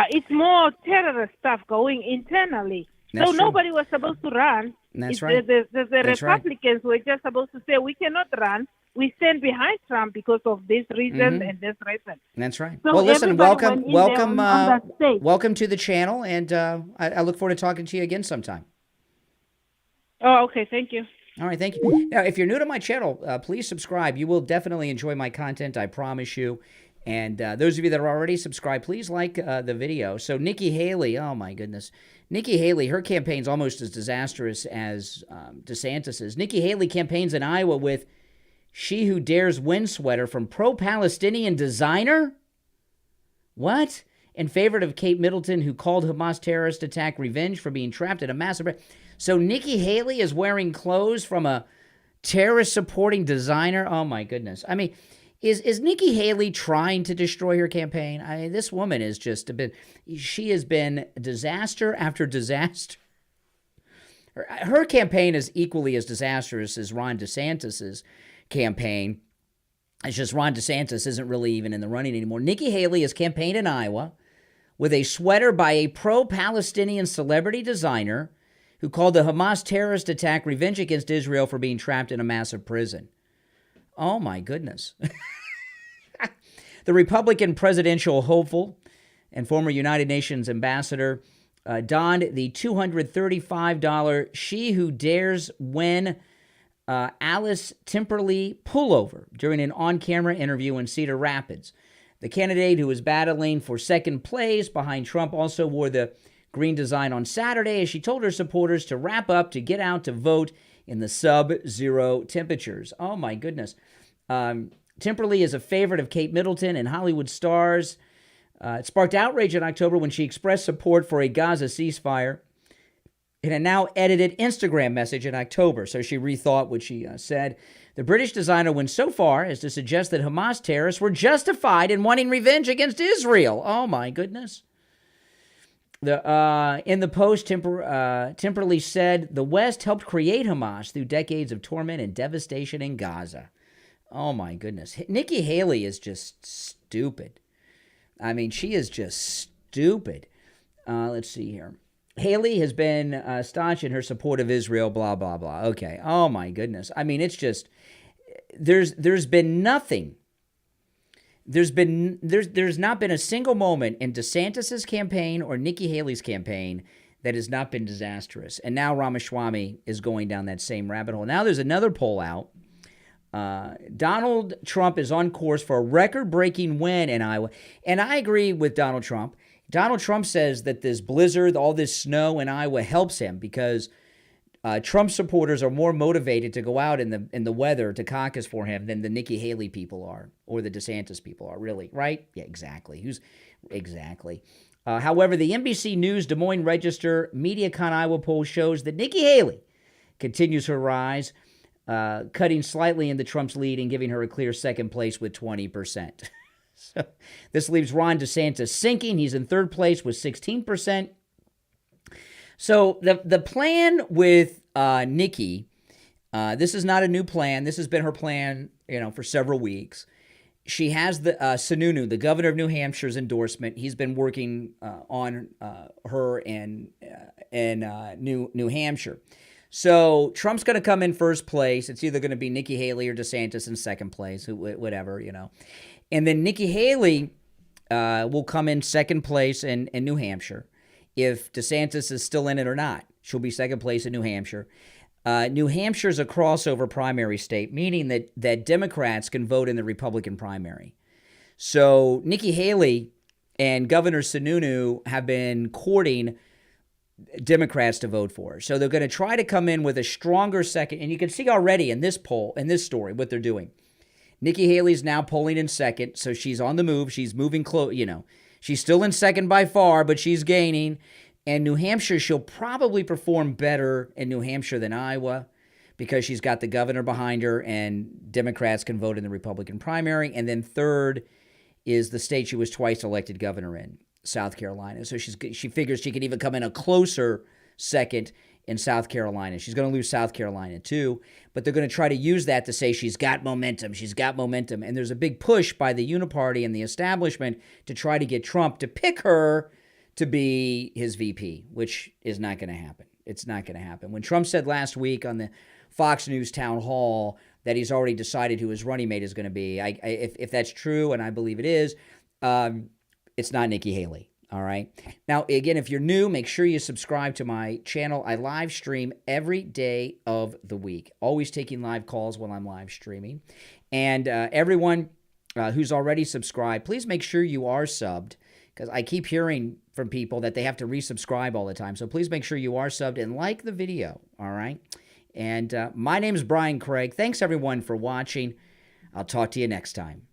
it's more terrorist stuff going internally. That's so true. Nobody was supposed to run. That's right. The Republicans were just supposed to say we cannot run. We stand behind Trump because of this reason and this reason. That's right. So well, listen, welcome to the channel, and I look forward to talking to you again sometime. Oh, okay. Thank you. All right, thank you. Now, if you're new to my channel, please subscribe. You will definitely enjoy my content, I promise you. And those of you that are already subscribed, please like the video. So Nikki Haley, oh my goodness. Nikki Haley, her campaign's almost as disastrous as DeSantis's. Nikki Haley campaigns in Iowa with "She Who Dares Win" sweater from pro-Palestinian designer? What? In favor of Kate Middleton, who called Hamas terrorist attack revenge for being trapped in a massacre. So Nikki Haley is wearing clothes from a terrorist-supporting designer? Oh, my goodness. I mean, is Nikki Haley trying to destroy her campaign? I mean, this woman is just she has been disaster after disaster. Her campaign is equally as disastrous as Ron DeSantis's campaign. It's just Ron DeSantis isn't really even in the running anymore. Nikki Haley has campaigned in Iowa with a sweater by a pro-Palestinian celebrity designer who called the Hamas terrorist attack revenge against Israel for being trapped in a massive prison. Oh, my goodness. The Republican presidential hopeful and former United Nations ambassador donned the $235 She Who Dares Win Alice Timperley pullover during an on-camera interview in Cedar Rapids. The candidate who was battling for second place behind Trump also wore the green design on Saturday as she told her supporters to wrap up to get out to vote in the sub-zero temperatures. Oh, my goodness. Timperley is a favorite of Kate Middleton and Hollywood stars. It sparked outrage in October when she expressed support for a Gaza ceasefire in a now edited Instagram message in October. So she rethought what she said. The British designer went so far as to suggest that Hamas terrorists were justified in wanting revenge against Israel. Oh, my goodness. In the post, Timperley said, the West helped create Hamas through decades of torment and devastation in Gaza. Oh, my goodness. Nikki Haley is just stupid. I mean, she is just stupid. Let's see here. Haley has been staunch in her support of Israel, blah, blah, blah. Okay. Oh, my goodness. I mean, it's just, there's been nothing. There's not been a single moment in DeSantis's campaign or Nikki Haley's campaign that has not been disastrous. And now Ramaswamy is going down that same rabbit hole. Now there's another poll out. Donald Trump is on course for a record-breaking win in Iowa. And I agree with Donald Trump. Donald Trump says that this blizzard, all this snow in Iowa helps him because Trump supporters are more motivated to go out in the weather to caucus for him than the Nikki Haley people are or the DeSantis people are, really, right? Yeah, exactly. Exactly. However, the NBC News Des Moines Register MediaCon Iowa poll shows that Nikki Haley continues her rise, cutting slightly into Trump's lead and giving her a clear second place with 20%. So this leaves Ron DeSantis sinking. He's in third place with 16%. So the plan with Nikki, this is not a new plan. This has been her plan, for several weeks. She has the Sununu, the governor of New Hampshire's endorsement. He's been working on her in New Hampshire. So Trump's going to come in first place. It's either going to be Nikki Haley or DeSantis in second place, whatever, And then Nikki Haley will come in second place in New Hampshire. If DeSantis is still in it or not, she'll be second place in New Hampshire. New Hampshire's a crossover primary state, meaning that Democrats can vote in the Republican primary. So Nikki Haley and Governor Sununu have been courting Democrats to vote for her. So they're going to try to come in with a stronger second. And you can see already in this poll, in this story, what they're doing. Nikki Haley's now polling in second, so she's on the move. She's moving close, She's still in second by far, but she's gaining. And New Hampshire, she'll probably perform better in New Hampshire than Iowa because she's got the governor behind her and Democrats can vote in the Republican primary. And then third is the state she was twice elected governor in, South Carolina. So she figures she could even come in a closer second in South Carolina. She's going to lose South Carolina too, but they're going to try to use that to say she's got momentum. She's got momentum. And there's a big push by the Uniparty and the establishment to try to get Trump to pick her to be his VP, which is not going to happen. It's not going to happen. When Trump said last week on the Fox News town hall that he's already decided who his running mate is going to be, if that's true, and I believe it is, it's not Nikki Haley. All right. Now, again, if you're new, make sure you subscribe to my channel. I live stream every day of the week, always taking live calls while I'm live streaming. And everyone who's already subscribed, please make sure you are subbed because I keep hearing from people that they have to resubscribe all the time. So please make sure you are subbed and like the video. All right. And my name is Brian Craig. Thanks, everyone, for watching. I'll talk to you next time.